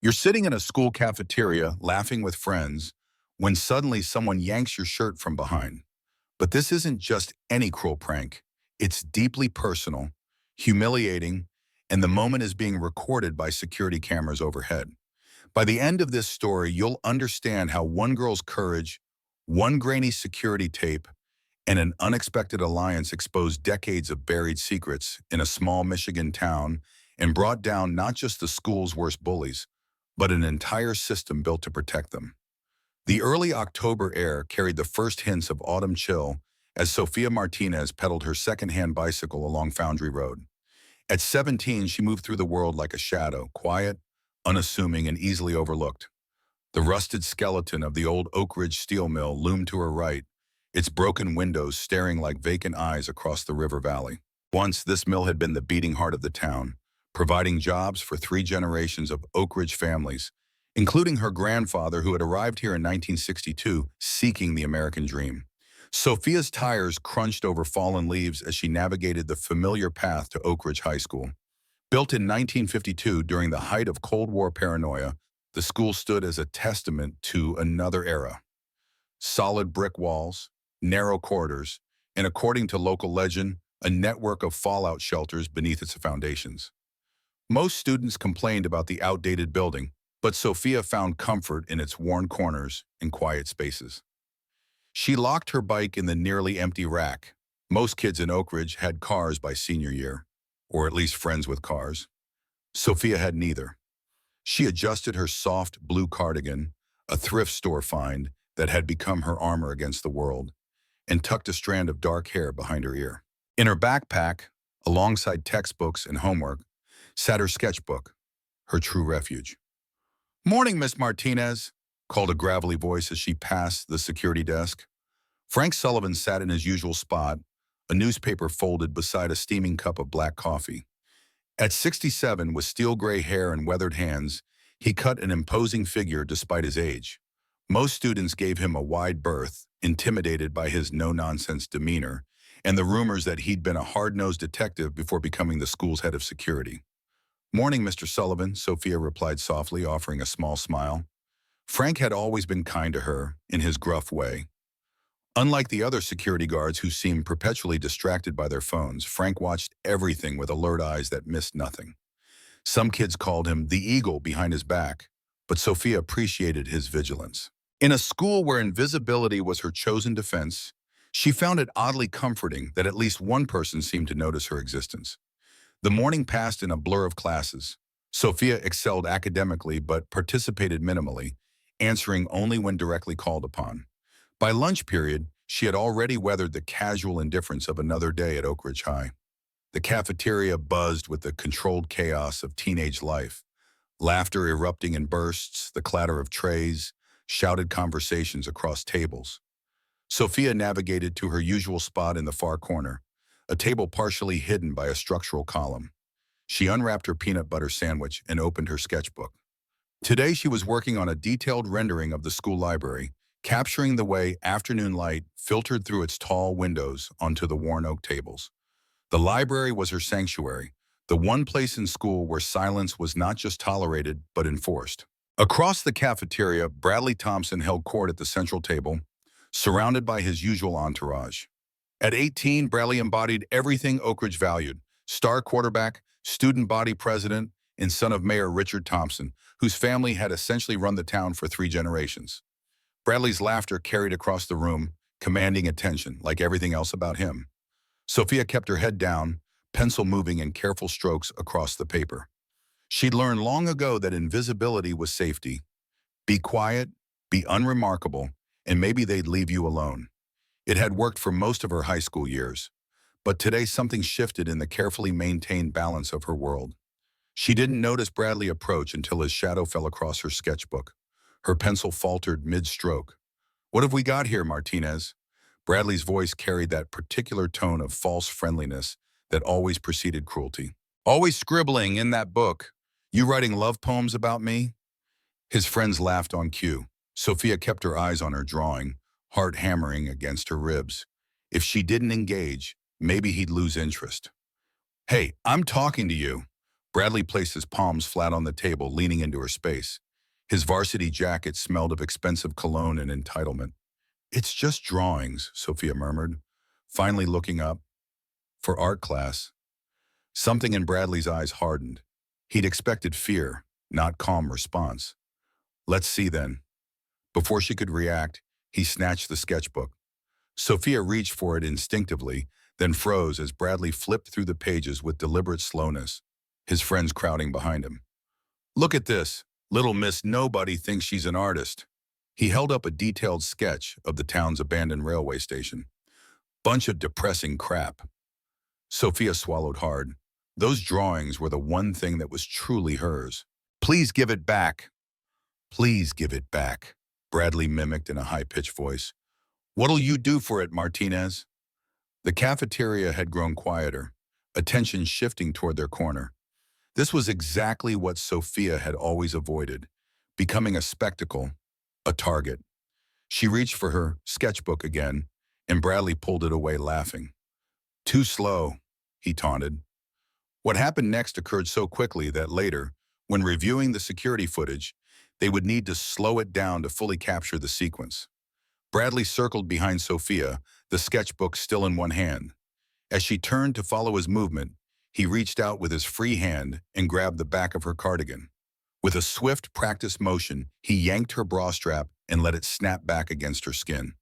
You're sitting in a school cafeteria laughing with friends when suddenly someone yanks your shirt from behind. But this isn't just any cruel prank. It's deeply personal, humiliating, and the moment is being recorded by security cameras overhead. By the end of this story, you'll understand how one girl's courage, one grainy security tape, and an unexpected alliance exposed decades of buried secrets in a small Michigan town and brought down not just the school's worst bullies, but an entire system built to protect them. The early October air carried the first hints of autumn chill as Sofia Martinez pedaled her second-hand bicycle along Foundry Road. At 17, she moved through the world like a shadow, quiet, unassuming, and easily overlooked. The rusted skeleton of the old Oak Ridge steel mill loomed to her right, its broken windows staring like vacant eyes across the river valley. Once, this mill had been the beating heart of the town, providing jobs for 3 generations of Oak Ridge families, including her grandfather who had arrived here in 1962 seeking the American dream. Sophia's tires crunched over fallen leaves as she navigated the familiar path to Oak Ridge High School. Built in 1952 during the height of Cold War paranoia, the school stood as a testament to another era. Solid brick walls, narrow corridors, and according to local legend, a network of fallout shelters beneath its foundations. Most students complained about the outdated building, but Sophia found comfort in its worn corners and quiet spaces. She locked her bike in the nearly empty rack. Most kids in Oak Ridge had cars by senior year, or at least friends with cars. Sophia had neither. She adjusted her soft blue cardigan, a thrift store find that had become her armor against the world, and tucked a strand of dark hair behind her ear. In her backpack, alongside textbooks and homework, sat her sketchbook, her true refuge. "Morning, Miss Martinez," called a gravelly voice as she passed the security desk. Frank Sullivan sat in his usual spot, a newspaper folded beside a steaming cup of black coffee. At 67, with steel-gray hair and weathered hands, he cut an imposing figure despite his age. Most students gave him a wide berth, intimidated by his no-nonsense demeanor, and the rumors that he'd been a hard-nosed detective before becoming the school's head of security. "Morning, Mr. Sullivan," Sophia replied softly, offering a small smile. Frank had always been kind to her, in his gruff way. Unlike the other security guards who seemed perpetually distracted by their phones, Frank watched everything with alert eyes that missed nothing. Some kids called him the eagle behind his back, but Sophia appreciated his vigilance. In a school where invisibility was her chosen defense, she found it oddly comforting that at least one person seemed to notice her existence. The morning passed in a blur of classes. Sophia excelled academically but participated minimally, answering only when directly called upon. By lunch period, she had already weathered the casual indifference of another day at Oak Ridge High. The cafeteria buzzed with the controlled chaos of teenage life, laughter erupting in bursts, the clatter of trays, shouted conversations across tables. Sophia navigated to her usual spot in the far corner, a table partially hidden by a structural column. She unwrapped her peanut butter sandwich and opened her sketchbook. Today she was working on a detailed rendering of the school library, capturing the way afternoon light filtered through its tall windows onto the worn oak tables. The library was her sanctuary, the one place in school where silence was not just tolerated but enforced. Across the cafeteria, Bradley Thompson held court at the central table, surrounded by his usual entourage. At 18, Bradley embodied everything Oak Ridge valued: star quarterback, student body president, and son of Mayor Richard Thompson, whose family had essentially run the town for 3 generations. Bradley's laughter carried across the room, commanding attention, like everything else about him. Sophia kept her head down, pencil moving in careful strokes across the paper. She'd learned long ago that invisibility was safety. Be quiet, be unremarkable, and maybe they'd leave you alone. It had worked for most of her high school years, but today something shifted in the carefully maintained balance of her world. She didn't notice Bradley approach until his shadow fell across her sketchbook. Her pencil faltered mid-stroke. "What have we got here, Martinez?" Bradley's voice carried that particular tone of false friendliness that always preceded cruelty. "Always scribbling in that book. You writing love poems about me?" His friends laughed on cue. Sophia kept her eyes on her drawing, heart hammering against her ribs. If she didn't engage, maybe he'd lose interest. "Hey, I'm talking to you." Bradley placed his palms flat on the table, leaning into her space. His varsity jacket smelled of expensive cologne and entitlement. "It's just drawings," Sophia murmured, finally looking up. "For art class." Something in Bradley's eyes hardened. He'd expected fear, not calm response. "Let's see then." Before she could react, he snatched the sketchbook. Sophia reached for it instinctively, then froze as Bradley flipped through the pages with deliberate slowness, his friends crowding behind him. "Look at this. Little Miss Nobody thinks she's an artist." He held up a detailed sketch of the town's abandoned railway station. "Bunch of depressing crap." Sophia swallowed hard. Those drawings were the one thing that was truly hers. "Please give it back." "Please give it back," Bradley mimicked in a high-pitched voice. "What'll you do for it, Martinez?" The cafeteria had grown quieter, attention shifting toward their corner. This was exactly what Sophia had always avoided, becoming a spectacle, a target. She reached for her sketchbook again, and Bradley pulled it away laughing. "Too slow," he taunted. What happened next occurred so quickly that later, when reviewing the security footage, they would need to slow it down to fully capture the sequence. Bradley circled behind Sophia, the sketchbook still in one hand. As she turned to follow his movement, he reached out with his free hand and grabbed the back of her cardigan. With a swift, practiced motion, he yanked her bra strap and let it snap back against her skin.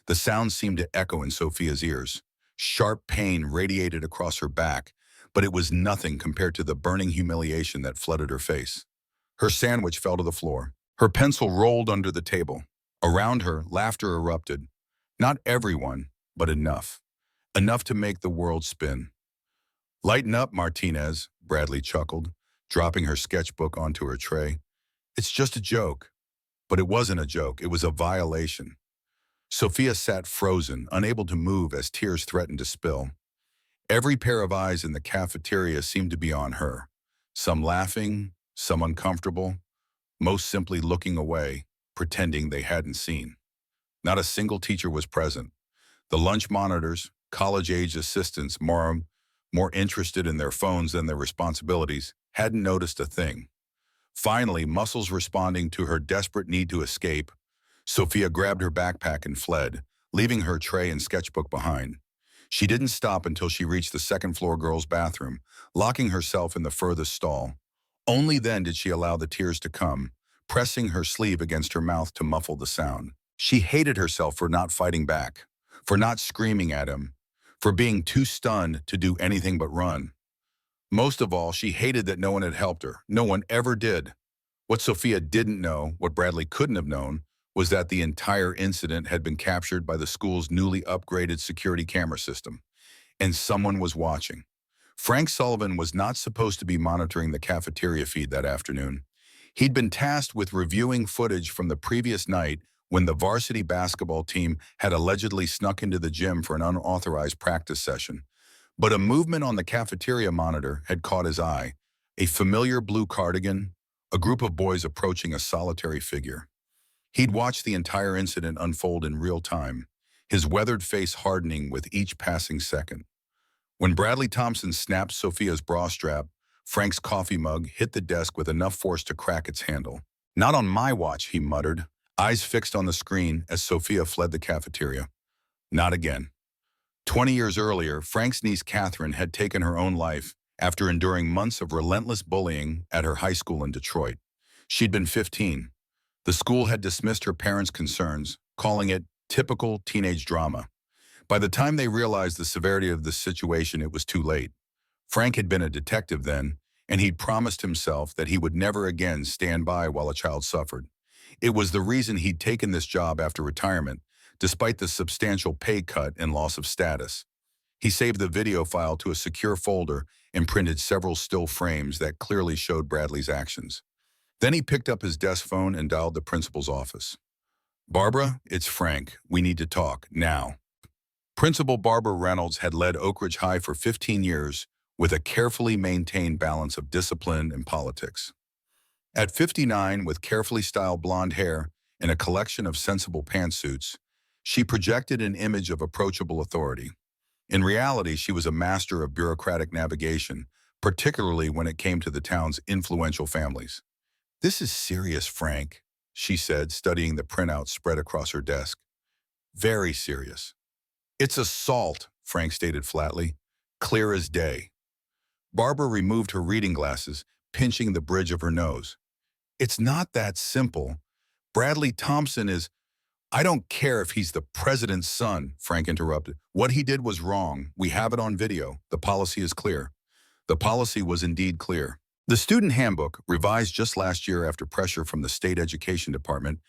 The sound seemed to echo in Sophia's ears. Sharp pain radiated across her back, but it was nothing compared to the burning humiliation that flooded her face. Her sandwich fell to the floor. Her pencil rolled under the table. Around her, laughter erupted. Not everyone, but enough. Enough to make the world spin. "Lighten up, Martinez," Bradley chuckled, dropping her sketchbook onto her tray. "It's just a joke." But it wasn't a joke, it was a violation. Sophia sat frozen, unable to move as tears threatened to spill. Every pair of eyes in the cafeteria seemed to be on her, some laughing, some uncomfortable, most simply looking away, pretending they hadn't seen. Not a single teacher was present. The lunch monitors, college-age assistants more interested in their phones than their responsibilities, hadn't noticed a thing. Finally, muscles responding to her desperate need to escape, Sophia grabbed her backpack and fled, leaving her tray and sketchbook behind. She didn't stop until she reached the second-floor girls' bathroom, locking herself in the furthest stall. Only then did she allow the tears to come, pressing her sleeve against her mouth to muffle the sound. She hated herself for not fighting back, for not screaming at him, for being too stunned to do anything but run. Most of all, she hated that no one had helped her. No one ever did. What Sophia didn't know, what Bradley couldn't have known, was that the entire incident had been captured by the school's newly upgraded security camera system, and someone was watching. Frank Sullivan was not supposed to be monitoring the cafeteria feed that afternoon. He'd been tasked with reviewing footage from the previous night when the varsity basketball team had allegedly snuck into the gym for an unauthorized practice session. But a movement on the cafeteria monitor had caught his eye, a familiar blue cardigan, a group of boys approaching a solitary figure. He'd watched the entire incident unfold in real time, his weathered face hardening with each passing second. When Bradley Thompson snapped Sophia's bra strap, Frank's coffee mug hit the desk with enough force to crack its handle. "Not on my watch," he muttered, eyes fixed on the screen as Sophia fled the cafeteria. Not again. 20 years earlier, Frank's niece Catherine had taken her own life after enduring months of relentless bullying at her high school in Detroit. She'd been 15. The school had dismissed her parents' concerns, calling it typical teenage drama. By the time they realized the severity of the situation, it was too late. Frank had been a detective then, and he'd promised himself that he would never again stand by while a child suffered. It was the reason he'd taken this job after retirement, despite the substantial pay cut and loss of status. He saved the video file to a secure folder and printed several still frames that clearly showed Bradley's actions. Then he picked up his desk phone and dialed the principal's office. "Barbara, it's Frank. We need to talk, now." Principal Barbara Reynolds had led Oak Ridge High for 15 years with a carefully maintained balance of discipline and politics. At 59, with carefully styled blonde hair and a collection of sensible pantsuits, she projected an image of approachable authority. In reality, she was a master of bureaucratic navigation, particularly when it came to the town's influential families. "This is serious, Frank," she said, studying the printout spread across her desk. "Very serious." "It's assault," Frank stated flatly, clear as day. Barbara removed her reading glasses, pinching the bridge of her nose. "It's not that simple. Bradley Thompson is—" "I don't care if he's the president's son," Frank interrupted. "What he did was wrong. We have it on video. The policy is clear." The policy was indeed clear. The student handbook, revised just last year after pressure from the state education department,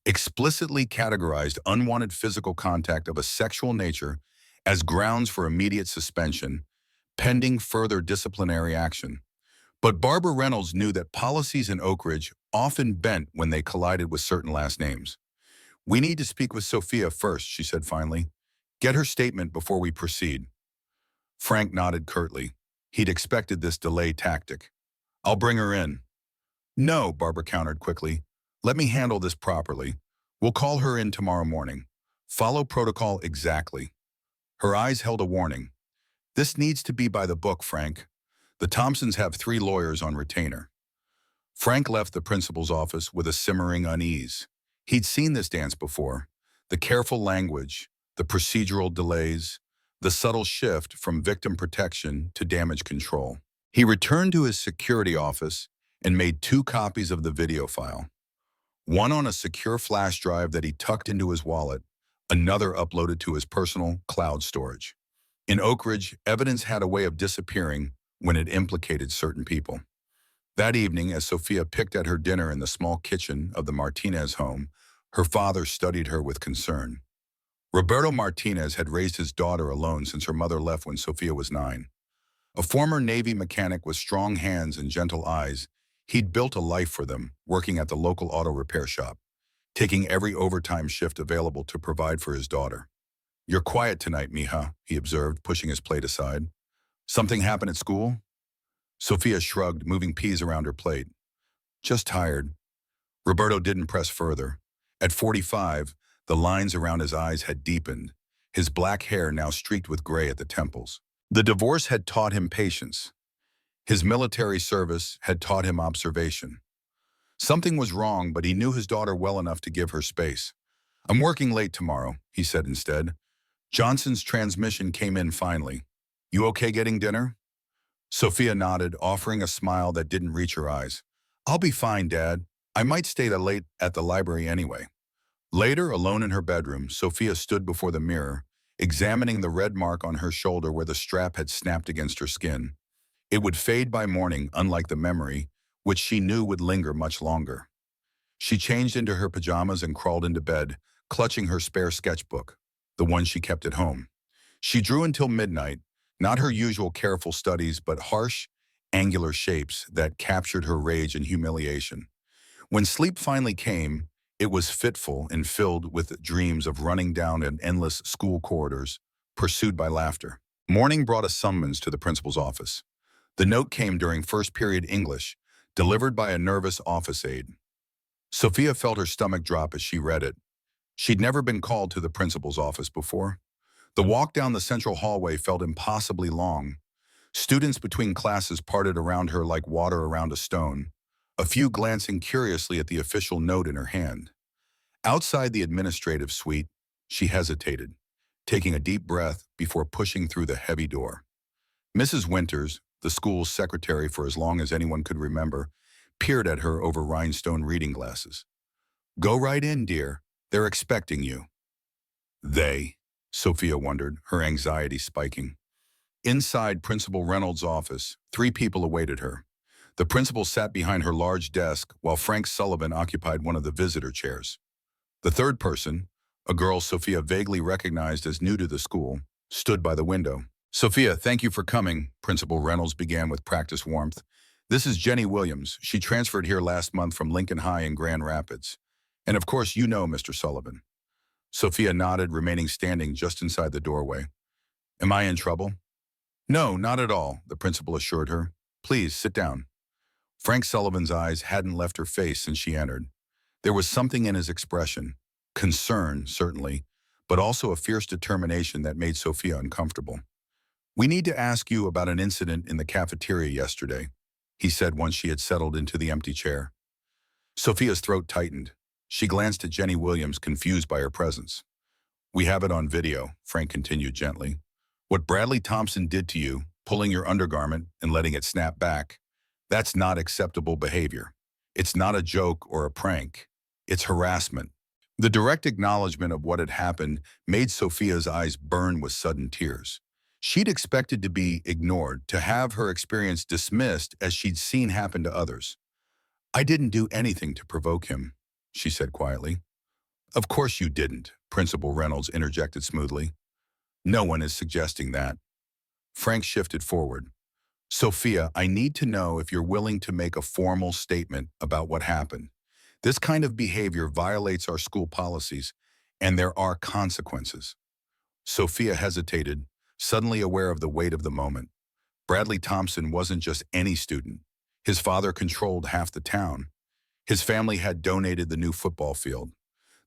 explicitly categorized unwanted physical contact of a sexual nature as grounds for immediate suspension, pending further disciplinary action. But Barbara Reynolds knew that policies in Oak Ridge often bent when they collided with certain last names. "We need to speak with Sophia first," she said finally. "Get her statement before we proceed." Frank nodded curtly. He'd expected this delay tactic. "I'll bring her in." "No," Barbara countered quickly. "Let me handle this properly. We'll call her in tomorrow morning. Follow protocol exactly." Her eyes held a warning. "This needs to be by the book, Frank. The Thompsons have 3 lawyers on retainer." Frank left the principal's office with a simmering unease. He'd seen this dance before. The careful language, the procedural delays, the subtle shift from victim protection to damage control. He returned to his security office and made 2 copies of the video file. One on a secure flash drive that he tucked into his wallet, another uploaded to his personal cloud storage. In Oak Ridge, evidence had a way of disappearing when it implicated certain people. That evening, as Sophia picked at her dinner in the small kitchen of the Martinez home, her father studied her with concern. Roberto Martinez had raised his daughter alone since her mother left when Sophia was 9. A former Navy mechanic with strong hands and gentle eyes, he'd built a life for them, working at the local auto repair shop, taking every overtime shift available to provide for his daughter. "You're quiet tonight, mija," he observed, pushing his plate aside. "Something happened at school?" Sophia shrugged, moving peas around her plate. "Just tired." Roberto didn't press further. At 45, the lines around his eyes had deepened, his black hair now streaked with gray at the temples. The divorce had taught him patience. His military service had taught him observation. Something was wrong, but he knew his daughter well enough to give her space. "I'm working late tomorrow," he said instead. Johnson's transmission came in finally. "You okay getting dinner?" Sophia nodded, offering a smile that didn't reach her eyes. "I'll be fine, Dad. I might stay late at the library anyway." Later, alone in her bedroom, Sophia stood before the mirror, examining the red mark on her shoulder where the strap had snapped against her skin. It would fade by morning, unlike the memory, which she knew would linger much longer. She changed into her pajamas and crawled into bed, clutching her spare sketchbook, the one she kept at home. She drew until midnight, not her usual careful studies, but harsh, angular shapes that captured her rage and humiliation. When sleep finally came, it was fitful and filled with dreams of running down an endless school corridors, pursued by laughter. Morning brought a summons to the principal's office. The note came during first period English, delivered by a nervous office aide. Sophia felt her stomach drop as she read it. She'd never been called to the principal's office before. The walk down the central hallway felt impossibly long. Students between classes parted around her like water around a stone, a few glancing curiously at the official note in her hand. Outside the administrative suite, she hesitated, taking a deep breath before pushing through the heavy door. Mrs. Winters, the school's secretary for as long as anyone could remember, peered at her over rhinestone reading glasses. "Go right in, dear. They're expecting you." They? Sophia wondered, her anxiety spiking. Inside Principal Reynolds' office, 3 people awaited her. The principal sat behind her large desk while Frank Sullivan occupied one of the visitor chairs. The third person, a girl Sophia vaguely recognized as new to the school, stood by the window. "Sophia, thank you for coming," Principal Reynolds began with practiced warmth. "This is Jenny Williams. She transferred here last month from Lincoln High in Grand Rapids. And of course you know Mr. Sullivan." Sophia nodded, remaining standing just inside the doorway. "Am I in trouble?" "No, not at all," the principal assured her. "Please, sit down." Frank Sullivan's eyes hadn't left her face since she entered. There was something in his expression, concern, certainly, but also a fierce determination that made Sophia uncomfortable. "We need to ask you about an incident in the cafeteria yesterday," he said once she had settled into the empty chair. Sophia's throat tightened. She glanced at Jenny Williams, confused by her presence. "We have it on video," Frank continued gently. "What Bradley Thompson did to you, pulling your undergarment and letting it snap back, that's not acceptable behavior. It's not a joke or a prank. It's harassment." The direct acknowledgement of what had happened made Sophia's eyes burn with sudden tears. She'd expected to be ignored, to have her experience dismissed as she'd seen happen to others. "I didn't do anything to provoke him," she said quietly. "Of course you didn't," Principal Reynolds interjected smoothly. "No one is suggesting that." Frank shifted forward. "Sophia, I need to know if you're willing to make a formal statement about what happened. This kind of behavior violates our school policies, and there are consequences." Sophia hesitated, suddenly aware of the weight of the moment. Bradley Thompson wasn't just any student. His father controlled half the town. His family had donated the new football field.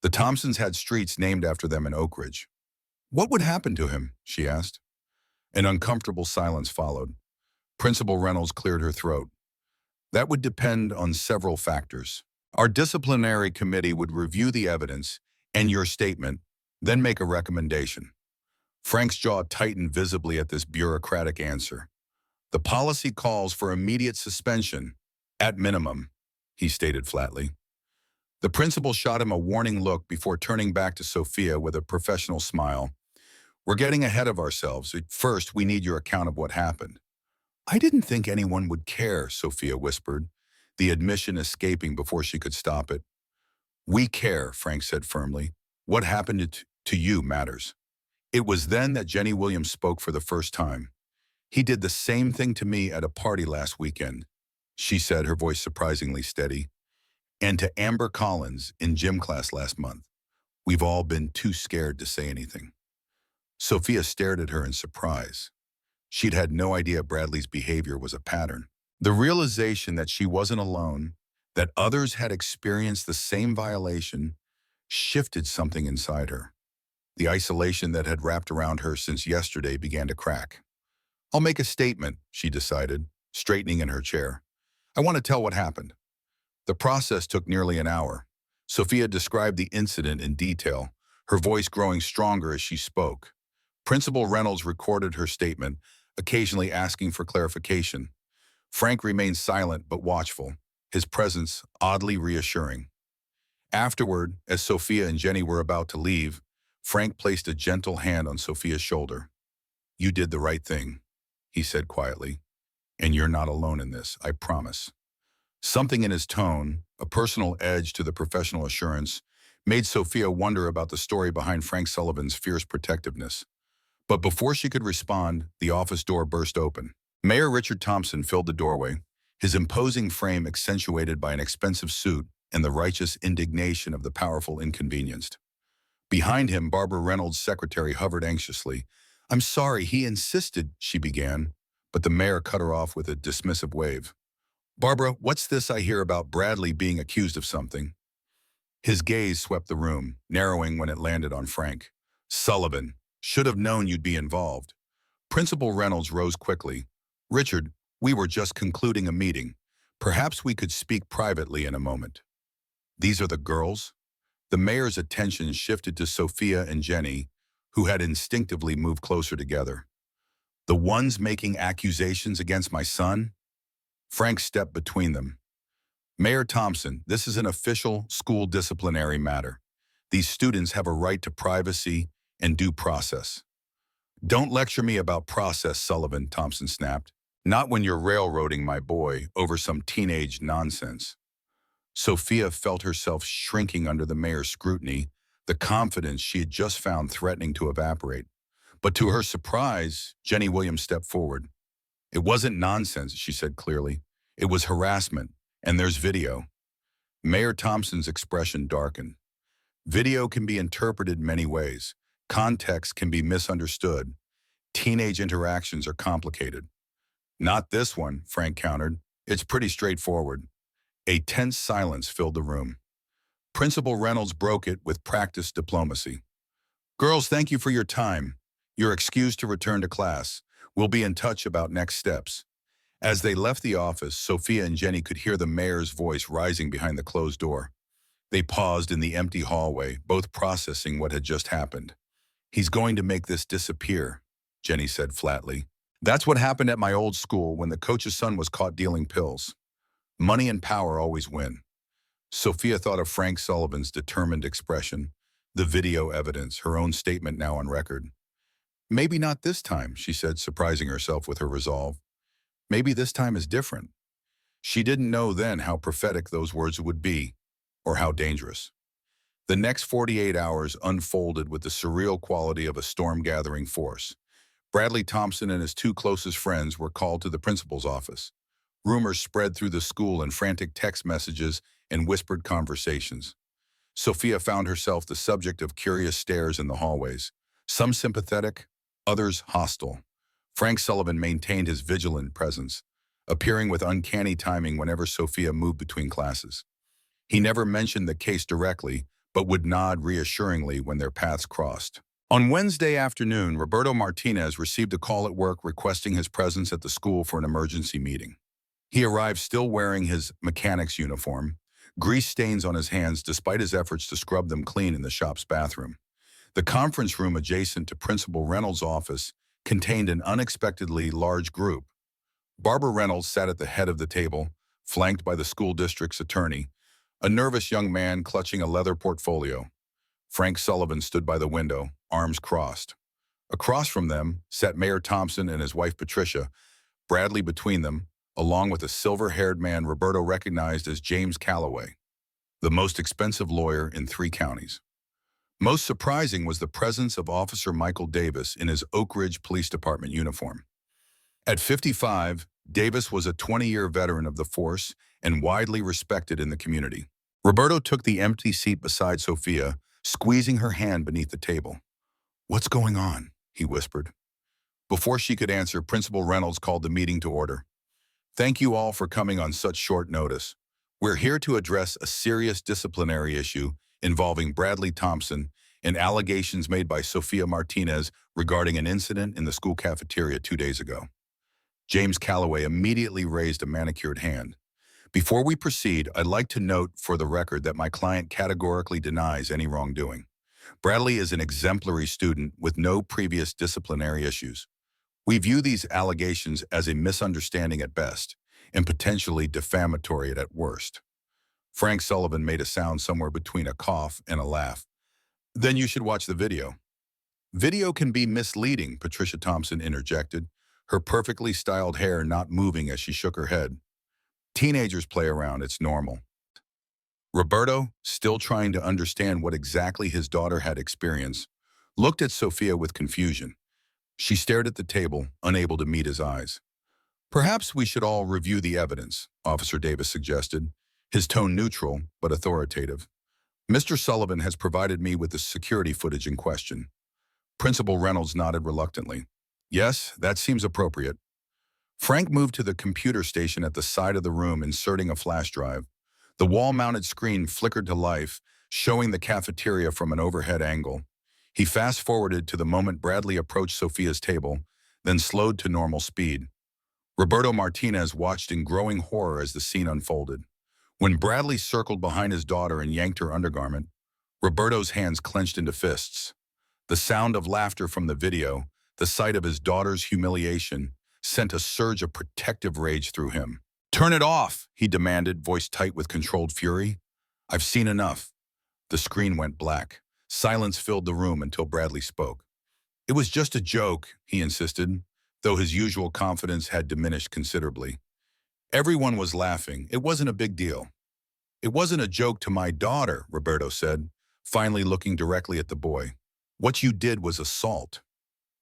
The Thompsons had streets named after them in Oak Ridge. "What would happen to him?" she asked. An uncomfortable silence followed. Principal Reynolds cleared her throat. "That would depend on several factors. Our disciplinary committee would review the evidence and your statement, then make a recommendation." Frank's jaw tightened visibly at this bureaucratic answer. "The policy calls for immediate suspension, at minimum," he stated flatly. The principal shot him a warning look before turning back to Sophia with a professional smile. "We're getting ahead of ourselves. First, we need your account of what happened." "I didn't think anyone would care," Sophia whispered, the admission escaping before she could stop it. "We care," Frank said firmly. "What happened to you matters." It was then that Jenny Williams spoke for the first time. "He did the same thing to me at a party last weekend," she said, her voice surprisingly steady. "And to Amber Collins in gym class last month. We've all been too scared to say anything." Sophia stared at her in surprise. She'd had no idea Bradley's behavior was a pattern. The realization that she wasn't alone, that others had experienced the same violation, shifted something inside her. The isolation that had wrapped around her since yesterday began to crack. "I'll make a statement," she decided, straightening in her chair. "I want to tell what happened." The process took nearly an hour. Sophia described the incident in detail, her voice growing stronger as she spoke. Principal Reynolds recorded her statement, occasionally asking for clarification. Frank remained silent but watchful, his presence oddly reassuring. Afterward, as Sophia and Jenny were about to leave, Frank placed a gentle hand on Sophia's shoulder. "You did the right thing," he said quietly. "And you're not alone in this, I promise." Something in his tone, a personal edge to the professional assurance, made Sophia wonder about the story behind Frank Sullivan's fierce protectiveness. But before she could respond, the office door burst open. Mayor Richard Thompson filled the doorway, his imposing frame accentuated by an expensive suit and the righteous indignation of the powerful inconvenienced. Behind him, Barbara Reynolds' secretary hovered anxiously. "I'm sorry, he insisted," she began, but the mayor cut her off with a dismissive wave. "Barbara, what's this I hear about Bradley being accused of something?" His gaze swept the room, narrowing when it landed on Frank. "Sullivan, should have known you'd be involved." Principal Reynolds rose quickly. "Richard, we were just concluding a meeting. Perhaps we could speak privately in a moment." "These are the girls?" The mayor's attention shifted to Sophia and Jenny, who had instinctively moved closer together. "The ones making accusations against my son?" Frank stepped between them. "Mayor Thompson, this is an official school disciplinary matter. These students have a right to privacy and due process." "Don't lecture me about process, Sullivan," Thompson snapped. "Not when you're railroading my boy over some teenage nonsense." Sophia felt herself shrinking under the mayor's scrutiny, the confidence she had just found threatening to evaporate. But to her surprise, Jenny Williams stepped forward. "It wasn't nonsense," she said clearly. "It was harassment, and there's video." Mayor Thompson's expression darkened. "Video can be interpreted many ways. Context can be misunderstood. Teenage interactions are complicated." "Not this one," Frank countered. "It's pretty straightforward." A tense silence filled the room. Principal Reynolds broke it with practiced diplomacy. "Girls, thank you for your time. You're excused to return to class. We'll be in touch about next steps. As they left the office, Sophia and Jenny could hear the mayor's voice rising behind the closed door. They paused in the empty hallway, both processing what had just happened. "He's going to make this disappear," Jenny said flatly. "That's what happened at my old school when the coach's son was caught dealing pills. Money and power always win." Sophia thought of Frank Sullivan's determined expression, the video evidence, her own statement now on record. "Maybe not this time," she said, surprising herself with her resolve. "Maybe this time is different." She didn't know then how prophetic those words would be, or how dangerous. The next 48 hours unfolded with the surreal quality of a storm gathering force. Bradley Thompson and his two closest friends were called to the principal's office. Rumors spread through the school in frantic text messages and whispered conversations. Sophia found herself the subject of curious stares in the hallways, some sympathetic, others hostile. Frank Sullivan maintained his vigilant presence, appearing with uncanny timing whenever Sophia moved between classes. He never mentioned the case directly, but would nod reassuringly when their paths crossed. On Wednesday afternoon, Roberto Martinez received a call at work requesting his presence at the school for an emergency meeting. He arrived still wearing his mechanic's uniform, grease stains on his hands despite his efforts to scrub them clean in the shop's bathroom. The conference room adjacent to Principal Reynolds' office contained an unexpectedly large group. Barbara Reynolds sat at the head of the table, flanked by the school district's attorney, a nervous young man clutching a leather portfolio. Frank Sullivan stood by the window, arms crossed. Across from them sat Mayor Thompson and his wife Patricia, Bradley between them, along with a silver-haired man Roberto recognized as James Calloway, the most expensive lawyer in 3 counties. Most surprising was the presence of Officer Michael Davis in his Oak Ridge Police Department uniform. At 55, Davis was a 20-year veteran of the force and widely respected in the community. Roberto took the empty seat beside Sophia, squeezing her hand beneath the table. "What's going on?" he whispered. Before she could answer, Principal Reynolds called the meeting to order. "Thank you all for coming on such short notice. We're here to address a serious disciplinary issue involving Bradley Thompson and allegations made by Sophia Martinez regarding an incident in the school cafeteria 2 days ago." James Calloway immediately raised a manicured hand. "Before we proceed, I'd like to note for the record that my client categorically denies any wrongdoing. Bradley is an exemplary student with no previous disciplinary issues. We view these allegations as a misunderstanding at best and potentially defamatory at worst." Frank Sullivan made a sound somewhere between a cough and a laugh. "Then you should watch the video." "Video can be misleading," Patricia Thompson interjected, her perfectly styled hair not moving as she shook her head. "Teenagers play around, it's normal." Roberto, still trying to understand what exactly his daughter had experienced, looked at Sophia with confusion. She stared at the table, unable to meet his eyes. "Perhaps we should all review the evidence," Officer Davis suggested, his tone neutral but authoritative. "Mr. Sullivan has provided me with the security footage in question." Principal Reynolds nodded reluctantly. "Yes, that seems appropriate." Frank moved to the computer station at the side of the room, inserting a flash drive. The wall-mounted screen flickered to life, showing the cafeteria from an overhead angle. He fast-forwarded to the moment Bradley approached Sophia's table, then slowed to normal speed. Roberto Martinez watched in growing horror as the scene unfolded. When Bradley circled behind his daughter and yanked her undergarment, Roberto's hands clenched into fists. The sound of laughter from the video, the sight of his daughter's humiliation, sent a surge of protective rage through him. "Turn it off," he demanded, voice tight with controlled fury. "I've seen enough." The screen went black. Silence filled the room until Bradley spoke. "It was just a joke," he insisted, though his usual confidence had diminished considerably. Everyone was laughing. It wasn't a big deal. "It wasn't a joke to my daughter," Roberto said, finally looking directly at the boy. "What you did was assault."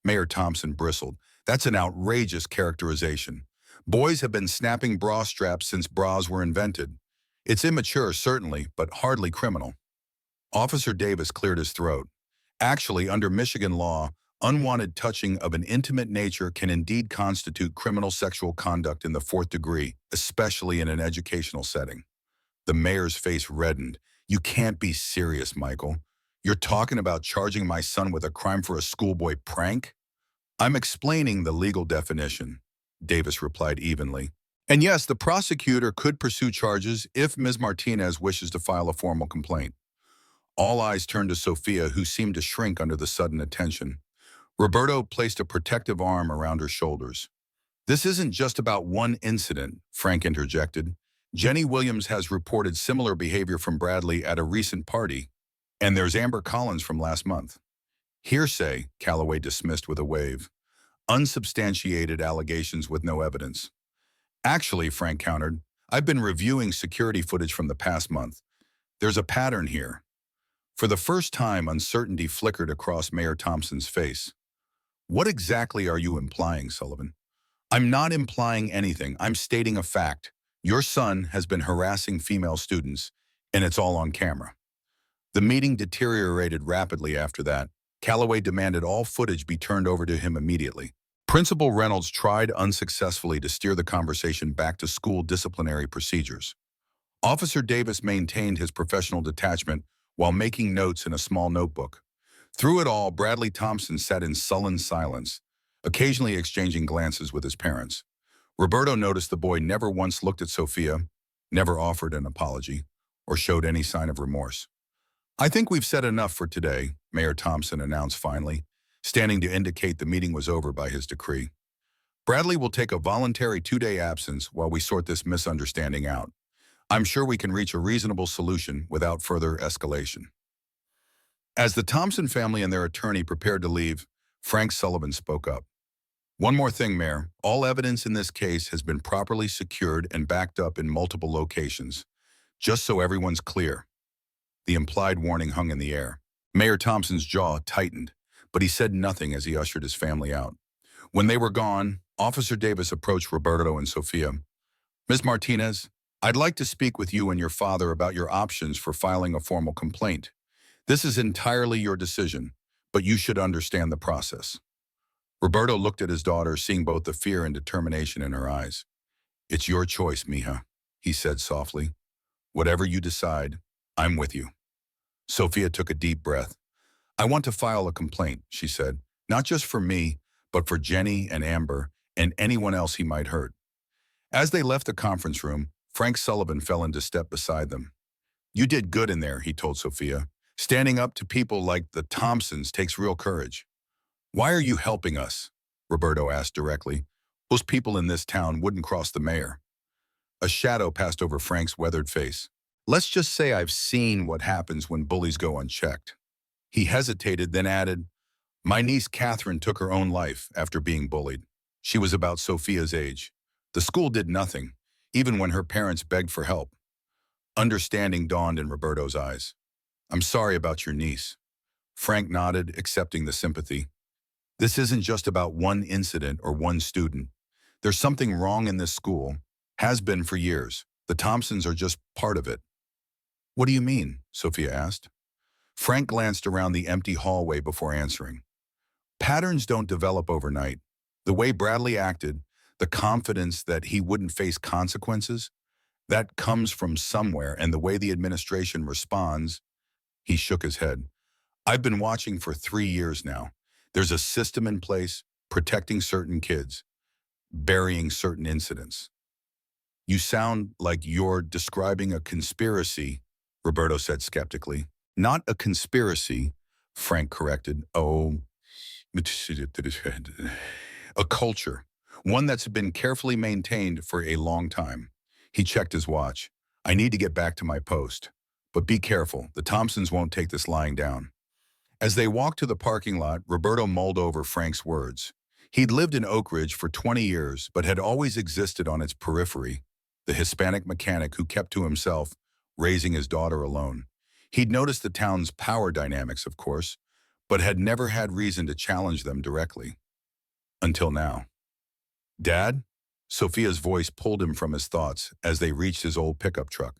Mayor Thompson bristled. "That's an outrageous characterization. Boys have been snapping bra straps since bras were invented. It's immature, certainly, but hardly criminal." Officer Davis cleared his throat. "Actually, under Michigan law, unwanted touching of an intimate nature can indeed constitute criminal sexual conduct in the 4th degree, especially in an educational setting." The mayor's face reddened. "You can't be serious, Michael. You're talking about charging my son with a crime for a schoolboy prank?" I'm explaining the legal definition, Davis replied evenly. And yes, the prosecutor could pursue charges if Ms. Martinez wishes to file a formal complaint. All eyes turned to Sophia, who seemed to shrink under the sudden attention. Roberto placed a protective arm around her shoulders. This isn't just about one incident, Frank interjected. Jenny Williams has reported similar behavior from Bradley at a recent party, and there's Amber Collins from last month. Hearsay, Calloway dismissed with a wave. Unsubstantiated allegations with no evidence. Actually, Frank countered, I've been reviewing security footage from the past month. There's a pattern here. For the first time, uncertainty flickered across Mayor Thompson's face. What exactly are you implying, Sullivan? I'm not implying anything. I'm stating a fact. Your son has been harassing female students, and it's all on camera. The meeting deteriorated rapidly after that. Calloway demanded all footage be turned over to him immediately. Principal Reynolds tried unsuccessfully to steer the conversation back to school disciplinary procedures. Officer Davis maintained his professional detachment while making notes in a small notebook. Through it all, Bradley Thompson sat in sullen silence, occasionally exchanging glances with his parents. Roberto noticed the boy never once looked at Sophia, never offered an apology, or showed any sign of remorse. I think we've said enough for today, Mayor Thompson announced finally, standing to indicate the meeting was over by his decree. Bradley will take a voluntary 2-day absence while we sort this misunderstanding out. I'm sure we can reach a reasonable solution without further escalation. As the Thompson family and their attorney prepared to leave, Frank Sullivan spoke up. One more thing, Mayor. All evidence in this case has been properly secured and backed up in multiple locations. Just so everyone's clear. The implied warning hung in the air. Mayor Thompson's jaw tightened, but he said nothing as he ushered his family out. When they were gone, Officer Davis approached Roberto and Sophia. Ms. Martinez, I'd like to speak with you and your father about your options for filing a formal complaint. This is entirely your decision, but you should understand the process. Roberto looked at his daughter, seeing both the fear and determination in her eyes. It's your choice, mija, he said softly. Whatever you decide, I'm with you. Sophia took a deep breath. I want to file a complaint, she said, not just for me, but for Jenny and Amber and anyone else he might hurt. As they left the conference room, Frank Sullivan fell into step beside them. You did good in there, he told Sophia. Standing up to people like the Thompsons takes real courage. Why are you helping us? Roberto asked directly. Most people in this town wouldn't cross the mayor. A shadow passed over Frank's weathered face. Let's just say I've seen what happens when bullies go unchecked. He hesitated, then added, my niece Catherine took her own life after being bullied. She was about Sophia's age. The school did nothing, even when her parents begged for help. Understanding dawned in Roberto's eyes. I'm sorry about your niece. Frank nodded, accepting the sympathy. This isn't just about one incident or one student. There's something wrong in this school. Has been for years. The Thompsons are just part of it. What do you mean? Sophia asked. Frank glanced around the empty hallway before answering. Patterns don't develop overnight. The way Bradley acted, the confidence that he wouldn't face consequences, that comes from somewhere, and the way the administration responds, he shook his head. I've been watching for 3 years now. There's a system in place, protecting certain kids, burying certain incidents. You sound like you're describing a conspiracy, Roberto said skeptically. Not a conspiracy, Frank corrected. Oh, a culture, one that's been carefully maintained for a long time. He checked his watch. I need to get back to my post. But be careful, the Thompsons won't take this lying down. As they walked to the parking lot, Roberto mulled over Frank's words. He'd lived in Oak Ridge for 20 years, but had always existed on its periphery, the Hispanic mechanic who kept to himself, raising his daughter alone. He'd noticed the town's power dynamics, of course, but had never had reason to challenge them directly. Until now. Dad? Sophia's voice pulled him from his thoughts as they reached his old pickup truck.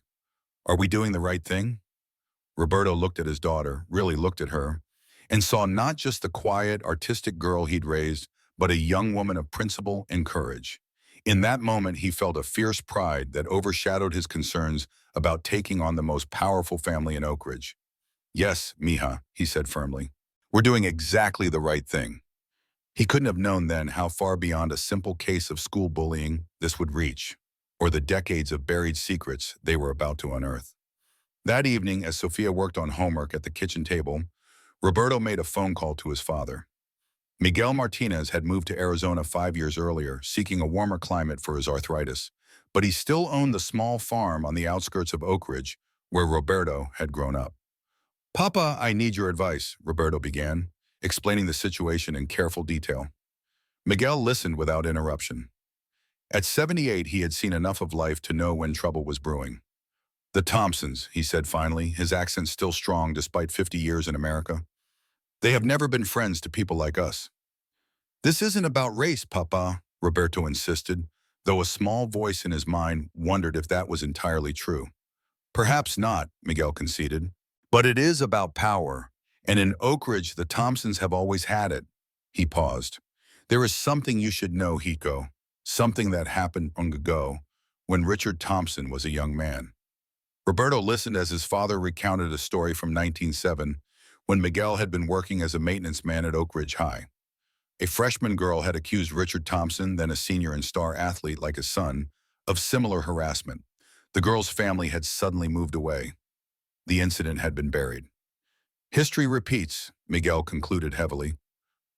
Are we doing the right thing? Roberto looked at his daughter, really looked at her, and saw not just the quiet, artistic girl he'd raised, but a young woman of principle and courage. In that moment, he felt a fierce pride that overshadowed his concerns about taking on the most powerful family in Oak Ridge. Yes, mija, he said firmly. We're doing exactly the right thing. He couldn't have known then how far beyond a simple case of school bullying this would reach, or the decades of buried secrets they were about to unearth. That evening, as Sophia worked on homework at the kitchen table, Roberto made a phone call to his father. Miguel Martinez had moved to Arizona 5 years earlier, seeking a warmer climate for his arthritis, but he still owned the small farm on the outskirts of Oak Ridge, where Roberto had grown up. "Papa, I need your advice," Roberto began, explaining the situation in careful detail. Miguel listened without interruption. At 78, he had seen enough of life to know when trouble was brewing. "The Thompsons," he said finally, his accent still strong despite 50 years in America. "They have never been friends to people like us." "This isn't about race, Papa," Roberto insisted, though a small voice in his mind wondered if that was entirely true. "Perhaps not," Miguel conceded. "But it is about power, and in Oak Ridge the Thompsons have always had it." He paused. "There is something you should know, Hiko, something that happened long ago, when Richard Thompson was a young man." Roberto listened as his father recounted a story from 1907, when Miguel had been working as a maintenance man at Oak Ridge High. A freshman girl had accused Richard Thompson, then a senior and star athlete like his son, of similar harassment. The girl's family had suddenly moved away. The incident had been buried. "History repeats," Miguel concluded heavily.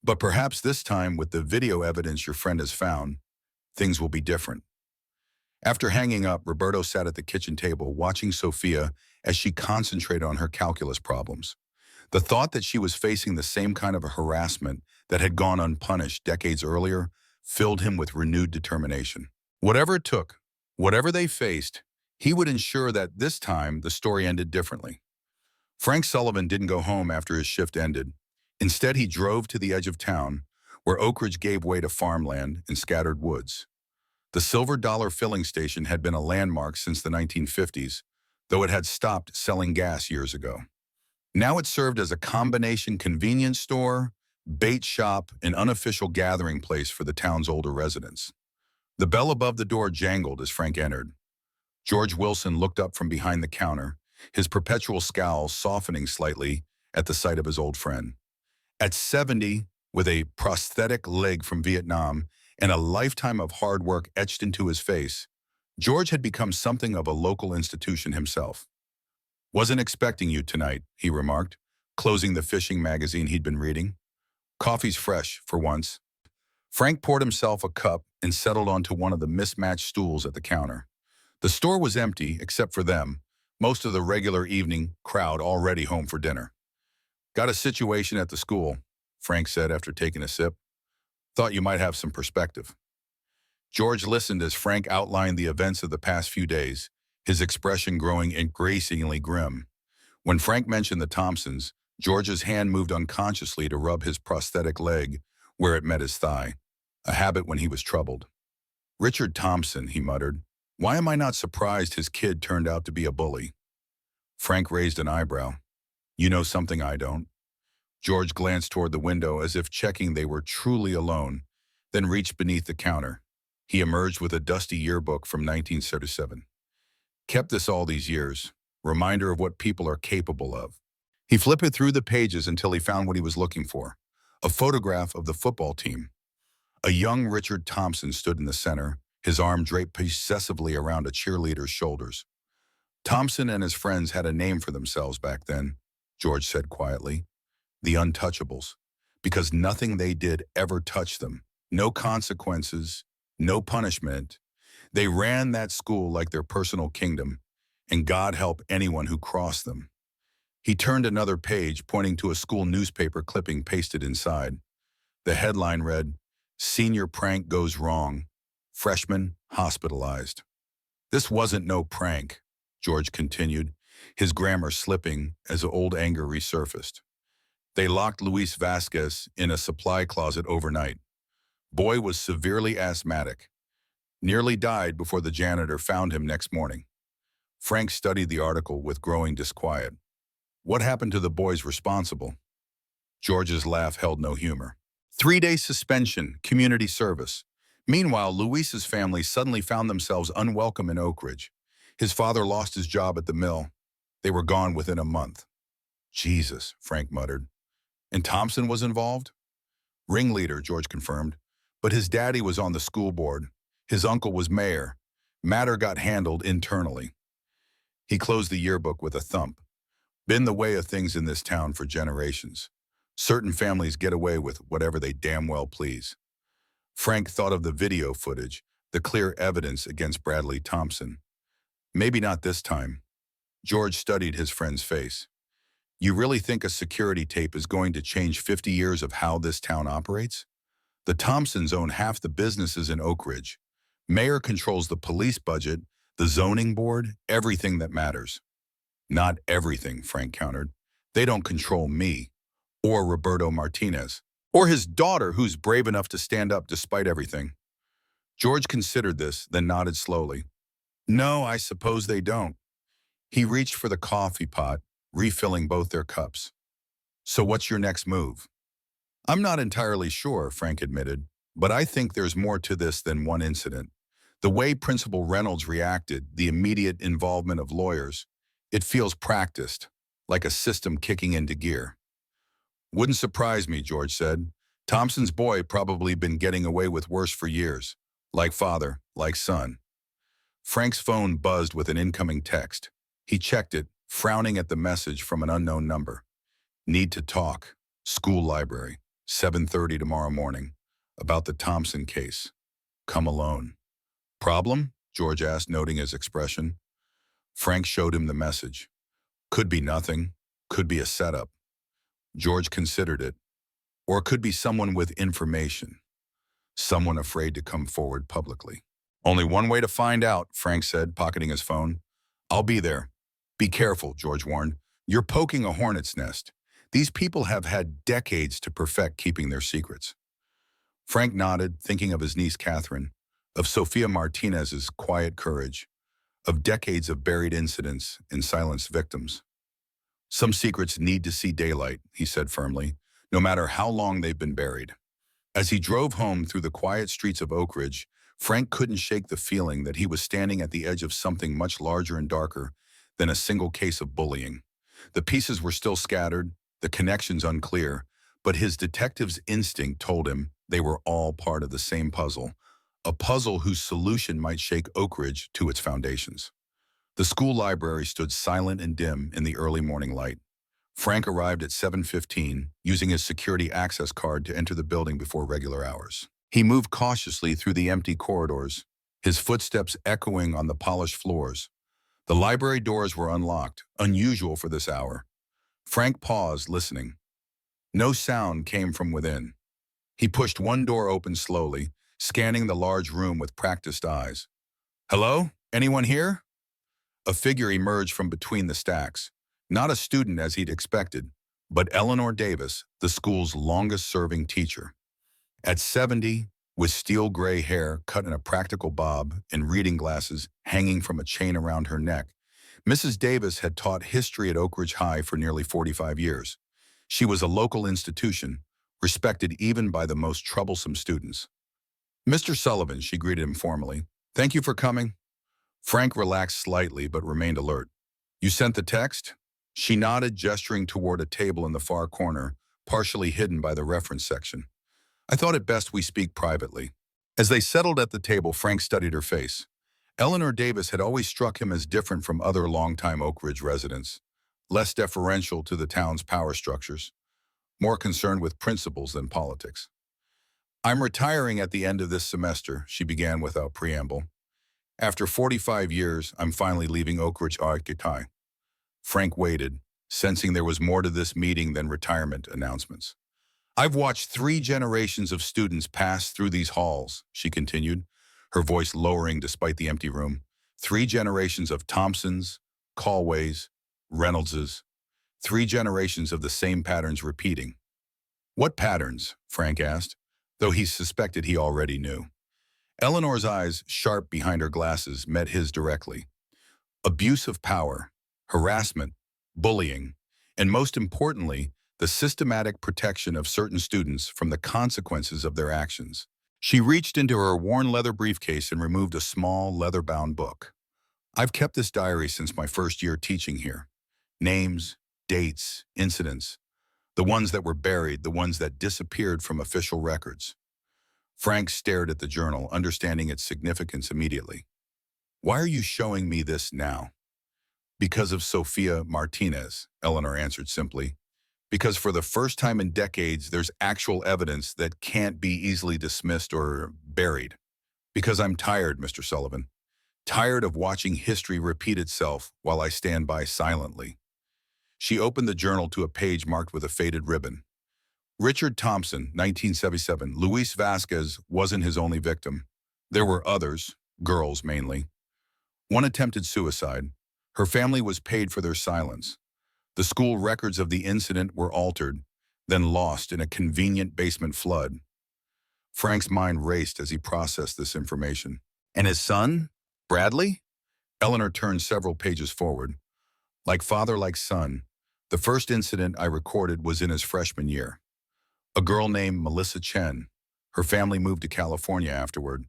"But perhaps this time, with the video evidence your friend has found, things will be different." After hanging up, Roberto sat at the kitchen table watching Sophia as she concentrated on her calculus problems. The thought that she was facing the same kind of harassment that had gone unpunished decades earlier filled him with renewed determination. Whatever it took, whatever they faced, he would ensure that this time the story ended differently. Frank Sullivan didn't go home after his shift ended. Instead, he drove to the edge of town, where Oak Ridge gave way to farmland and scattered woods. The Silver Dollar filling station had been a landmark since the 1950s, though it had stopped selling gas years ago. Now it served as a combination convenience store, bait shop, and unofficial gathering place for the town's older residents. The bell above the door jangled as Frank entered. George Wilson looked up from behind the counter, his perpetual scowl softening slightly at the sight of his old friend. At 70, with a prosthetic leg from Vietnam and a lifetime of hard work etched into his face, George had become something of a local institution himself. "Wasn't expecting you tonight," he remarked, closing the fishing magazine he'd been reading. "Coffee's fresh, for once." Frank poured himself a cup and settled onto one of the mismatched stools at the counter. The store was empty, except for them, most of the regular evening crowd already home for dinner. "Got a situation at the school," Frank said after taking a sip. "Thought you might have some perspective." George listened as Frank outlined the events of the past few days, his expression growing increasingly grim. When Frank mentioned the Thompsons, George's hand moved unconsciously to rub his prosthetic leg where it met his thigh, a habit when he was troubled. "Richard Thompson," he muttered. "Why am I not surprised his kid turned out to be a bully?" Frank raised an eyebrow. "You know something I don't." George glanced toward the window as if checking they were truly alone, then reached beneath the counter. He emerged with a dusty yearbook from 1937. "Kept this all these years. Reminder of what people are capable of." He flipped through the pages until he found what he was looking for, a photograph of the football team. A young Richard Thompson stood in the center, his arm draped possessively around a cheerleader's shoulders. "Thompson and his friends had a name for themselves back then," George said quietly. "The Untouchables, because nothing they did ever touched them. No consequences, no punishment. They ran that school like their personal kingdom, and God help anyone who crossed them." He turned another page, pointing to a school newspaper clipping pasted inside. The headline read, "Senior Prank Goes Wrong. Freshman Hospitalized." "This wasn't no prank," George continued, his grammar slipping as old anger resurfaced. "They locked Luis Vasquez in a supply closet overnight. Boy was severely asthmatic. Nearly died before the janitor found him next morning." Frank studied the article with growing disquiet. "What happened to the boys responsible?" George's laugh held no humor. 3-day suspension, community service. Meanwhile, Luis's family suddenly found themselves unwelcome in Oak Ridge. His father lost his job at the mill. They were gone within a month. "Jesus," Frank muttered. "And Thompson was involved?" Ringleader, George confirmed. But his daddy was on the school board. His uncle was mayor. Matter got handled internally. He closed the yearbook with a thump. Been the way of things in this town for generations. Certain families get away with whatever they damn well please. Frank thought of the video footage, the clear evidence against Bradley Thompson. Maybe not this time. George studied his friend's face. You really think a security tape is going to change 50 years of how this town operates? The Thompsons own half the businesses in Oak Ridge. Mayor controls the police budget, the zoning board, everything that matters. Not everything, Frank countered. They don't control me, or Roberto Martinez, or his daughter who's brave enough to stand up despite everything. George considered this, then nodded slowly. No, I suppose they don't. He reached for the coffee pot, refilling both their cups. So what's your next move? I'm not entirely sure, Frank admitted, but I think there's more to this than one incident. The way Principal Reynolds reacted, the immediate involvement of lawyers, it feels practiced, like a system kicking into gear. Wouldn't surprise me, George said. Thompson's boy probably been getting away with worse for years. Like father, like son. Frank's phone buzzed with an incoming text. He checked it, frowning at the message from an unknown number. Need to talk. School library. 7:30 tomorrow morning. About the Thompson case. Come alone. Problem? George asked, noting his expression. Frank showed him the message. Could be nothing. Could be a setup. George considered it. Or it could be someone with information. Someone afraid to come forward publicly. Only one way to find out, Frank said, pocketing his phone. I'll be there. Be careful, George warned. You're poking a hornet's nest. These people have had decades to perfect keeping their secrets. Frank nodded, thinking of his niece Catherine, of Sophia Martinez's quiet courage, of decades of buried incidents and silenced victims. Some secrets need to see daylight, he said firmly, no matter how long they've been buried. As he drove home through the quiet streets of Oak Ridge, Frank couldn't shake the feeling that he was standing at the edge of something much larger and darker than a single case of bullying. The pieces were still scattered, the connections unclear, but his detective's instinct told him they were all part of the same puzzle, a puzzle whose solution might shake Oak Ridge to its foundations. The school library stood silent and dim in the early morning light. Frank arrived at 7:15, using his security access card to enter the building before regular hours. He moved cautiously through the empty corridors, his footsteps echoing on the polished floors. The library doors were unlocked, unusual for this hour. Frank paused, listening. No sound came from within. He pushed one door open slowly, scanning the large room with practiced eyes. Hello? Anyone here? A figure emerged from between the stacks. Not a student as he'd expected, but Eleanor Davis, the school's longest-serving teacher. At 70, with steel gray hair cut in a practical bob and reading glasses hanging from a chain around her neck, Mrs. Davis had taught history at Oak Ridge High for nearly 45 years. She was a local institution, respected even by the most troublesome students. Mr. Sullivan, she greeted him formally. Thank you for coming. Frank relaxed slightly but remained alert. You sent the text? She nodded, gesturing toward a table in the far corner, partially hidden by the reference section. I thought it best we speak privately. As they settled at the table, Frank studied her face. Eleanor Davis had always struck him as different from other longtime Oak Ridge residents, less deferential to the town's power structures, more concerned with principles than politics. I'm retiring at the end of this semester, she began without preamble. After 45 years, I'm finally leaving Oak Ridge High. Frank waited, sensing there was more to this meeting than retirement announcements. I've watched 3 generations of students pass through these halls, she continued, her voice lowering despite the empty room. 3 generations of Thompsons, Callways, Reynoldses. 3 generations of the same patterns repeating. What patterns? Frank asked, though he suspected he already knew. Eleanor's eyes, sharp behind her glasses, met his directly. Abuse of power, harassment, bullying, and most importantly, the systematic protection of certain students from the consequences of their actions. She reached into her worn leather briefcase and removed a small, leather-bound book. I've kept this diary since my first year teaching here. Names, dates, incidents. The ones that were buried, the ones that disappeared from official records. Frank stared at the journal, understanding its significance immediately. Why are you showing me this now? Because of Sophia Martinez, Eleanor answered simply. Because for the first time in decades, there's actual evidence that can't be easily dismissed or buried. Because I'm tired, Mr. Sullivan. Tired of watching history repeat itself while I stand by silently. She opened the journal to a page marked with a faded ribbon. Richard Thompson, 1977. Luis Vasquez wasn't his only victim. There were others, girls mainly. One attempted suicide. Her family was paid for their silence. The school records of the incident were altered, then lost in a convenient basement flood. Frank's mind raced as he processed this information. And his son? Bradley? Eleanor turned several pages forward. Like father, like son, the first incident I recorded was in his freshman year. A girl named Melissa Chen. Her family moved to California afterward.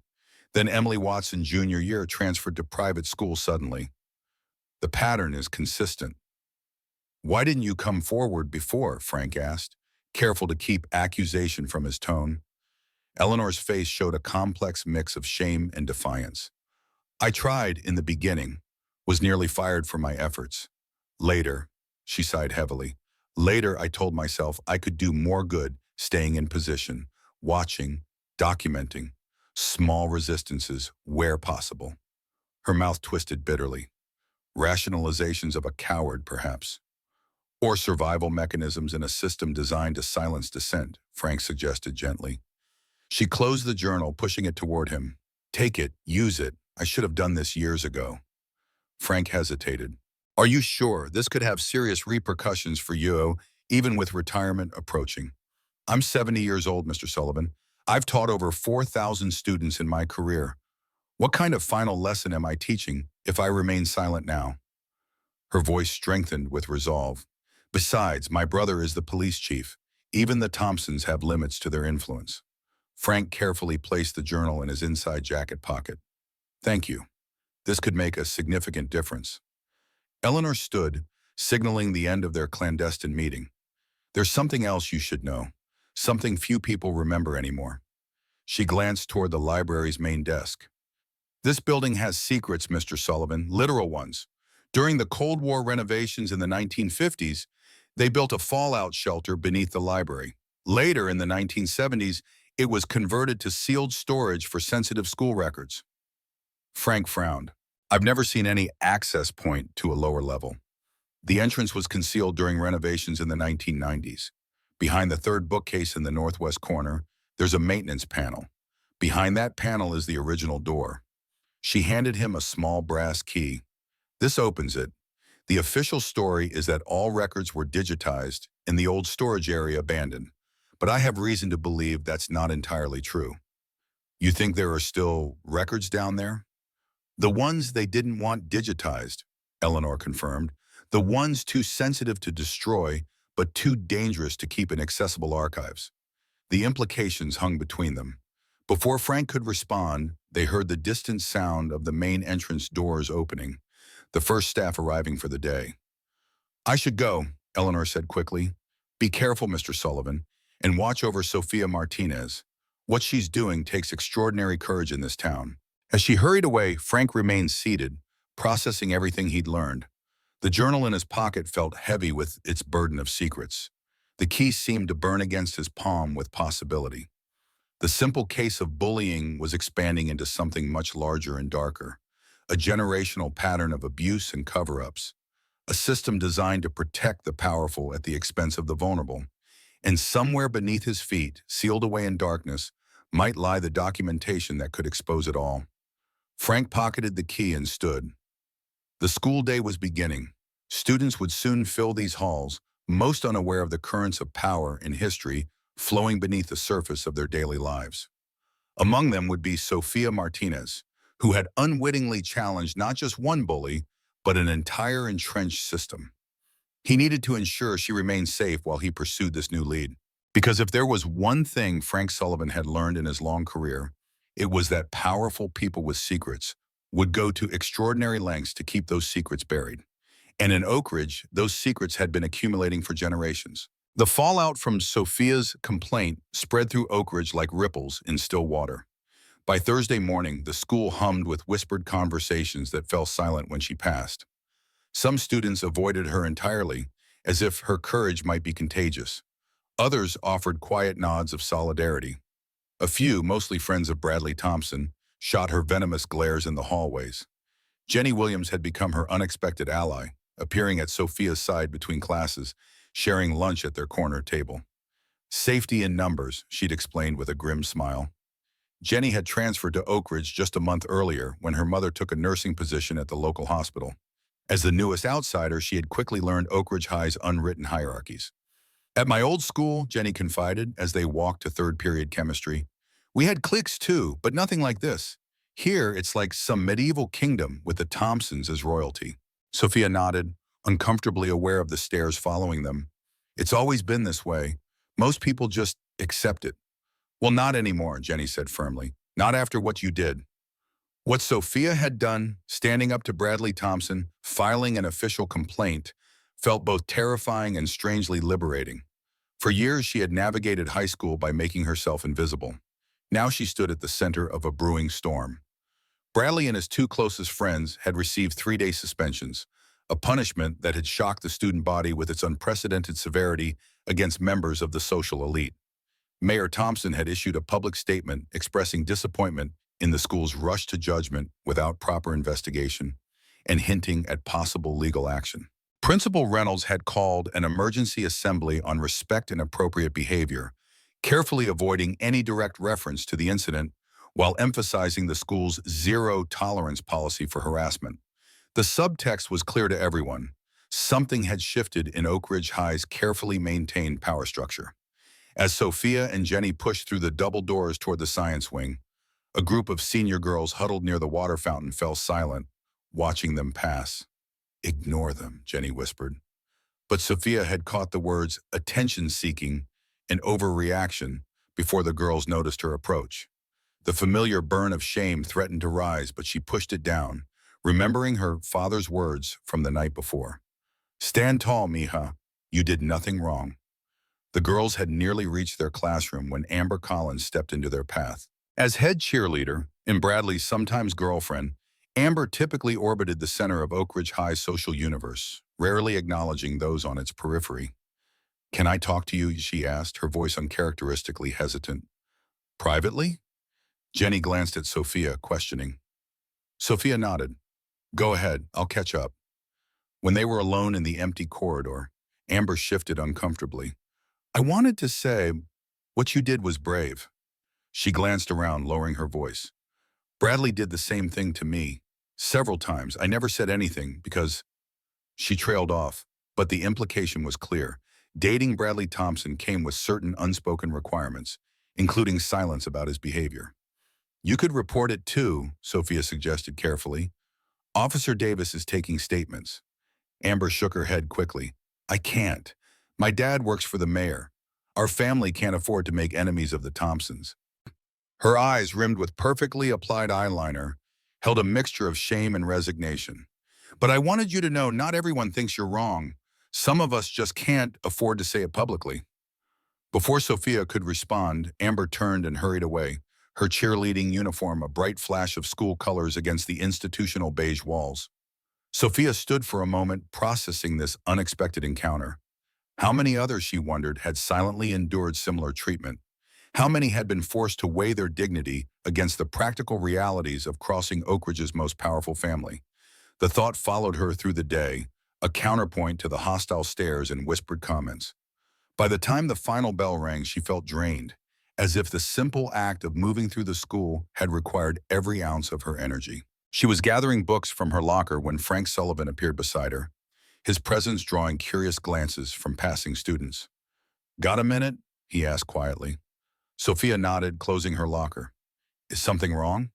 Then Emily Watson, junior year, transferred to private school suddenly. The pattern is consistent. Why didn't you come forward before? Frank asked, careful to keep accusation from his tone. Eleanor's face showed a complex mix of shame and defiance. I tried in the beginning, was nearly fired for my efforts. Later, she sighed heavily. Later, I told myself I could do more good staying in position, watching, documenting, small resistances where possible. Her mouth twisted bitterly. Rationalizations of a coward, perhaps. Or survival mechanisms in a system designed to silence dissent, Frank suggested gently. She closed the journal, pushing it toward him. Take it, use it. I should have done this years ago. Frank hesitated. Are you sure? This could have serious repercussions for you, even with retirement approaching. I'm 70 years old, Mr. Sullivan. I've taught over 4,000 students in my career. What kind of final lesson am I teaching if I remain silent now? Her voice strengthened with resolve. Besides, my brother is the police chief. Even the Thompsons have limits to their influence. Frank carefully placed the journal in his inside jacket pocket. Thank you. This could make a significant difference. Eleanor stood, signaling the end of their clandestine meeting. There's something else you should know. Something few people remember anymore. She glanced toward the library's main desk. This building has secrets, Mr. Sullivan, literal ones. During the Cold War renovations in the 1950s, they built a fallout shelter beneath the library. Later, in the 1970s, it was converted to sealed storage for sensitive school records. Frank frowned. I've never seen any access point to a lower level. The entrance was concealed during renovations in the 1990s. Behind the third bookcase in the northwest corner, there's a maintenance panel. Behind that panel is the original door. She handed him a small brass key. This opens it. The official story is that all records were digitized and the old storage area abandoned. But I have reason to believe that's not entirely true. You think there are still records down there? The ones they didn't want digitized, Eleanor confirmed. The ones too sensitive to destroy, but too dangerous to keep in accessible archives. The implications hung between them. Before Frank could respond, they heard the distant sound of the main entrance doors opening, the first staff arriving for the day. I should go, Eleanor said quickly. Be careful, Mr. Sullivan, and watch over Sophia Martinez. What she's doing takes extraordinary courage in this town. As she hurried away, Frank remained seated, processing everything he'd learned. The journal in his pocket felt heavy with its burden of secrets. The key seemed to burn against his palm with possibility. The simple case of bullying was expanding into something much larger and darker, a generational pattern of abuse and cover-ups, a system designed to protect the powerful at the expense of the vulnerable. And somewhere beneath his feet, sealed away in darkness, might lie the documentation that could expose it all. Frank pocketed the key and stood. The school day was beginning. Students would soon fill these halls, most unaware of the currents of power and history flowing beneath the surface of their daily lives. Among them would be Sophia Martinez, who had unwittingly challenged not just one bully, but an entire entrenched system. He needed to ensure she remained safe while he pursued this new lead. Because if there was one thing Frank Sullivan had learned in his long career, it was that powerful people with secrets would go to extraordinary lengths to keep those secrets buried. And in Oak Ridge, those secrets had been accumulating for generations. The fallout from Sophia's complaint spread through Oak Ridge like ripples in still water. By Thursday morning, the school hummed with whispered conversations that fell silent when she passed. Some students avoided her entirely, as if her courage might be contagious. Others offered quiet nods of solidarity. A few, mostly friends of Bradley Thompson, shot her venomous glares in the hallways. Jenny Williams had become her unexpected ally, appearing at Sophia's side between classes, sharing lunch at their corner table. Safety in numbers, she'd explained with a grim smile. Jenny had transferred to Oak Ridge just a month earlier when her mother took a nursing position at the local hospital. As the newest outsider, she had quickly learned Oak Ridge High's unwritten hierarchies. At my old school, Jenny confided as they walked to third period chemistry, we had cliques too, but nothing like this. Here, it's like some medieval kingdom with the Thompsons as royalty. Sophia nodded, uncomfortably aware of the stares following them. It's always been this way. Most people just accept it. Well, not anymore, Jenny said firmly. Not after what you did. What Sophia had done, standing up to Bradley Thompson, filing an official complaint, felt both terrifying and strangely liberating. For years, she had navigated high school by making herself invisible. Now she stood at the center of a brewing storm. Bradley and his two closest friends had received 3-day suspensions, a punishment that had shocked the student body with its unprecedented severity against members of the social elite. Mayor Thompson had issued a public statement expressing disappointment in the school's rush to judgment without proper investigation and hinting at possible legal action. Principal Reynolds had called an emergency assembly on respect and appropriate behavior, carefully avoiding any direct reference to the incident while emphasizing the school's zero-tolerance policy for harassment. The subtext was clear to everyone. Something had shifted in Oak Ridge High's carefully maintained power structure. As Sophia and Jenny pushed through the double doors toward the science wing, a group of senior girls huddled near the water fountain fell silent, watching them pass. Ignore them, Jenny whispered. But Sophia had caught the words attention-seeking and overreaction before the girls noticed her approach. The familiar burn of shame threatened to rise, but she pushed it down, remembering her father's words from the night before. Stand tall, mija. You did nothing wrong. The girls had nearly reached their classroom when Amber Collins stepped into their path. As head cheerleader and Bradley's sometimes girlfriend, Amber typically orbited the center of Oak Ridge High's social universe, rarely acknowledging those on its periphery. Can I talk to you? She asked, her voice uncharacteristically hesitant. Privately? Jenny glanced at Sophia, questioning. Sophia nodded. Go ahead, I'll catch up. When they were alone in the empty corridor, Amber shifted uncomfortably. I wanted to say, what you did was brave. She glanced around, lowering her voice. Bradley did the same thing to me. Several times. I never said anything because... She trailed off, but the implication was clear. Dating Bradley Thompson came with certain unspoken requirements, including silence about his behavior. You could report it too, Sophia suggested carefully. Officer Davis is taking statements. Amber shook her head quickly. I can't. My dad works for the mayor. Our family can't afford to make enemies of the Thompsons. Her eyes, rimmed with perfectly applied eyeliner, held a mixture of shame and resignation. But I wanted you to know not everyone thinks you're wrong. Some of us just can't afford to say it publicly. Before Sophia could respond, Amber turned and hurried away, her cheerleading uniform a bright flash of school colors against the institutional beige walls. Sophia stood for a moment, processing this unexpected encounter. How many others, she wondered, had silently endured similar treatment? How many had been forced to weigh their dignity against the practical realities of crossing Oak Ridge's most powerful family? The thought followed her through the day, a counterpoint to the hostile stares and whispered comments. By the time the final bell rang, she felt drained, as if the simple act of moving through the school had required every ounce of her energy. She was gathering books from her locker when Frank Sullivan appeared beside her, his presence drawing curious glances from passing students. Got a minute? He asked quietly. Sophia nodded, closing her locker. Is something wrong?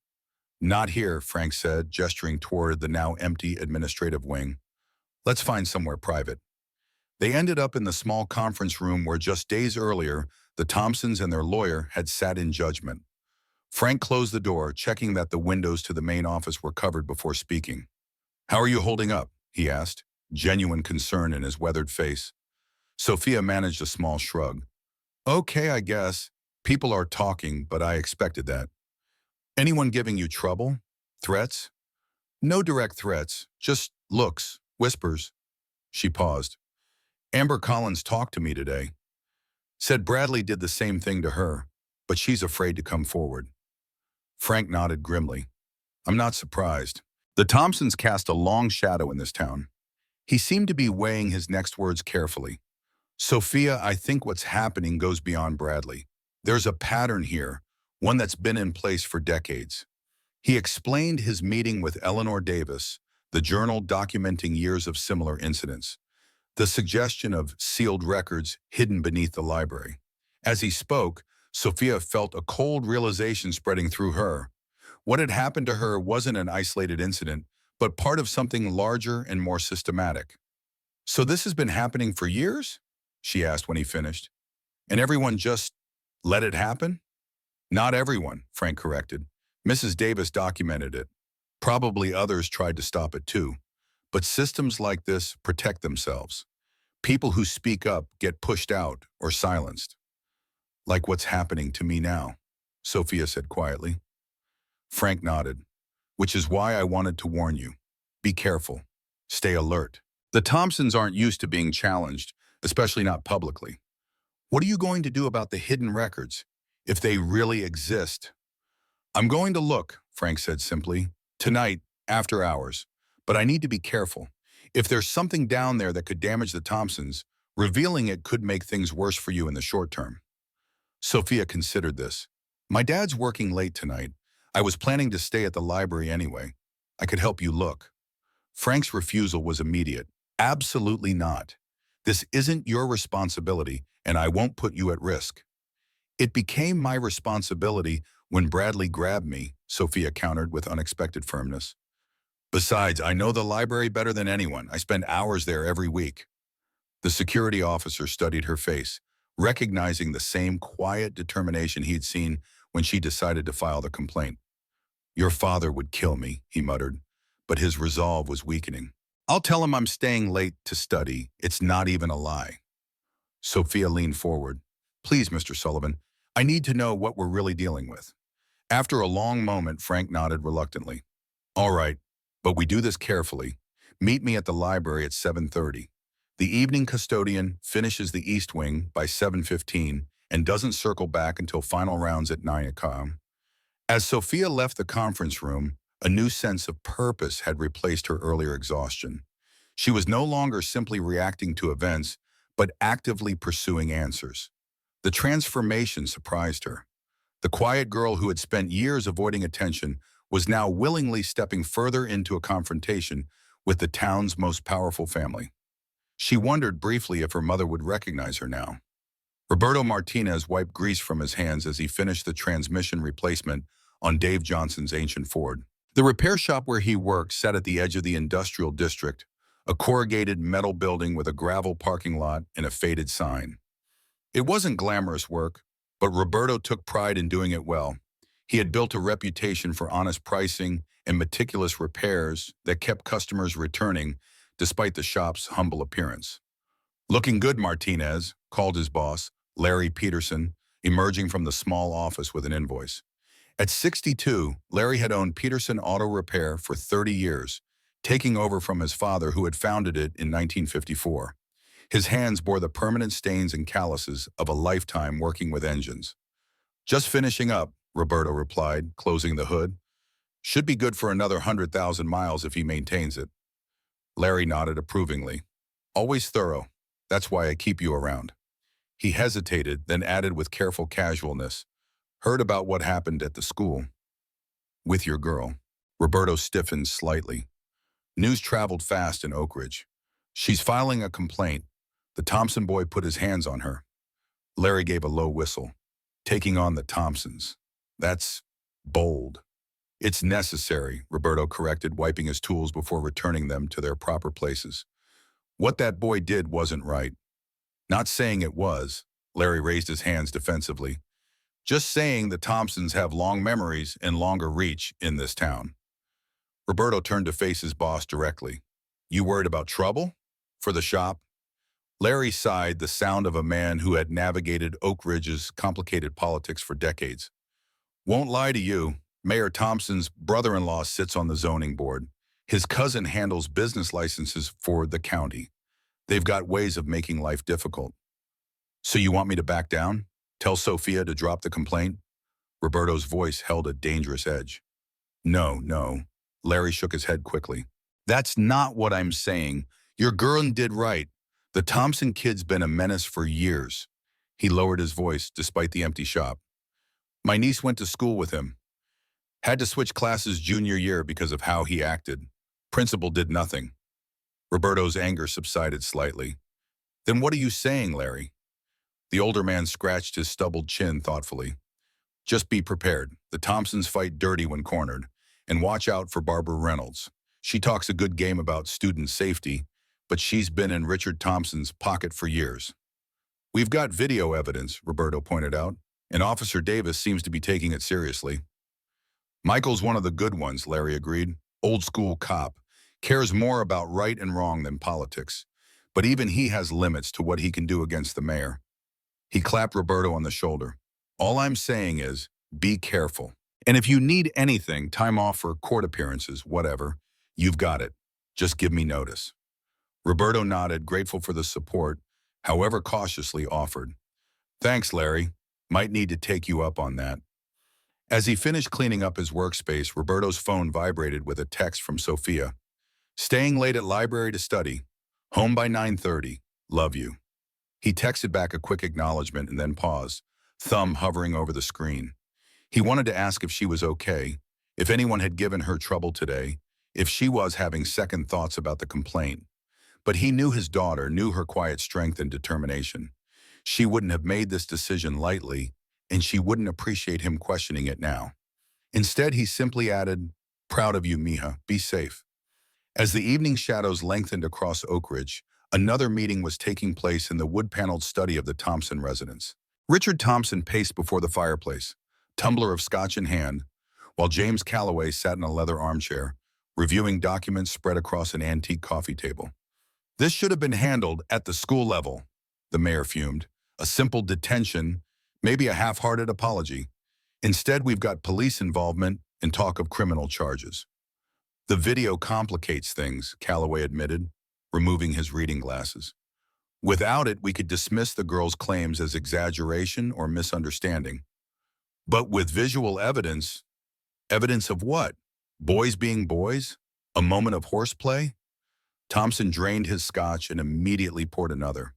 Not here, Frank said, gesturing toward the now empty administrative wing. Let's find somewhere private. They ended up in the small conference room where just days earlier, the Thompsons and their lawyer had sat in judgment. Frank closed the door, checking that the windows to the main office were covered before speaking. How are you holding up? He asked, genuine concern in his weathered face. Sophia managed a small shrug. Okay, I guess. People are talking, but I expected that. Anyone giving you trouble? Threats? No direct threats, just looks, whispers. She paused. Amber Collins talked to me today. Said Bradley did the same thing to her, but she's afraid to come forward. Frank nodded grimly. I'm not surprised. The Thompsons cast a long shadow in this town. He seemed to be weighing his next words carefully. Sophia, I think what's happening goes beyond Bradley. There's a pattern here, one that's been in place for decades. He explained his meeting with Eleanor Davis, the journal documenting years of similar incidents, the suggestion of sealed records hidden beneath the library. As he spoke, Sophia felt a cold realization spreading through her. What had happened to her wasn't an isolated incident, but part of something larger and more systematic. So this has been happening for years? She asked when he finished. And everyone just let it happen? Not everyone, Frank corrected. Mrs. Davis documented it. Probably others tried to stop it too. But systems like this protect themselves. People who speak up get pushed out or silenced. Like what's happening to me now, Sophia said quietly. Frank nodded, which is why I wanted to warn you. Be careful. Stay alert. The Thompsons aren't used to being challenged, especially not publicly. What are you going to do about the hidden records, if they really exist? I'm going to look, Frank said simply, tonight, after hours. But I need to be careful. If there's something down there that could damage the Thompsons, revealing it could make things worse for you in the short term. Sophia considered this. My dad's working late tonight. I was planning to stay at the library anyway. I could help you look. Frank's refusal was immediate. Absolutely not. This isn't your responsibility, and I won't put you at risk. It became my responsibility when Bradley grabbed me, Sophia countered with unexpected firmness. Besides, I know the library better than anyone. I spend hours there every week. The security officer studied her face, recognizing the same quiet determination he'd seen when she decided to file the complaint. Your father would kill me, he muttered, but his resolve was weakening. I'll tell him I'm staying late to study. It's not even a lie. Sophia leaned forward. Please, Mr. Sullivan, I need to know what we're really dealing with. After a long moment, Frank nodded reluctantly. All right, but we do this carefully. Meet me at the library at 7:30. The evening custodian finishes the East Wing by 7:15 and doesn't circle back until final rounds at 9 o'clock. As Sophia left the conference room, a new sense of purpose had replaced her earlier exhaustion. She was no longer simply reacting to events, but actively pursuing answers. The transformation surprised her. The quiet girl who had spent years avoiding attention was now willingly stepping further into a confrontation with the town's most powerful family. She wondered briefly if her mother would recognize her now. Roberto Martinez wiped grease from his hands as he finished the transmission replacement on Dave Johnson's ancient Ford. The repair shop where he worked sat at the edge of the industrial district, a corrugated metal building with a gravel parking lot and a faded sign. It wasn't glamorous work, but Roberto took pride in doing it well. He had built a reputation for honest pricing and meticulous repairs that kept customers returning despite the shop's humble appearance. Looking good, Martinez, called his boss, Larry Peterson, emerging from the small office with an invoice. At 62, Larry had owned Peterson Auto Repair for 30 years, taking over from his father who had founded it in 1954. His hands bore the permanent stains and calluses of a lifetime working with engines. Just finishing up, Roberto replied, closing the hood. Should be good for another 100,000 miles if he maintains it. Larry nodded approvingly. Always thorough. That's why I keep you around. He hesitated, then added with careful casualness. Heard about what happened at the school. With your girl. Roberto stiffened slightly. News traveled fast in Oak Ridge. She's filing a complaint. The Thompson boy put his hands on her. Larry gave a low whistle. Taking on the Thompsons. That's bold. It's necessary, Roberto corrected, wiping his tools before returning them to their proper places. What that boy did wasn't right. Not saying it was. Larry raised his hands defensively. Just saying the Thompsons have long memories and longer reach in this town. Roberto turned to face his boss directly. You worried about trouble? For the shop? Larry sighed, the sound of a man who had navigated Oak Ridge's complicated politics for decades. Won't lie to you, Mayor Thompson's brother-in-law sits on the zoning board. His cousin handles business licenses for the county. They've got ways of making life difficult. So you want me to back down? Tell Sophia to drop the complaint? Roberto's voice held a dangerous edge. No, no. Larry shook his head quickly. That's not what I'm saying. Your girl did right. The Thompson kid's been a menace for years. He lowered his voice despite the empty shop. My niece went to school with him. Had to switch classes junior year because of how he acted. Principal did nothing. Roberto's anger subsided slightly. Then what are you saying, Larry? The older man scratched his stubbled chin thoughtfully. Just be prepared. The Thompsons fight dirty when cornered. And watch out for Barbara Reynolds. She talks a good game about student safety, but she's been in Richard Thompson's pocket for years. We've got video evidence, Roberto pointed out, and Officer Davis seems to be taking it seriously. Michael's one of the good ones, Larry agreed. Old school cop. Cares more about right and wrong than politics. But even he has limits to what he can do against the mayor. He clapped Roberto on the shoulder. All I'm saying is, be careful. And if you need anything, time off for court appearances, whatever, you've got it. Just give me notice. Roberto nodded, grateful for the support, however cautiously offered. Thanks, Larry. Might need to take you up on that. As he finished cleaning up his workspace, Roberto's phone vibrated with a text from Sophia. Staying late at library to study. Home by 9:30. Love you. He texted back a quick acknowledgement and then paused, thumb hovering over the screen. He wanted to ask if she was okay, if anyone had given her trouble today, if she was having second thoughts about the complaint. But he knew his daughter, knew her quiet strength and determination. She wouldn't have made this decision lightly, and she wouldn't appreciate him questioning it now. Instead, he simply added, proud of you, Mija, be safe. As the evening shadows lengthened across Oak Ridge, another meeting was taking place in the wood-paneled study of the Thompson residence. Richard Thompson paced before the fireplace, tumbler of scotch in hand, while James Calloway sat in a leather armchair, reviewing documents spread across an antique coffee table. This should have been handled at the school level, the mayor fumed. A simple detention, maybe a half-hearted apology. Instead, we've got police involvement and talk of criminal charges. The video complicates things, Calloway admitted, removing his reading glasses. Without it, we could dismiss the girl's claims as exaggeration or misunderstanding. But with visual evidence, evidence of what? Boys being boys? A moment of horseplay? Thompson drained his scotch and immediately poured another.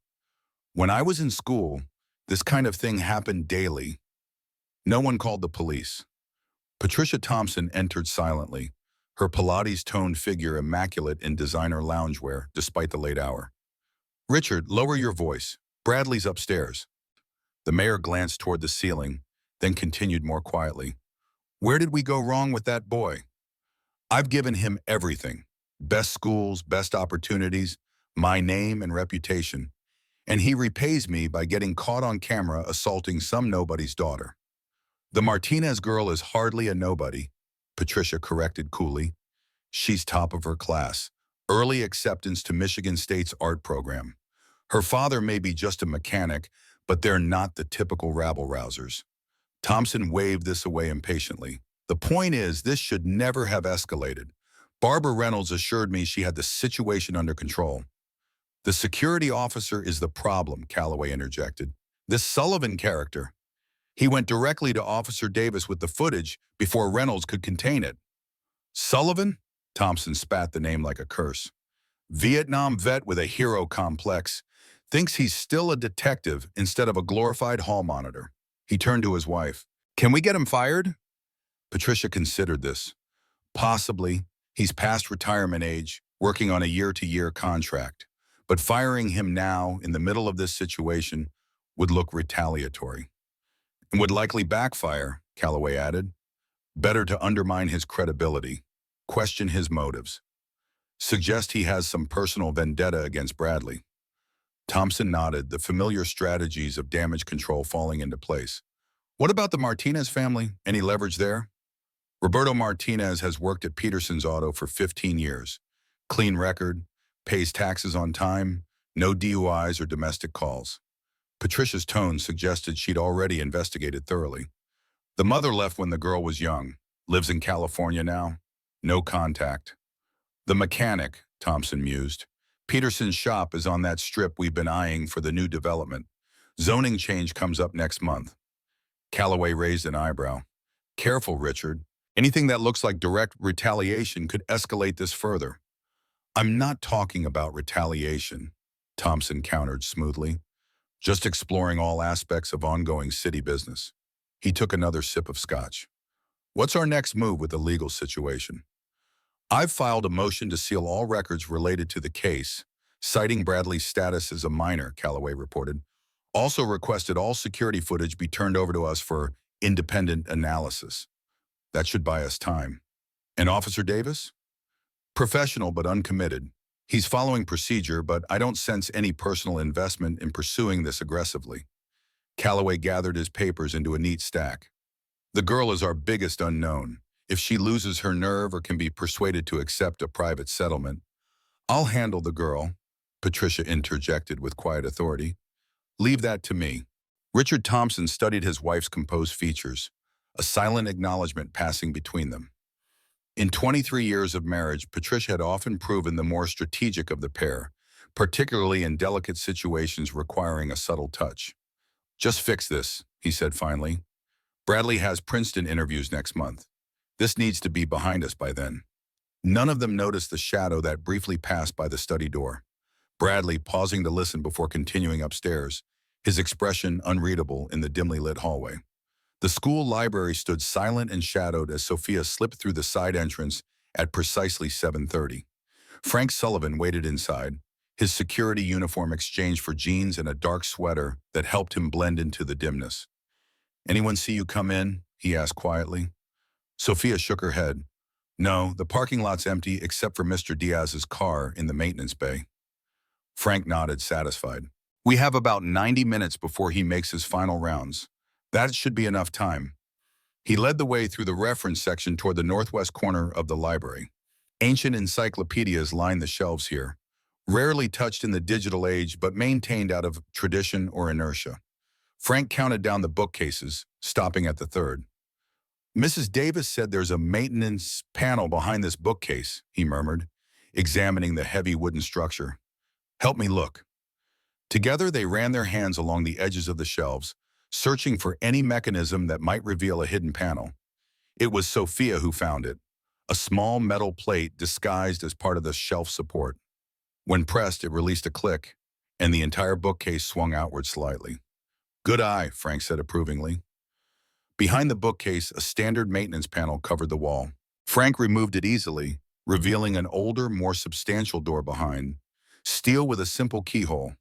When I was in school, this kind of thing happened daily. No one called the police. Patricia Thompson entered silently, her Pilates-toned figure immaculate in designer loungewear despite the late hour. Richard, lower your voice. Bradley's upstairs. The mayor glanced toward the ceiling, then continued more quietly. Where did we go wrong with that boy? I've given him everything. Best schools, best opportunities, my name and reputation. And he repays me by getting caught on camera assaulting some nobody's daughter. The Martinez girl is hardly a nobody, Patricia corrected coolly. She's top of her class. Early acceptance to Michigan State's art program. Her father may be just a mechanic, but they're not the typical rabble-rousers. Thompson waved this away impatiently. The point is, this should never have escalated. Barbara Reynolds assured me she had the situation under control. The security officer is the problem, Calloway interjected. This Sullivan character. He went directly to Officer Davis with the footage before Reynolds could contain it. Sullivan? Thompson spat the name like a curse. Vietnam vet with a hero complex. Thinks he's still a detective instead of a glorified hall monitor. He turned to his wife. Can we get him fired? Patricia considered this. Possibly. He's past retirement age, working on a year-to-year contract. But firing him now, in the middle of this situation, would look retaliatory. And would likely backfire, Calloway added. Better to undermine his credibility, question his motives. Suggest he has some personal vendetta against Bradley. Thompson nodded, the familiar strategies of damage control falling into place. What about the Martinez family? Any leverage there? Roberto Martinez has worked at Peterson's Auto for 15 years. Clean record, pays taxes on time, No DUIs or domestic calls. Patricia's tone suggested she'd already investigated thoroughly. The mother left when the girl was young. Lives in California now. No contact. The mechanic, Thompson mused. Peterson's shop is on that strip we've been eyeing for the new development. Zoning change comes up next month. Calloway raised an eyebrow. Careful, Richard. Anything that looks like direct retaliation could escalate this further. I'm not talking about retaliation, Thompson countered smoothly. Just exploring all aspects of ongoing city business. He took another sip of scotch. What's our next move with the legal situation? I've filed a motion to seal all records related to the case, citing Bradley's status as a minor, Calloway reported. Also requested all security footage be turned over to us for independent analysis. That should buy us time. And Officer Davis? Professional but uncommitted. He's following procedure, but I don't sense any personal investment in pursuing this aggressively. Calloway gathered his papers into a neat stack. The girl is our biggest unknown. If she loses her nerve or can be persuaded to accept a private settlement, I'll handle the girl, Patricia interjected with quiet authority. Leave that to me. Richard Thompson studied his wife's composed features, a silent acknowledgement passing between them. In 23 years of marriage, Patricia had often proven the more strategic of the pair, particularly in delicate situations requiring a subtle touch. Just fix this, he said finally. Bradley has Princeton interviews next month. This needs to be behind us by then. None of them noticed the shadow that briefly passed by the study door. Bradley pausing to listen before continuing upstairs, his expression unreadable in the dimly lit hallway. The school library stood silent and shadowed as Sophia slipped through the side entrance at precisely 7:30. Frank Sullivan waited inside, his security uniform exchanged for jeans and a dark sweater that helped him blend into the dimness. "Anyone see you come in?" he asked quietly. Sophia shook her head. "No, the parking lot's empty except for Mr. Diaz's car in the maintenance bay." Frank nodded, satisfied. "We have about 90 minutes before he makes his final rounds. That should be enough time." He led the way through the reference section toward the northwest corner of the library. Ancient encyclopedias lined the shelves here, rarely touched in the digital age but maintained out of tradition or inertia. Frank counted down the bookcases, stopping at the third. "Mrs. Davis said there's a maintenance panel behind this bookcase," he murmured, examining the heavy wooden structure. "Help me look." Together they ran their hands along the edges of the shelves, searching for any mechanism that might reveal a hidden panel. It was Sophia who found it, a small metal plate disguised as part of the shelf support. When pressed, it released a click, and the entire bookcase swung outward slightly. "Good eye," Frank said approvingly. Behind the bookcase, a standard maintenance panel covered the wall. Frank removed it easily, revealing an older, more substantial door behind, steel with a simple keyhole.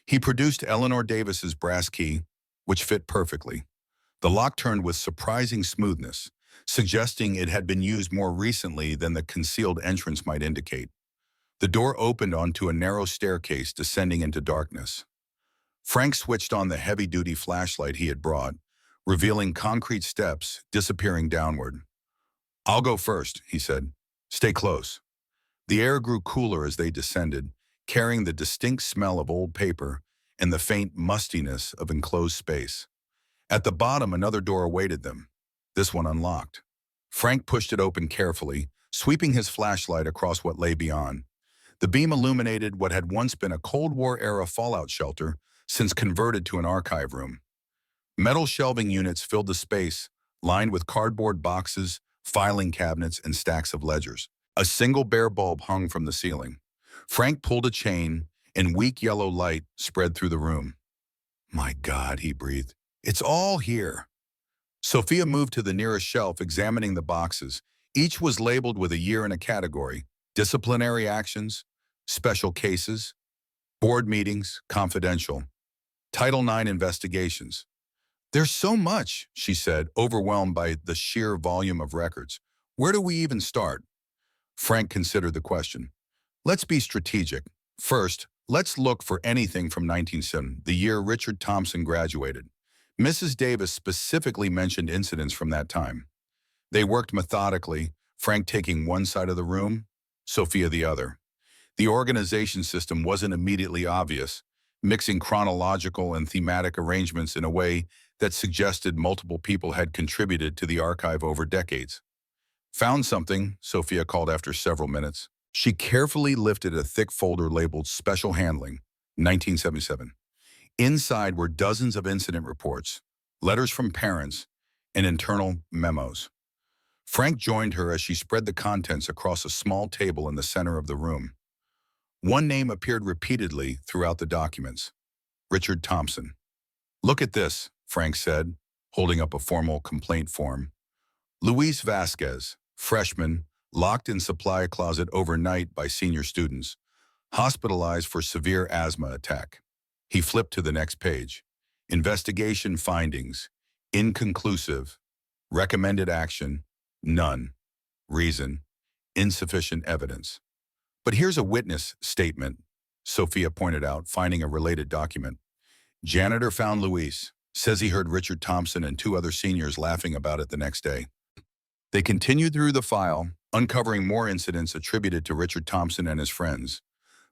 He produced Eleanor Davis's brass key, which fit perfectly. The lock turned with surprising smoothness, suggesting it had been used more recently than the concealed entrance might indicate. The door opened onto a narrow staircase descending into darkness. Frank switched on the heavy-duty flashlight he had brought, revealing concrete steps disappearing downward. "I'll go first," he said. "Stay close." The air grew cooler as they descended, carrying the distinct smell of old paper and the faint mustiness of enclosed space. At the bottom, another door awaited them, this one unlocked. Frank pushed it open carefully, sweeping his flashlight across what lay beyond. The beam illuminated what had once been a Cold War-era fallout shelter, since converted to an archive room. Metal shelving units filled the space, lined with cardboard boxes, filing cabinets, and stacks of ledgers. A single bare bulb hung from the ceiling. Frank pulled a chain, and weak yellow light spread through the room. "My God," he breathed. "It's all here." Sophia moved to the nearest shelf, examining the boxes. Each was labeled with a year and a category: disciplinary actions, special cases, board meetings, confidential, Title IX investigations. "There's so much," she said, overwhelmed by the sheer volume of records. "Where do we even start?" Frank considered the question. "Let's be strategic. First, let's look for anything from 1970, the year Richard Thompson graduated. Mrs. Davis specifically mentioned incidents from that time. They worked methodically, Frank taking one side of the room, Sophia the other. The organization system wasn't immediately obvious, mixing chronological and thematic arrangements in a way that suggested multiple people had contributed to the archive over decades. Found something, Sophia called after several minutes. She carefully lifted a thick folder labeled Special Handling, 1977. Inside were dozens of incident reports, letters from parents, and internal memos. Frank joined her as she spread the contents across a small table in the center of the room. One name appeared repeatedly throughout the documents: Richard Thompson. "Look at this," Frank said, holding up a formal complaint form. "Luis Vasquez, freshman, locked in supply closet overnight by senior students, hospitalized for severe asthma attack." He flipped to the next page. Investigation findings: inconclusive. Recommended action: none. Reason: insufficient evidence. "But here's a witness statement," Sophia pointed out, finding a related document. "Janitor found Luis. Says he heard Richard Thompson and two other seniors laughing about it the next day." They continued through the file, uncovering more incidents attributed to Richard Thompson and his friends: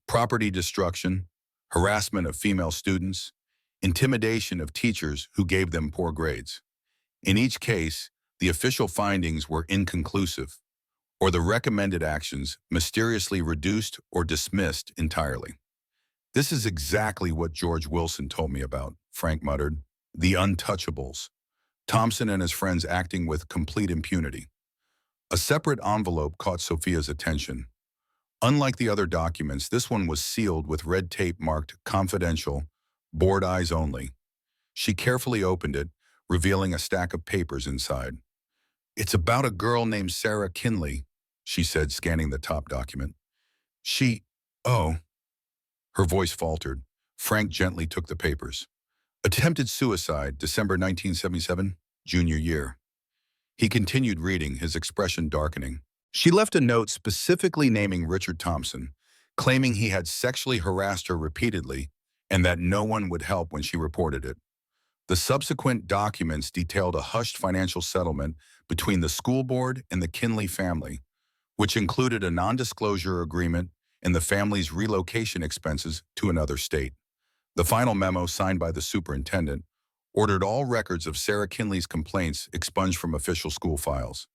property destruction, harassment of female students, intimidation of teachers who gave them poor grades. In each case, the official findings were inconclusive, or the recommended actions mysteriously reduced or dismissed entirely. "This is exactly what George Wilson told me about," Frank muttered. "The untouchables. Thompson and his friends acting with complete impunity." A separate envelope caught Sophia's attention. Unlike the other documents, this one was sealed with red tape marked "Confidential, Board Eyes Only." She carefully opened it, revealing a stack of papers inside. "It's about a girl named Sarah Kinley," she said, scanning the top document. "Oh." Her voice faltered. Frank gently took the papers. "Attempted suicide, December 1977, junior year." He continued reading, his expression darkening. "She left a note specifically naming Richard Thompson, claiming he had sexually harassed her repeatedly and that no one would help when she reported it. The subsequent documents detailed a hushed financial settlement between the school board and the Kinley family, which included a non-disclosure agreement and the family's relocation expenses to another state. The final memo, signed by the superintendent, ordered all records of Sarah Kinley's complaints expunged from official school files.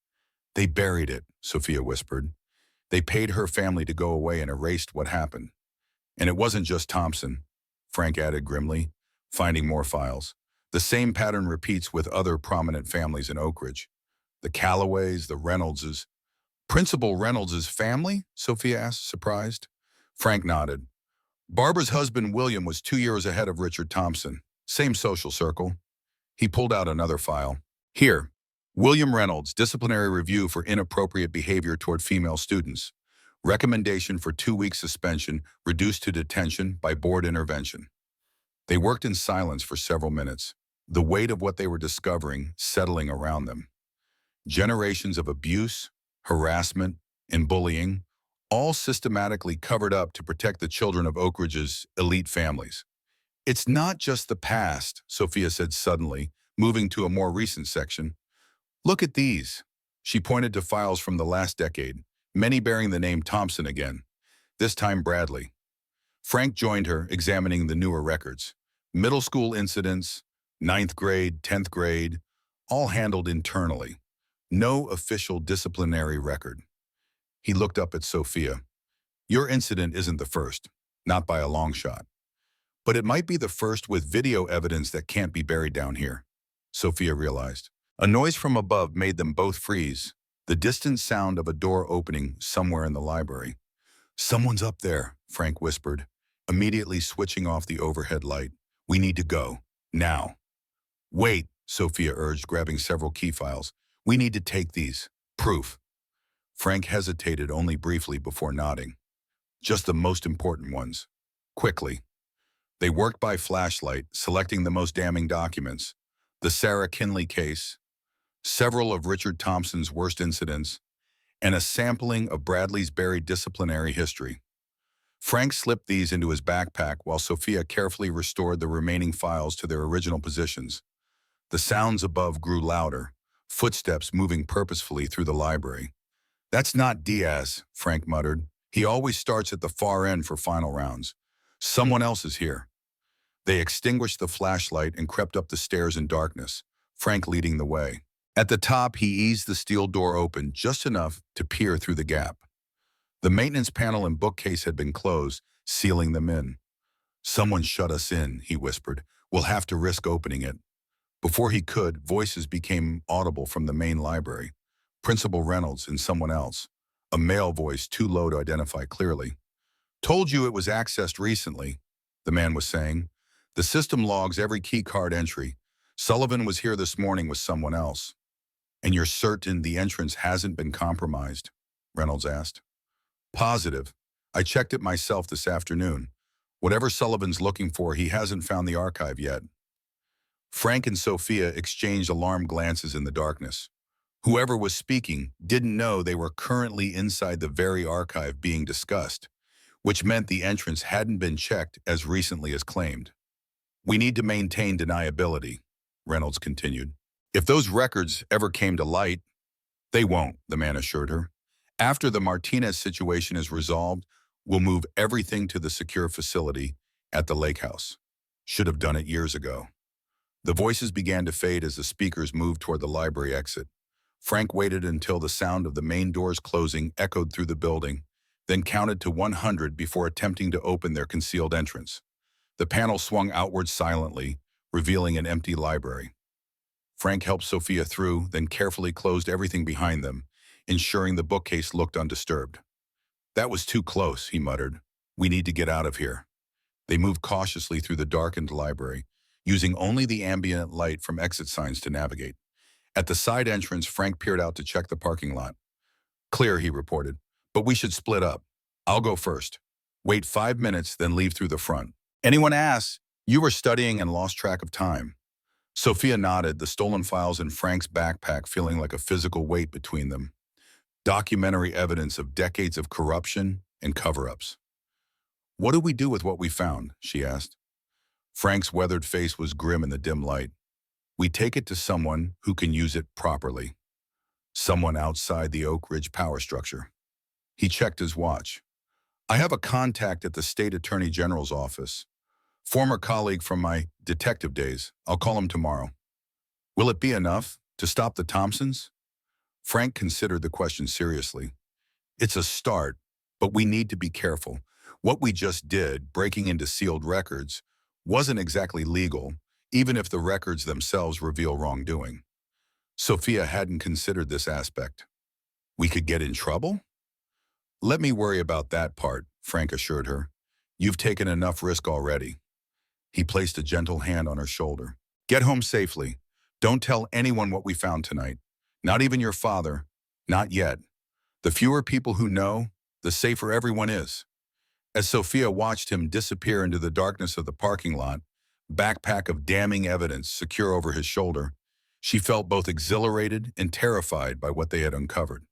"They buried it," Sophia whispered. "They paid her family to go away and erased what happened." "And it wasn't just Thompson," Frank added grimly, finding more files. "The same pattern repeats with other prominent families in Oak Ridge. The Callaways, the Reynoldses." "Principal Reynolds' family?" Sophia asked, surprised. Frank nodded. "Barbara's husband, William, was 2 years ahead of Richard Thompson. Same social circle." He pulled out another file. "Here, William Reynolds, disciplinary review for inappropriate behavior toward female students. Recommendation for 2-week suspension, reduced to detention by board intervention." They worked in silence for several minutes, the weight of what they were discovering settling around them. Generations of abuse, harassment, and bullying, all systematically covered up to protect the children of Oak Ridge's elite families. "It's not just the past," Sophia said suddenly, moving to a more recent section. "Look at these." She pointed to files from the last decade, many bearing the name Thompson again, this time Bradley. Frank joined her, examining the newer records. Middle school incidents, 9th grade, 10th grade, all handled internally. No official disciplinary record. He looked up at Sophia. "Your incident isn't the first, not by a long shot. But it might be the first with video evidence that can't be buried down here," Sophia realized. A noise from above made them both freeze, the distant sound of a door opening somewhere in the library. "Someone's up there," Frank whispered, immediately switching off the overhead light. "We need to go. Now." "Wait," Sophia urged, grabbing several key files. "We need to take these. Proof." Frank hesitated only briefly before nodding. "Just the most important ones. Quickly." They worked by flashlight, selecting the most damning documents: the Sarah Kinley case, several of Richard Thompson's worst incidents, and a sampling of Bradley's buried disciplinary history. Frank slipped these into his backpack while Sophia carefully restored the remaining files to their original positions. The sounds above grew louder, footsteps moving purposefully through the library. "That's not Diaz," Frank muttered. He always starts at the far end for final rounds. Someone else is here. They extinguished the flashlight and crept up the stairs in darkness, Frank leading the way. At the top, he eased the steel door open just enough to peer through the gap. The maintenance panel and bookcase had been closed, sealing them in. "Someone shut us in," he whispered. "We'll have to risk opening it." Before he could, voices became audible from the main library. Principal Reynolds and someone else, a male voice too low to identify clearly. "Told you it was accessed recently," the man was saying. "The system logs every key card entry. Sullivan was here this morning with someone else." "And you're certain the entrance hasn't been compromised?" Reynolds asked. "Positive. I checked it myself this afternoon. Whatever Sullivan's looking for, he hasn't found the archive yet." Frank and Sophia exchanged alarmed glances in the darkness. Whoever was speaking didn't know they were currently inside the very archive being discussed, which meant the entrance hadn't been checked as recently as claimed. "We need to maintain deniability," Reynolds continued. "If those records ever came to light—" "They won't," the man assured her. "After the Martinez situation is resolved, we'll move everything to the secure facility at the lake house. Should have done it years ago." The voices began to fade as the speakers moved toward the library exit. Frank waited until the sound of the main doors closing echoed through the building, then counted to 100 before attempting to open their concealed entrance. The panel swung outward silently, revealing an empty library. Frank helped Sophia through, then carefully closed everything behind them, ensuring the bookcase looked undisturbed. "That was too close," he muttered. "We need to get out of here." They moved cautiously through the darkened library, using only the ambient light from exit signs to navigate. At the side entrance, Frank peered out to check the parking lot. "Clear," he reported, "but we should split up. I'll go first. Wait 5 minutes, then leave through the front. Anyone asks, you were studying and lost track of time." Sophia nodded, the stolen files in Frank's backpack feeling like a physical weight between them. Documentary evidence of decades of corruption and cover-ups. "What do we do with what we found?" she asked. Frank's weathered face was grim in the dim light. "We take it to someone who can use it properly. Someone outside the Oak Ridge power structure." He checked his watch. "I have a contact at the state attorney general's office. Former colleague from my detective days. I'll call him tomorrow." "Will it be enough to stop the Thompsons?" Frank considered the question seriously. "It's a start, but we need to be careful. What we just did, breaking into sealed records, wasn't exactly legal, even if the records themselves reveal wrongdoing." Sophia hadn't considered this aspect. "We could get in trouble?" "Let me worry about that part," Frank assured her. "You've taken enough risk already." He placed a gentle hand on her shoulder. "Get home safely. Don't tell anyone what we found tonight. Not even your father. Not yet. The fewer people who know, the safer everyone is." As Sophia watched him disappear into the darkness of the parking lot, backpack of damning evidence secure over his shoulder, she felt both exhilarated and terrified by what they had uncovered.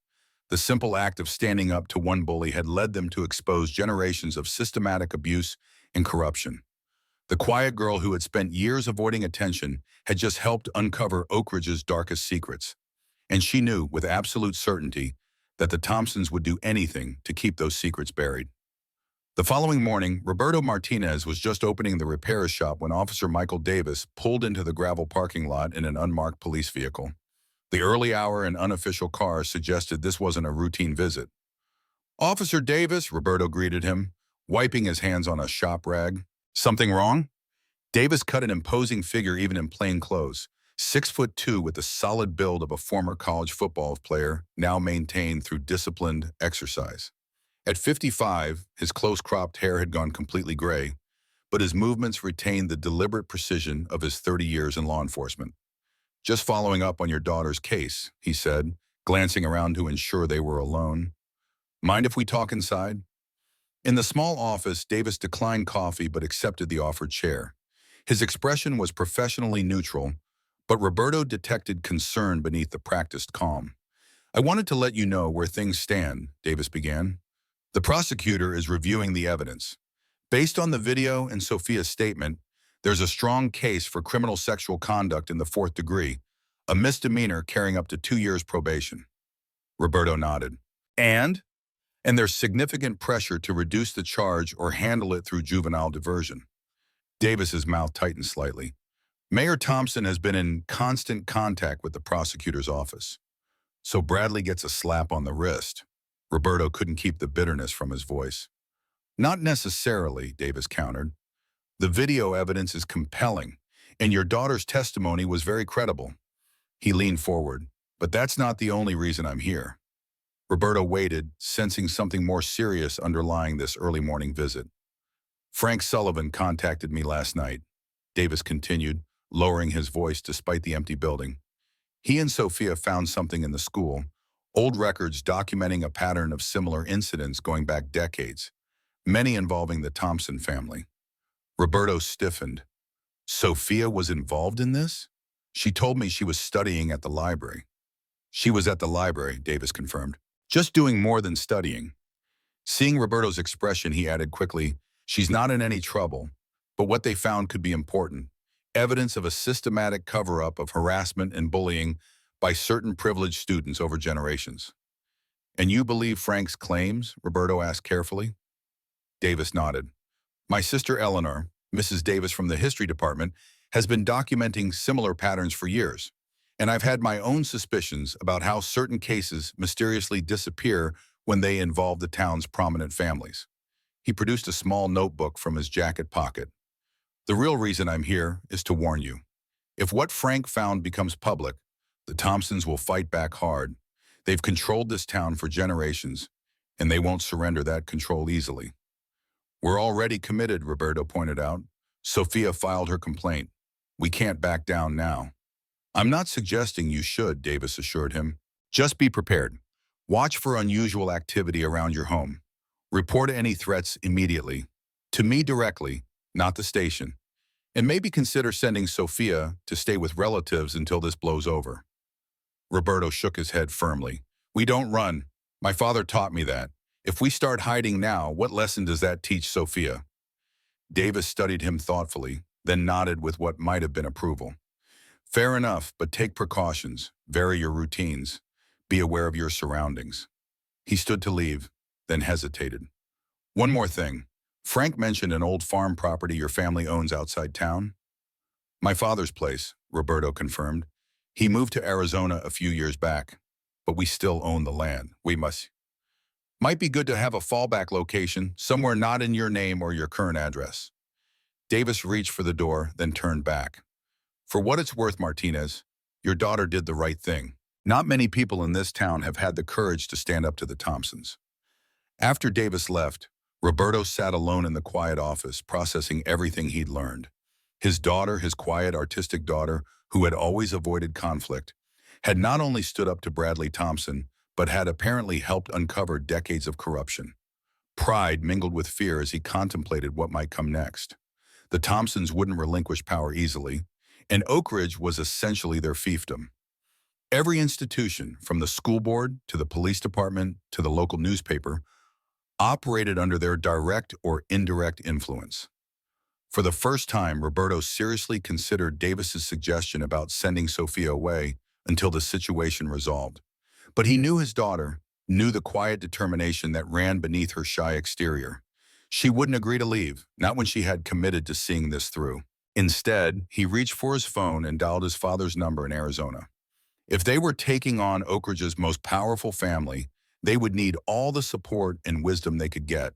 The simple act of standing up to one bully had led them to expose generations of systematic abuse and corruption. The quiet girl who had spent years avoiding attention had just helped uncover Oak Ridge's darkest secrets. And she knew with absolute certainty that the Thompsons would do anything to keep those secrets buried. The following morning, Roberto Martinez was just opening the repair shop when Officer Michael Davis pulled into the gravel parking lot in an unmarked police vehicle. The early hour and unofficial car suggested this wasn't a routine visit. "Officer Davis," Roberto greeted him, wiping his hands on a shop rag. "Something wrong?" Davis cut an imposing figure even in plain clothes, 6'2" with the solid build of a former college football player, now maintained through disciplined exercise. At 55, his close-cropped hair had gone completely gray, but his movements retained the deliberate precision of his 30 years in law enforcement. "Just following up on your daughter's case," he said, glancing around to ensure they were alone. "Mind if we talk inside?" In the small office, Davis declined coffee but accepted the offered chair. His expression was professionally neutral, but Roberto detected concern beneath the practiced calm. "I wanted to let you know where things stand," Davis began. "The prosecutor is reviewing the evidence. Based on the video and Sophia's statement, there's a strong case for criminal sexual conduct in the 4th degree, a misdemeanor carrying up to 2 years probation." Roberto nodded. "And and there's significant pressure to reduce the charge or handle it through juvenile diversion. Davis's mouth tightened slightly. Mayor Thompson has been in constant contact with the prosecutor's office. So Bradley gets a slap on the wrist. Roberto couldn't keep the bitterness from his voice. Not necessarily, Davis countered. The video evidence is compelling, and your daughter's testimony was very credible. He leaned forward. But that's not the only reason I'm here. Roberto waited, sensing something more serious underlying this early morning visit. Frank Sullivan contacted me last night, Davis continued, lowering his voice despite the empty building. He and Sophia found something in the school, old records documenting a pattern of similar incidents going back decades, many involving the Thompson family. Roberto stiffened. Sophia was involved in this? She told me she was studying at the library. She was at the library, Davis confirmed. Just doing more than studying. Seeing Roberto's expression, he added quickly, she's not in any trouble, but what they found could be important. Evidence of a systematic cover-up of harassment and bullying by certain privileged students over generations. And you believe Frank's claims? Roberto asked carefully. Davis nodded. My sister Eleanor, Mrs. Davis from the history department, has been documenting similar patterns for years. And I've had my own suspicions about how certain cases mysteriously disappear when they involve the town's prominent families. He produced a small notebook from his jacket pocket. The real reason I'm here is to warn you. If what Frank found becomes public, the Thompsons will fight back hard. They've controlled this town for generations, and they won't surrender that control easily. We're already committed, Roberto pointed out. Sophia filed her complaint. We can't back down now. I'm not suggesting you should, Davis assured him. Just be prepared. Watch for unusual activity around your home. Report any threats immediately. To me directly, not the station. And maybe consider sending Sophia to stay with relatives until this blows over. Roberto shook his head firmly. We don't run. My father taught me that. If we start hiding now, what lesson does that teach Sophia? Davis studied him thoughtfully, then nodded with what might have been approval. Fair enough, but take precautions, vary your routines, be aware of your surroundings. He stood to leave, then hesitated. One more thing. Frank mentioned an old farm property your family owns outside town. My father's place, Roberto confirmed. He moved to Arizona a few years back, but we still own the land. Might be good to have a fallback location, somewhere not in your name or your current address. Davis reached for the door, then turned back. For what it's worth, Martinez, your daughter did the right thing. Not many people in this town have had the courage to stand up to the Thompsons. After Davis left, Roberto sat alone in the quiet office, processing everything he'd learned. His daughter, his quiet, artistic daughter, who had always avoided conflict, had not only stood up to Bradley Thompson, but had apparently helped uncover decades of corruption. Pride mingled with fear as he contemplated what might come next. The Thompsons wouldn't relinquish power easily, and Oak Ridge was essentially their fiefdom. Every institution, from the school board to the police department to the local newspaper, operated under their direct or indirect influence. For the first time, Roberto seriously considered Davis's suggestion about sending Sophia away until the situation resolved. But he knew his daughter, knew the quiet determination that ran beneath her shy exterior. She wouldn't agree to leave, not when she had committed to seeing this through. Instead, he reached for his phone and dialed his father's number in Arizona. If they were taking on Oak Ridge's most powerful family, they would need all the support and wisdom they could get,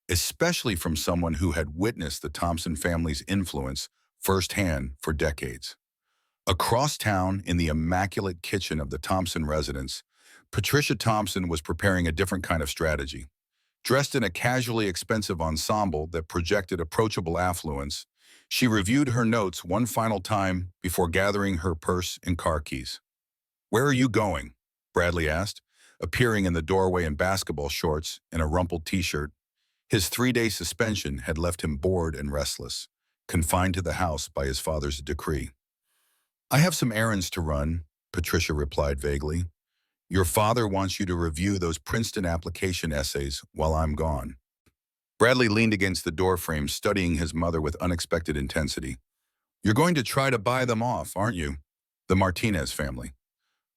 especially from someone who had witnessed the Thompson family's influence firsthand for decades. Across town, in the immaculate kitchen of the Thompson residence, Patricia Thompson was preparing a different kind of strategy. Dressed in a casually expensive ensemble that projected approachable affluence, she reviewed her notes one final time before gathering her purse and car keys. "Where are you going?" Bradley asked, appearing in the doorway in basketball shorts and a rumpled t-shirt. His 3-day suspension had left him bored and restless, confined to the house by his father's decree. "I have some errands to run," Patricia replied vaguely. "Your father wants you to review those Princeton application essays while I'm gone." Bradley leaned against the doorframe, studying his mother with unexpected intensity. "You're going to try to buy them off, aren't you? The Martinez family."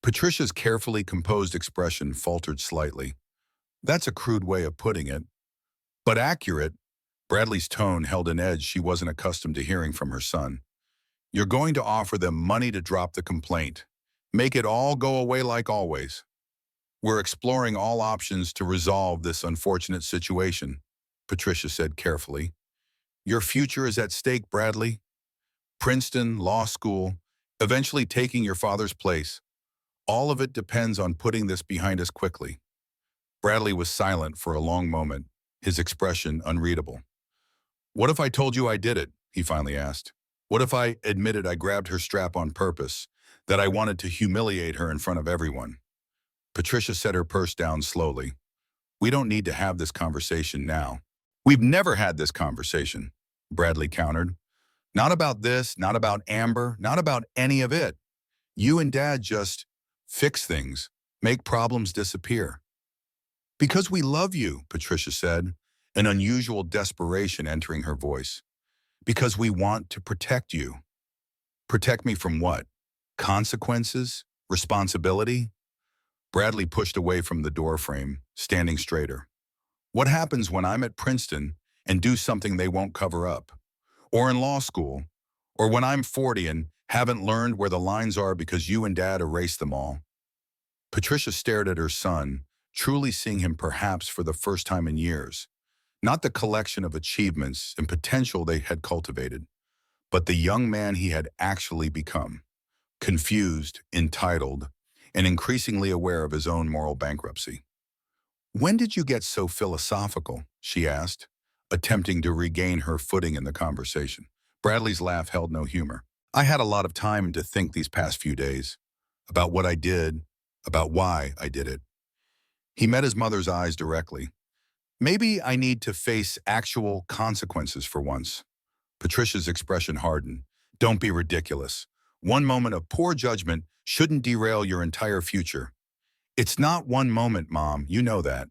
Patricia's carefully composed expression faltered slightly. That's a crude way of putting it, but accurate. Bradley's tone held an edge she wasn't accustomed to hearing from her son. You're going to offer them money to drop the complaint. Make it all go away like always. We're exploring all options to resolve this unfortunate situation, Patricia said carefully. Your future is at stake, Bradley. Princeton, law school, eventually taking your father's place. All of it depends on putting this behind us quickly. Bradley was silent for a long moment, his expression unreadable. What if I told you I did it? He finally asked. What if I admitted I grabbed her strap on purpose, that I wanted to humiliate her in front of everyone? Patricia set her purse down slowly. We don't need to have this conversation now. We've never had this conversation, Bradley countered. Not about this, not about Amber, not about any of it. You and Dad just fix things, make problems disappear. Because we love you, Patricia said, an unusual desperation entering her voice. Because we want to protect you. Protect me from what? Consequences? Responsibility? Bradley pushed away from the doorframe, standing straighter. What happens when I'm at Princeton and do something they won't cover up? Or in law school? Or when I'm 40 and haven't learned where the lines are because you and Dad erased them all? Patricia stared at her son, truly seeing him perhaps for the first time in years. Not the collection of achievements and potential they had cultivated, but the young man he had actually become. Confused, entitled, and increasingly aware of his own moral bankruptcy. When did you get so philosophical? She asked, attempting to regain her footing in the conversation. Bradley's laugh held no humor. I had a lot of time to think these past few days about what I did, about why I did it. He met his mother's eyes directly. Maybe I need to face actual consequences for once. Patricia's expression hardened. Don't be ridiculous. One moment of poor judgment shouldn't derail your entire future. It's not one moment, Mom, you know that.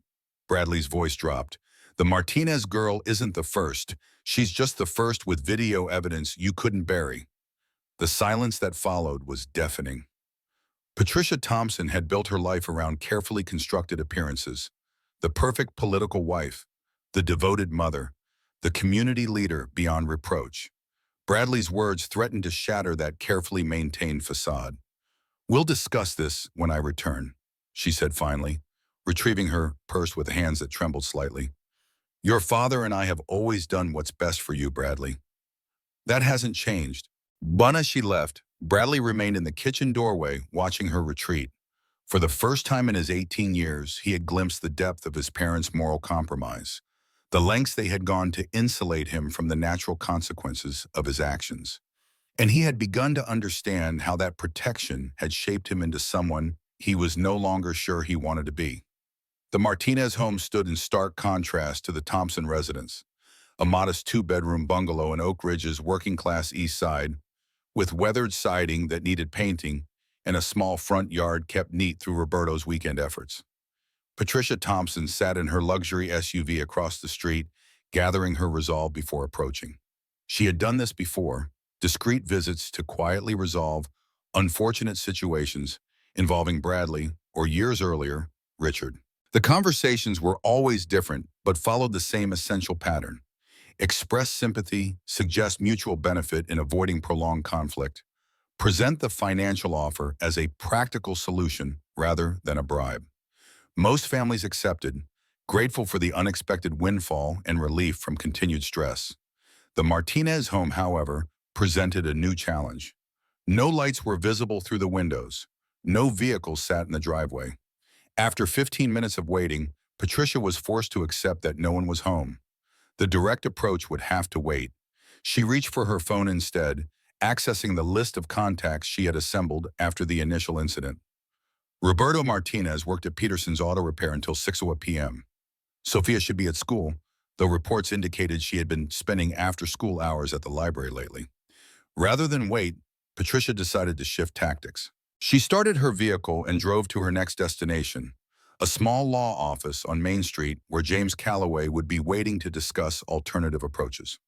Bradley's voice dropped. The Martinez girl isn't the first. She's just the first with video evidence you couldn't bury. The silence that followed was deafening. Patricia Thompson had built her life around carefully constructed appearances. The perfect political wife, the devoted mother, the community leader beyond reproach. Bradley's words threatened to shatter that carefully maintained facade. We'll discuss this when I return, she said finally, retrieving her purse with hands that trembled slightly. Your father and I have always done what's best for you, Bradley. That hasn't changed. But as she left, Bradley remained in the kitchen doorway watching her retreat. For the first time in his 18 years, he had glimpsed the depth of his parents' moral compromise, the lengths they had gone to insulate him from the natural consequences of his actions. And he had begun to understand how that protection had shaped him into someone he was no longer sure he wanted to be. The Martinez home stood in stark contrast to the Thompson residence, a modest two-bedroom bungalow in Oak Ridge's working-class east side, with weathered siding that needed painting and a small front yard kept neat through Roberto's weekend efforts. Patricia Thompson sat in her luxury SUV across the street, gathering her resolve before approaching. She had done this before, discreet visits to quietly resolve unfortunate situations involving Bradley, or years earlier, Richard. The conversations were always different, but followed the same essential pattern. Express sympathy, suggest mutual benefit in avoiding prolonged conflict, present the financial offer as a practical solution rather than a bribe. Most families accepted, grateful for the unexpected windfall and relief from continued stress. The Martinez home, however, presented a new challenge. No lights were visible through the windows. No vehicles sat in the driveway. After 15 minutes of waiting, Patricia was forced to accept that no one was home. The direct approach would have to wait. She reached for her phone instead, accessing the list of contacts she had assembled after the initial incident. Roberto Martinez worked at Peterson's Auto Repair until 6:00 p.m. Sophia should be at school, though reports indicated she had been spending after-school hours at the library lately. Rather than wait, Patricia decided to shift tactics. She started her vehicle and drove to her next destination, a small law office on Main Street where James Calloway would be waiting to discuss alternative approaches.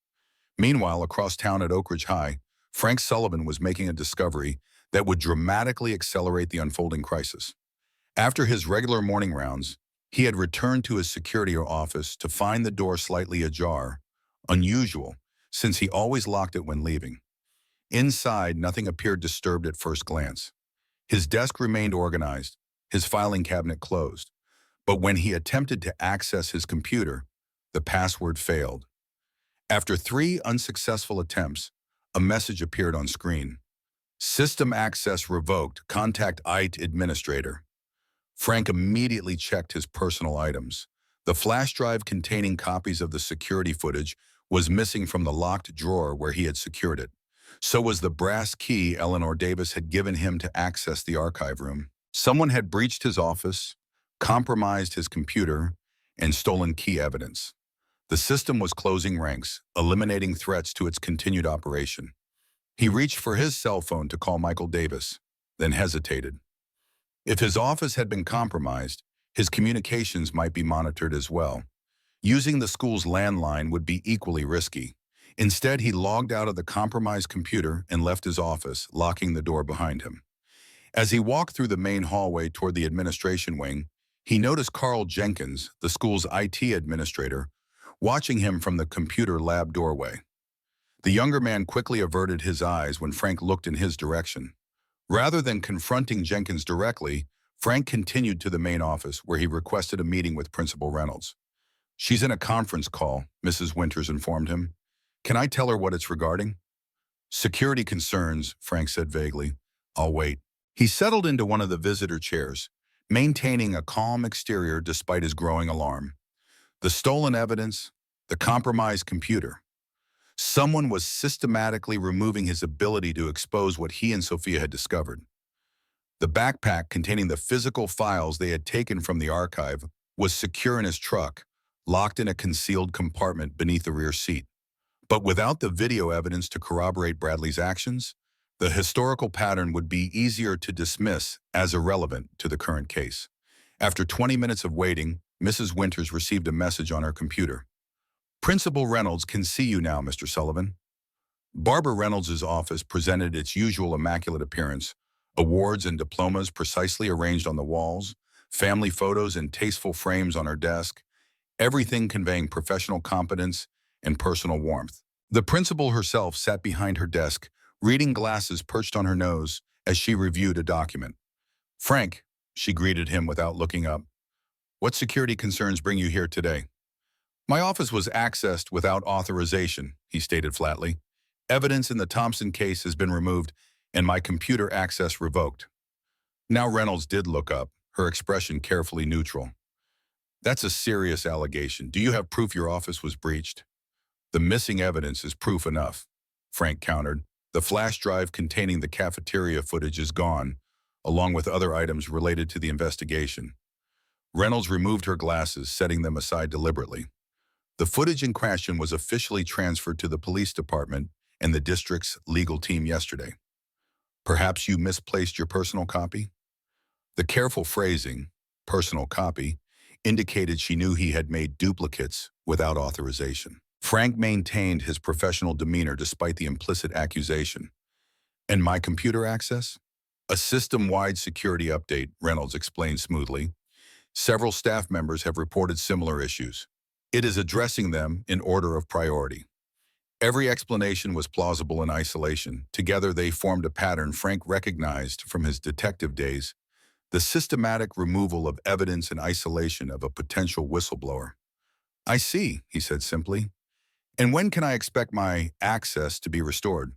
Meanwhile, across town at Oak Ridge High, Frank Sullivan was making a discovery that would dramatically accelerate the unfolding crisis. After his regular morning rounds, He had returned to his security office to find the door slightly ajar, unusual, since he always locked it when leaving. Inside, nothing appeared disturbed at first glance. His desk remained organized, his filing cabinet closed. But when he attempted to access his computer, the password failed. After 3 unsuccessful attempts, a message appeared on screen. System access revoked. Contact IT administrator. Frank immediately checked his personal items. The flash drive containing copies of the security footage was missing from the locked drawer where he had secured it. So was the brass key Eleanor Davis had given him to access the archive room. Someone had breached his office, compromised his computer, and stolen key evidence. The system was closing ranks, eliminating threats to its continued operation. He reached for his cell phone to call Michael Davis, then hesitated. If his office had been compromised, his communications might be monitored as well. Using the school's landline would be equally risky. Instead, he logged out of the compromised computer and left his office, locking the door behind him. As he walked through the main hallway toward the administration wing, he noticed Carl Jenkins, the school's IT administrator, watching him from the computer lab doorway. The younger man quickly averted his eyes when Frank looked in his direction. Rather than confronting Jenkins directly, Frank continued to the main office where he requested a meeting with Principal Reynolds. "She's in a conference call," Mrs. Winters informed him. "Can I tell her what it's regarding?" "Security concerns," Frank said vaguely. "I'll wait." He settled into one of the visitor chairs, maintaining a calm exterior despite his growing alarm. The stolen evidence, the compromised computer. Someone was systematically removing his ability to expose what he and Sophia had discovered. The backpack containing the physical files they had taken from the archive was secure in his truck, locked in a concealed compartment beneath the rear seat. But without the video evidence to corroborate Bradley's actions, the historical pattern would be easier to dismiss as irrelevant to the current case. After 20 minutes of waiting, Mrs. Winters received a message on her computer. "Principal Reynolds can see you now, Mr. Sullivan." Barbara Reynolds' office presented its usual immaculate appearance, awards and diplomas precisely arranged on the walls, family photos in tasteful frames on her desk, everything conveying professional competence and personal warmth. The principal herself sat behind her desk, reading glasses perched on her nose as she reviewed a document. "Frank," she greeted him without looking up, "what security concerns bring you here today?" "My office was accessed without authorization," he stated flatly. "Evidence in the Thompson case has been removed and my computer access revoked." Now Reynolds did look up, her expression carefully neutral. "That's a serious allegation. Do you have proof your office was breached?" "The missing evidence is proof enough," Frank countered. "The flash drive containing the cafeteria footage is gone, along with other items related to the investigation." Reynolds removed her glasses, setting them aside deliberately. "The footage in question was officially transferred to the police department and the district's legal team yesterday. Perhaps you misplaced your personal copy?" The careful phrasing, "personal copy," indicated she knew he had made duplicates without authorization. Frank maintained his professional demeanor despite the implicit accusation. "And my computer access?" "A system-wide security update," Reynolds explained smoothly. "Several staff members have reported similar issues. It is addressing them in order of priority." Every explanation was plausible in isolation. Together they formed a pattern Frank recognized from his detective days, the systematic removal of evidence in isolation of a potential whistleblower. "I see," he said simply. "And when can I expect my access to be restored?"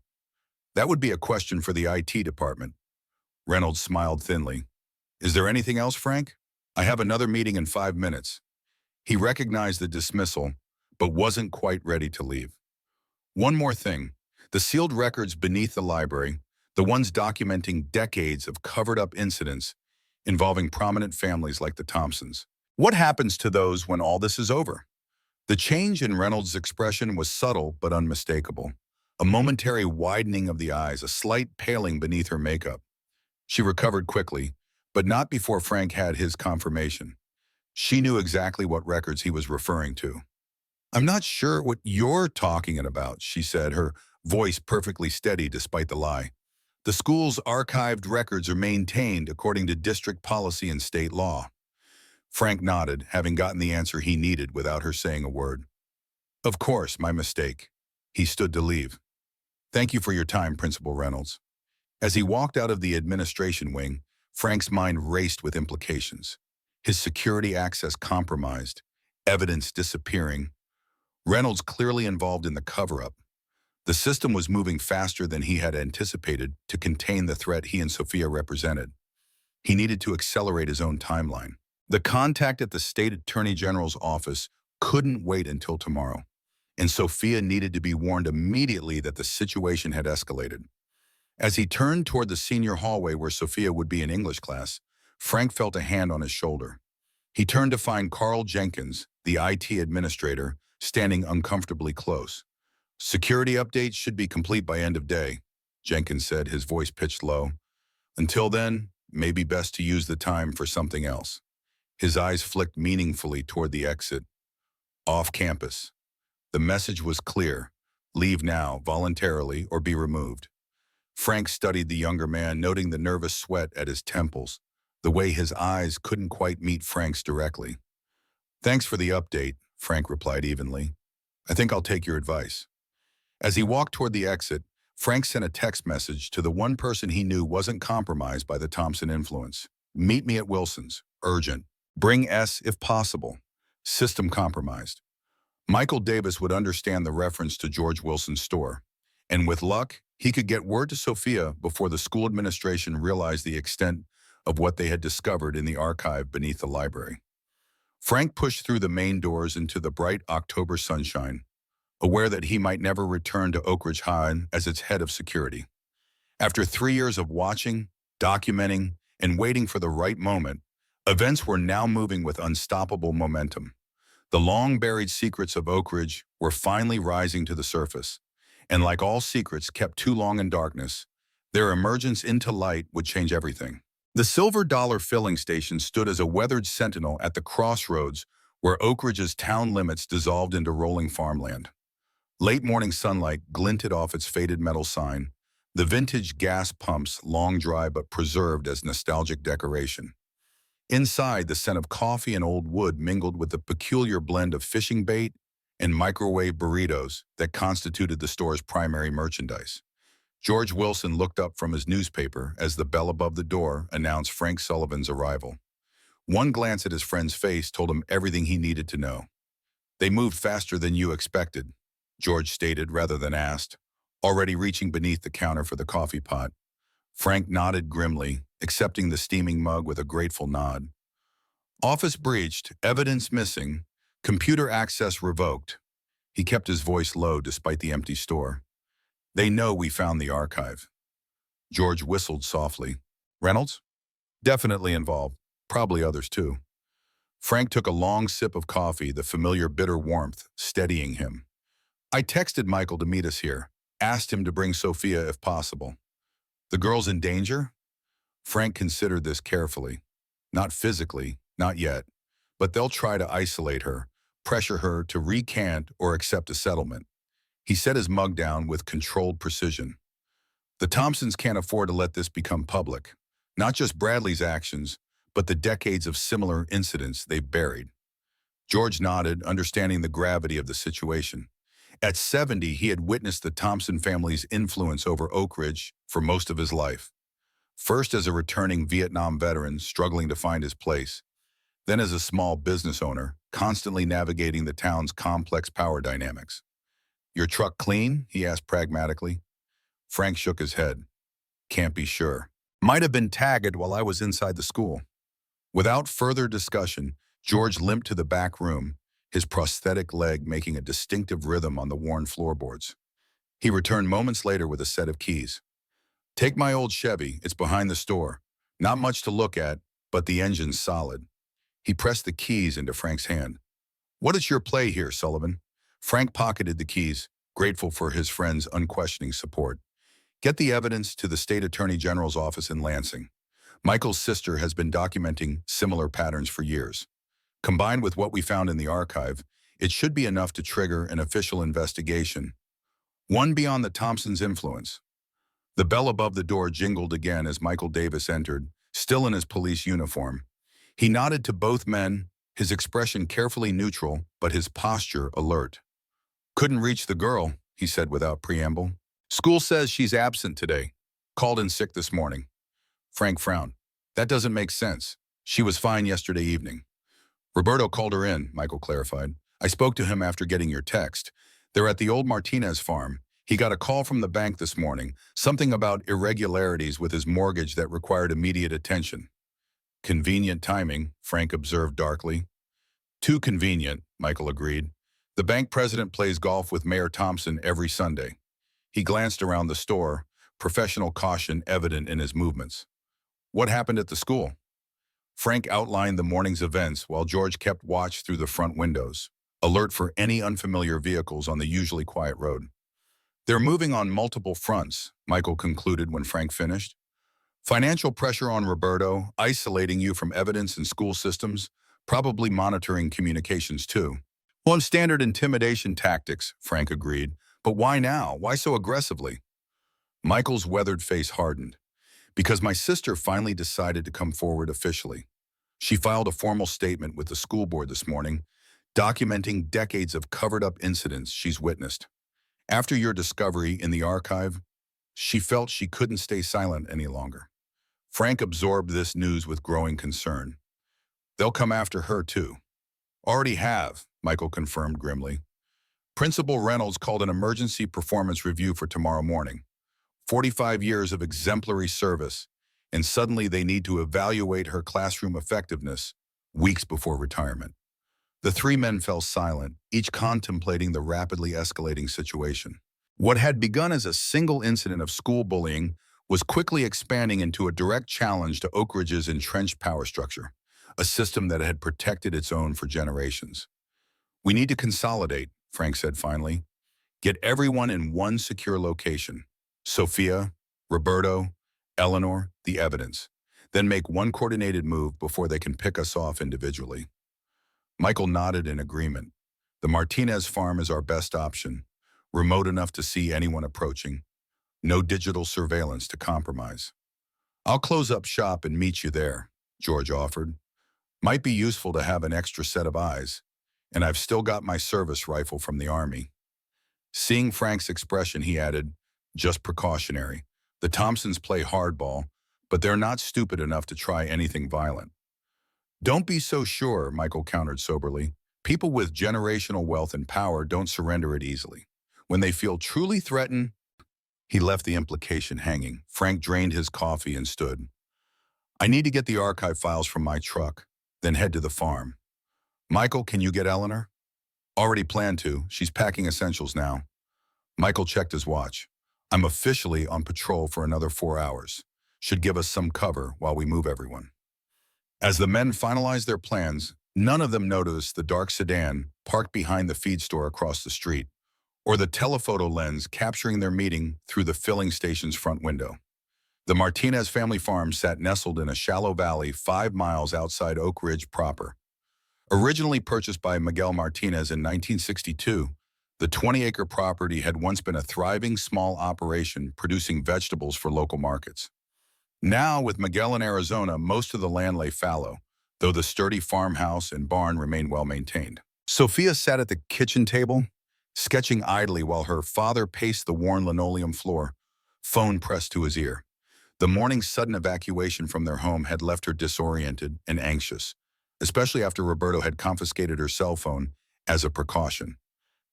"That would be a question for the IT department." Reynolds smiled thinly. "Is there anything else, Frank? I have another meeting in 5 minutes. He recognized the dismissal, but wasn't quite ready to leave. "One more thing. The sealed records beneath the library, the ones documenting decades of covered-up incidents involving prominent families like the Thompsons. What happens to those when all this is over?" The change in Reynolds' expression was subtle but unmistakable. A momentary widening of the eyes, a slight paling beneath her makeup. She recovered quickly, but not before Frank had his confirmation. She knew exactly what records he was referring to. "I'm not sure what you're talking about," she said, her voice perfectly steady despite the lie. "The school's archived records are maintained according to district policy and state law." Frank nodded, having gotten the answer he needed without her saying a word. Of course, my mistake. He stood to leave. Thank you for your time, Principal Reynolds. As he walked out of the administration wing, Frank's mind raced with implications. His security access compromised, evidence disappearing, Reynolds clearly involved in the cover-up. The system was moving faster than he had anticipated to contain the threat he and Sophia represented. He needed to accelerate his own timeline. The contact at the state attorney general's office couldn't wait until tomorrow, and Sophia needed to be warned immediately that the situation had escalated. As he turned toward the senior hallway where Sophia would be in English class, Frank felt a hand on his shoulder. He turned to find Carl Jenkins, the IT administrator, standing uncomfortably close. Security updates should be complete by end of day, Jenkins said, his voice pitched low. Until then, may be best to use the time for something else. His eyes flicked meaningfully toward the exit. Off campus. The message was clear. Leave now, voluntarily, or be removed. Frank studied the younger man, noting the nervous sweat at his temples, the way his eyes couldn't quite meet Frank's directly. Thanks for the update, Frank replied evenly. I think I'll take your advice. As he walked toward the exit, Frank sent a text message to the one person he knew wasn't compromised by the Thompson influence. Meet me at Wilson's. Urgent. Bring S if possible. System compromised. Michael Davis would understand the reference to George Wilson's store. And with luck, he could get word to Sophia before the school administration realized the extent of what they had discovered in the archive beneath the library. Frank pushed through the main doors into the bright October sunshine, aware that he might never return to Oak Ridge High as its head of security. After 3 years of watching, documenting, and waiting for the right moment, events were now moving with unstoppable momentum. The long-buried secrets of Oak Ridge were finally rising to the surface, and like all secrets kept too long in darkness, their emergence into light would change everything. The Silver Dollar filling station stood as a weathered sentinel at the crossroads where Oak Ridge's town limits dissolved into rolling farmland. Late morning sunlight glinted off its faded metal sign, the vintage gas pumps long dry but preserved as nostalgic decoration. Inside, the scent of coffee and old wood mingled with the peculiar blend of fishing bait and microwave burritos that constituted the store's primary merchandise. George Wilson looked up from his newspaper as the bell above the door announced Frank Sullivan's arrival. One glance at his friend's face told him everything he needed to know. They moved faster than you expected, George stated rather than asked, already reaching beneath the counter for the coffee pot. Frank nodded grimly, accepting the steaming mug with a grateful nod. Office breached, evidence missing, computer access revoked. He kept his voice low despite the empty store. They know we found the archive. George whistled softly. Reynolds? Definitely involved. Probably others too. Frank took a long sip of coffee, the familiar bitter warmth steadying him. I texted Michael to meet us here, asked him to bring Sophia if possible. The girl's in danger? Frank considered this carefully. Not physically, not yet, but they'll try to isolate her, pressure her to recant or accept a settlement. He set his mug down with controlled precision. The Thompsons can't afford to let this become public. Not just Bradley's actions, but the decades of similar incidents they've buried. George nodded, understanding the gravity of the situation. At 70, he had witnessed the Thompson family's influence over Oak Ridge for most of his life. First as a returning Vietnam veteran struggling to find his place, then as a small business owner, constantly navigating the town's complex power dynamics. Your truck clean? He asked pragmatically. Frank shook his head. Can't be sure. Might have been tagged while I was inside the school. Without further discussion, George limped to the back room, his prosthetic leg making a distinctive rhythm on the worn floorboards. He returned moments later with a set of keys. Take my old Chevy, it's behind the store. Not much to look at, but the engine's solid. He pressed the keys into Frank's hand. What is your play here, Sullivan? Frank pocketed the keys, grateful for his friend's unquestioning support. Get the evidence to the state attorney general's office in Lansing. Michael's sister has been documenting similar patterns for years. Combined with what we found in the archive, it should be enough to trigger an official investigation. One beyond the Thompsons' influence. The bell above the door jingled again as Michael Davis entered, still in his police uniform. He nodded to both men, his expression carefully neutral, but his posture alert. Couldn't reach the girl, he said without preamble. School says she's absent today. Called in sick this morning. Frank frowned. That doesn't make sense. She was fine yesterday evening. Roberto called her in, Michael clarified. I spoke to him after getting your text. They're at the old Martinez farm. He got a call from the bank this morning, something about irregularities with his mortgage that required immediate attention. Convenient timing, Frank observed darkly. Too convenient, Michael agreed. The bank president plays golf with Mayor Thompson every Sunday. He glanced around the store, professional caution evident in his movements. What happened at the school? Frank outlined the morning's events while George kept watch through the front windows, alert for any unfamiliar vehicles on the usually quiet road. They're moving on multiple fronts, Michael concluded when Frank finished. Financial pressure on Roberto, isolating you from evidence and school systems, probably monitoring communications too. Well, standard intimidation tactics, Frank agreed. But why now? Why so aggressively? Michael's weathered face hardened. Because my sister finally decided to come forward officially. She filed a formal statement with the school board this morning, documenting decades of covered-up incidents she's witnessed. After your discovery in the archive, she felt she couldn't stay silent any longer. Frank absorbed this news with growing concern. They'll come after her, too. Already have, Michael confirmed grimly. Principal Reynolds called an emergency performance review for tomorrow morning. 45 years of exemplary service, and suddenly they need to evaluate her classroom effectiveness weeks before retirement. The three men fell silent, each contemplating the rapidly escalating situation. What had begun as a single incident of school bullying was quickly expanding into a direct challenge to Oak Ridge's entrenched power structure, a system that had protected its own for generations. We need to consolidate, Frank said finally. Get everyone in one secure location. Sophia, Roberto, Eleanor, the evidence. Then make one coordinated move before they can pick us off individually. Michael nodded in agreement. The Martinez farm is our best option, remote enough to see anyone approaching. No digital surveillance to compromise. I'll close up shop and meet you there, George offered. Might be useful to have an extra set of eyes, and I've still got my service rifle from the Army. Seeing Frank's expression, he added, just precautionary. The Thompsons play hardball, but they're not stupid enough to try anything violent. Don't be so sure, Michael countered soberly. People with generational wealth and power don't surrender it easily. When they feel truly threatened, he left the implication hanging. Frank drained his coffee and stood. I need to get the archive files from my truck, then head to the farm. Michael, can you get Eleanor? Already planned to. She's packing essentials now. Michael checked his watch. I'm officially on patrol for another 4 hours. Should give us some cover while we move everyone. As the men finalized their plans, none of them noticed the dark sedan parked behind the feed store across the street, or the telephoto lens capturing their meeting through the filling station's front window. The Martinez family farm sat nestled in a shallow valley 5 miles outside Oak Ridge proper. Originally purchased by Miguel Martinez in 1962, the 20-acre property had once been a thriving small operation producing vegetables for local markets. Now, with Miguel in Arizona, most of the land lay fallow, though the sturdy farmhouse and barn remained well-maintained. Sophia sat at the kitchen table, sketching idly while her father paced the worn linoleum floor, phone pressed to his ear. The morning's sudden evacuation from their home had left her disoriented and anxious, especially after Roberto had confiscated her cell phone as a precaution.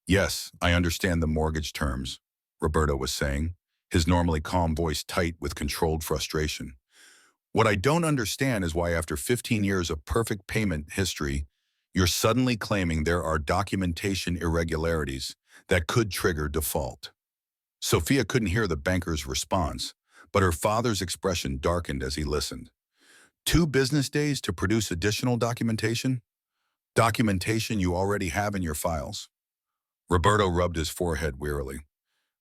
Yes, I understand the mortgage terms, Roberto was saying, his normally calm voice tight with controlled frustration. What I don't understand is why after 15 years of perfect payment history, you're suddenly claiming there are documentation irregularities that could trigger default. Sophia couldn't hear the banker's response, but her father's expression darkened as he listened. 2 business days to produce additional documentation? Documentation you already have in your files? Roberto rubbed his forehead wearily.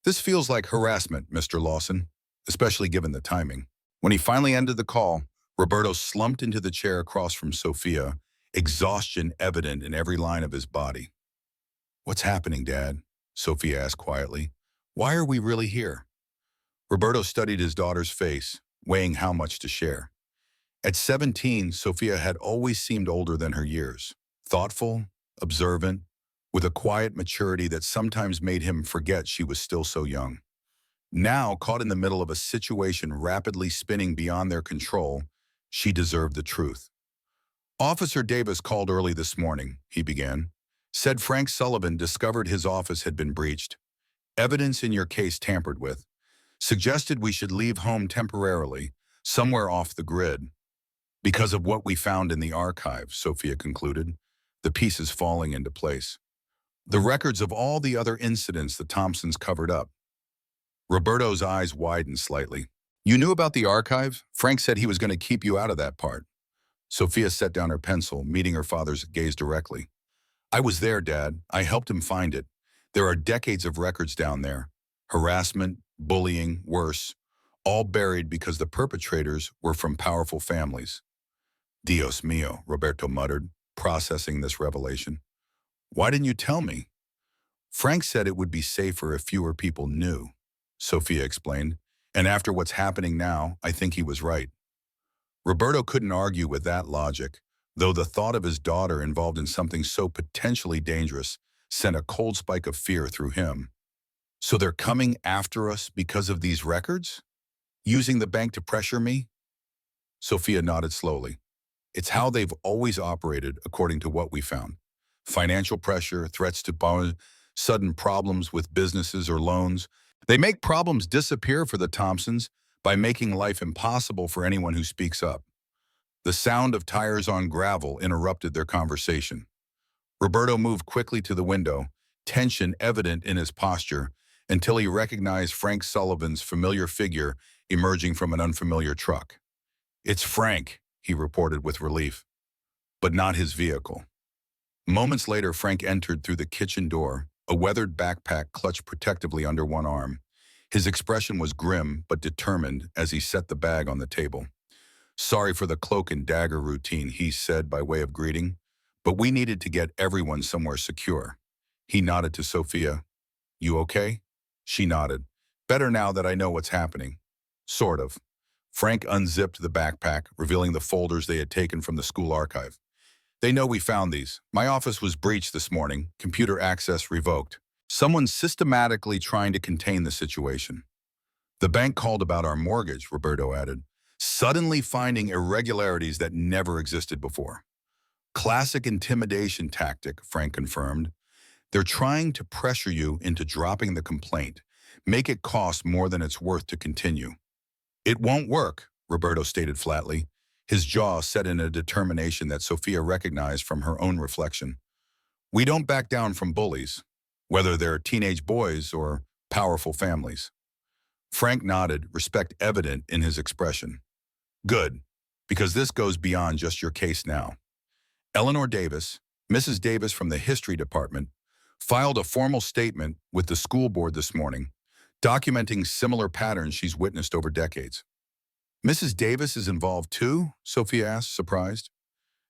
This feels like harassment, Mr. Lawson, especially given the timing. When he finally ended the call, Roberto slumped into the chair across from Sophia, exhaustion evident in every line of his body. What's happening, Dad? Sophia asked quietly. Why are we really here? Roberto studied his daughter's face, weighing how much to share. At 17, Sophia had always seemed older than her years, thoughtful, observant, with a quiet maturity that sometimes made him forget she was still so young. Now, caught in the middle of a situation rapidly spinning beyond their control, she deserved the truth. Officer Davis called early this morning, he began. Said Frank Sullivan discovered his office had been breached. Evidence in your case tampered with. Suggested we should leave home temporarily, somewhere off the grid. Because of what we found in the archive, Sophia concluded, the pieces falling into place. The records of all the other incidents the Thompsons covered up. Roberto's eyes widened slightly. You knew about the archive? Frank said he was going to keep you out of that part. Sophia set down her pencil, meeting her father's gaze directly. I was there, Dad. I helped him find it. There are decades of records down there. Harassment, bullying, worse. All buried because the perpetrators were from powerful families. Dios mío, Roberto muttered, processing this revelation. Why didn't you tell me? Frank said it would be safer if fewer people knew, Sophia explained. And after what's happening now, I think he was right. Roberto couldn't argue with that logic, though the thought of his daughter involved in something so potentially dangerous sent a cold spike of fear through him. So they're coming after us because of these records? Using the bank to pressure me? Sophia nodded slowly. It's how they've always operated, according to what we found. Financial pressure, threats to borrow, sudden problems with businesses or loans. They make problems disappear for the Thompsons by making life impossible for anyone who speaks up. The sound of tires on gravel interrupted their conversation. Roberto moved quickly to the window, tension evident in his posture, until he recognized Frank Sullivan's familiar figure emerging from an unfamiliar truck. It's Frank, he reported with relief, but not his vehicle. Moments later, Frank entered through the kitchen door, a weathered backpack clutched protectively under one arm. His expression was grim but determined as he set the bag on the table. Sorry for the cloak and dagger routine, he said by way of greeting, but we needed to get everyone somewhere secure. He nodded to Sophia. You okay? She nodded. Better now that I know what's happening. Sort of. Frank unzipped the backpack, revealing the folders they had taken from the school archive. They know we found these. My office was breached this morning, computer access revoked. Someone's systematically trying to contain the situation. The bank called about our mortgage, Roberto added, suddenly finding irregularities that never existed before. Classic intimidation tactic, Frank confirmed. They're trying to pressure you into dropping the complaint, make it cost more than it's worth to continue. It won't work, Roberto stated flatly, his jaw set in a determination that Sophia recognized from her own reflection. We don't back down from bullies, whether they're teenage boys or powerful families. Frank nodded, respect evident in his expression. Good, because this goes beyond just your case now. Eleanor Davis, Mrs. Davis from the history department, filed a formal statement with the school board this morning, documenting similar patterns she's witnessed over decades. Mrs. Davis is involved too? Sophia asked, surprised.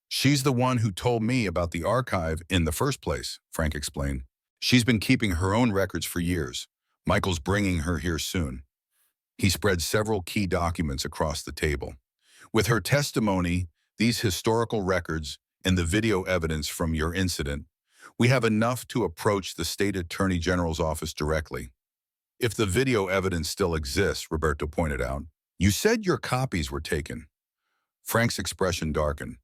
She's the one who told me about the archive in the first place, Frank explained. She's been keeping her own records for years. Michael's bringing her here soon. He spread several key documents across the table. With her testimony, these historical records, and the video evidence from your incident, we have enough to approach the State Attorney General's office directly. If the video evidence still exists, Roberto pointed out, you said your copies were taken. Frank's expression darkened.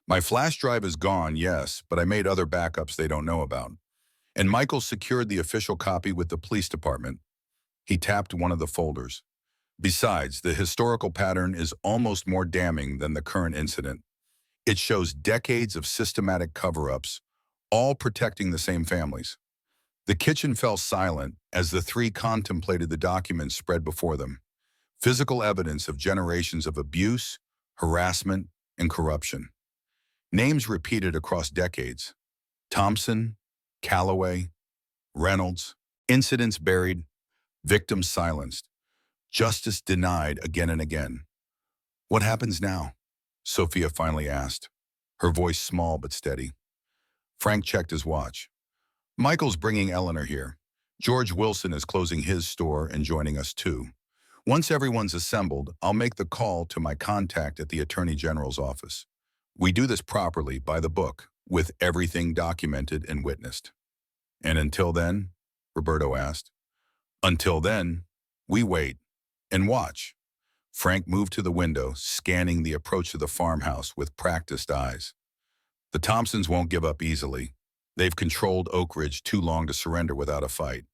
My flash drive is gone, yes, but I made other backups they don't know about. And Michael secured the official copy with the police department. He tapped one of the folders. Besides, the historical pattern is almost more damning than the current incident. It shows decades of systematic cover-ups, all protecting the same families. The kitchen fell silent as the three contemplated the documents spread before them. Physical evidence of generations of abuse, harassment, and corruption. Names repeated across decades. Thompson, Calloway, Reynolds, incidents buried, victims silenced, justice denied again and again. What happens now? Sophia finally asked, her voice small but steady. Frank checked his watch. Michael's bringing Eleanor here. George Wilson is closing his store and joining us too. Once everyone's assembled, I'll make the call to my contact at the Attorney General's office. We do this properly by the book, with everything documented and witnessed. And until then, Roberto asked. Until then, we wait and watch. Frank moved to the window, scanning the approach to the farmhouse with practiced eyes. The Thompsons won't give up easily. They've controlled Oak Ridge too long to surrender without a fight.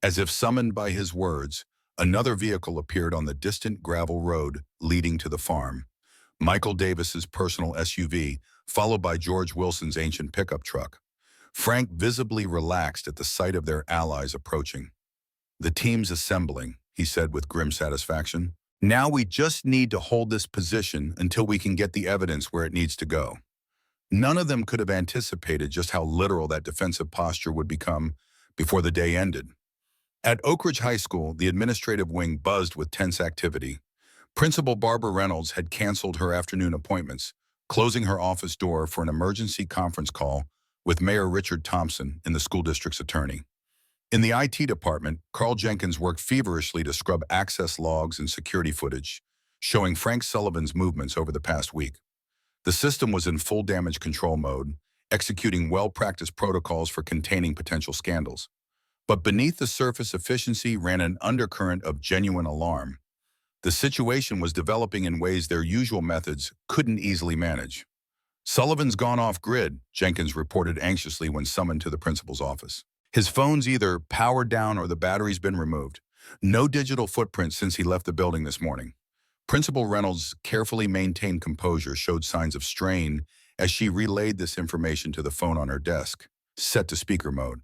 As if summoned by his words, another vehicle appeared on the distant gravel road leading to the farm. Michael Davis's personal SUV, followed by George Wilson's ancient pickup truck. Frank visibly relaxed at the sight of their allies approaching. The team's assembling, he said with grim satisfaction. Now we just need to hold this position until we can get the evidence where it needs to go. None of them could have anticipated just how literal that defensive posture would become before the day ended. At Oak Ridge High School, the administrative wing buzzed with tense activity. Principal Barbara Reynolds had canceled her afternoon appointments, closing her office door for an emergency conference call with Mayor Richard Thompson and the school district's attorney. In the IT department, Carl Jenkins worked feverishly to scrub access logs and security footage, showing Frank Sullivan's movements over the past week. The system was in full damage control mode, executing well-practiced protocols for containing potential scandals. But beneath the surface efficiency ran an undercurrent of genuine alarm. The situation was developing in ways their usual methods couldn't easily manage. Sullivan's gone off-grid, Jenkins reported anxiously when summoned to the principal's office. His phone's either powered down or the battery's been removed. No digital footprint since he left the building this morning. Principal Reynolds' carefully maintained composure showed signs of strain as she relayed this information to the phone on her desk, set to speaker mode.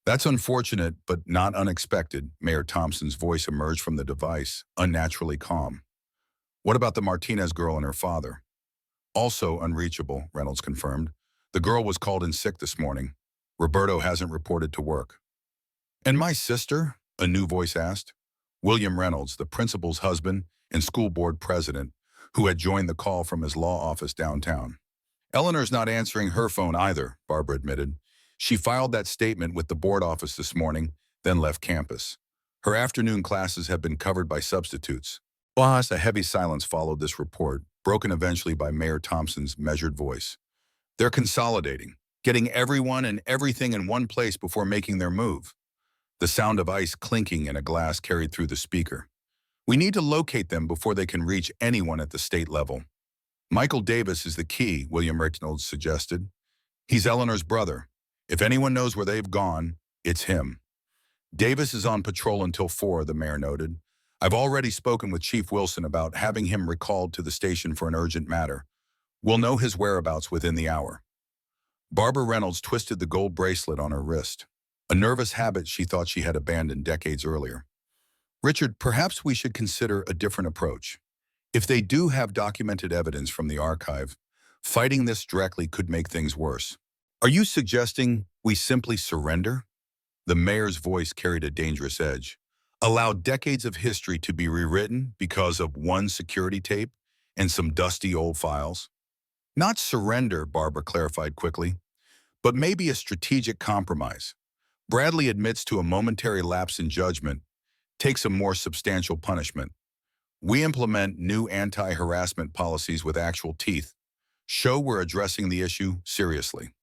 That's unfortunate, but not unexpected, Mayor Thompson's voice emerged from the device, unnaturally calm. What about the Martinez girl and her father? Also unreachable, Reynolds confirmed. The girl was called in sick this morning. Roberto hasn't reported to work. And my sister? A new voice asked. William Reynolds, the principal's husband and school board president, who had joined the call from his law office downtown. Eleanor's not answering her phone either, Barbara admitted. She filed that statement with the board office this morning, then left campus. Her afternoon classes have been covered by substitutes. A heavy silence followed this report, broken eventually by Mayor Thompson's measured voice. They're consolidating, getting everyone and everything in one place before making their move. The sound of ice clinking in a glass carried through the speaker. We need to locate them before they can reach anyone at the state level. Michael Davis is the key, William Reynolds suggested. He's Eleanor's brother. If anyone knows where they've gone, it's him. Davis is on patrol until 4, the mayor noted. I've already spoken with Chief Wilson about having him recalled to the station for an urgent matter. We'll know his whereabouts within the hour. Barbara Reynolds twisted the gold bracelet on her wrist, a nervous habit she thought she had abandoned decades earlier. Richard, perhaps we should consider a different approach. If they do have documented evidence from the archive, fighting this directly could make things worse. Are you suggesting we simply surrender? The mayor's voice carried a dangerous edge. Allow decades of history to be rewritten because of one security tape and some dusty old files? Not surrender, Barbara clarified quickly, but maybe a strategic compromise. Bradley admits to a momentary lapse in judgment, takes a more substantial punishment. We implement new anti-harassment policies with actual teeth. Show we're addressing the issue seriously.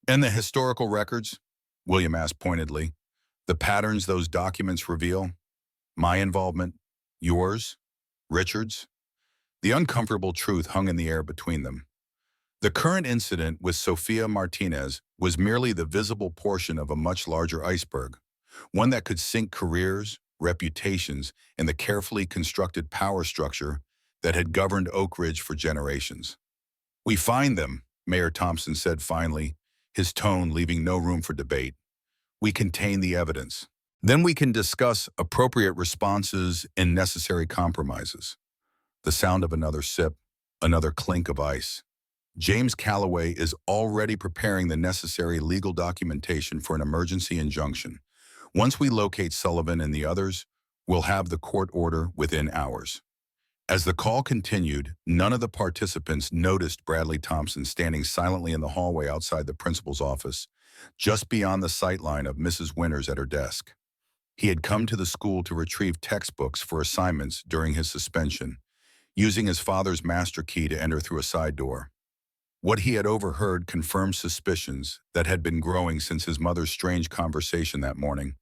And the historical records? William asked pointedly. The patterns those documents reveal? My involvement? Yours? Richard's? The uncomfortable truth hung in the air between them. The current incident with Sofia Martinez was merely the visible portion of a much larger iceberg, one that could sink careers, reputations, and the carefully constructed power structure that had governed Oak Ridge for generations. We find them, Mayor Thompson said finally, his tone leaving no room for debate. We contain the evidence. Then we can discuss appropriate responses and necessary compromises. The sound of another sip, another clink of ice. James Calloway is already preparing the necessary legal documentation for an emergency injunction. Once we locate Sullivan and the others, we'll have the court order within hours. As the call continued, none of the participants noticed Bradley Thompson standing silently in the hallway outside the principal's office, just beyond the sightline of Mrs. Winters at her desk. He had come to the school to retrieve textbooks for assignments during his suspension, using his father's master key to enter through a side door. What he had overheard confirmed suspicions that had been growing since his mother's strange conversation that morning.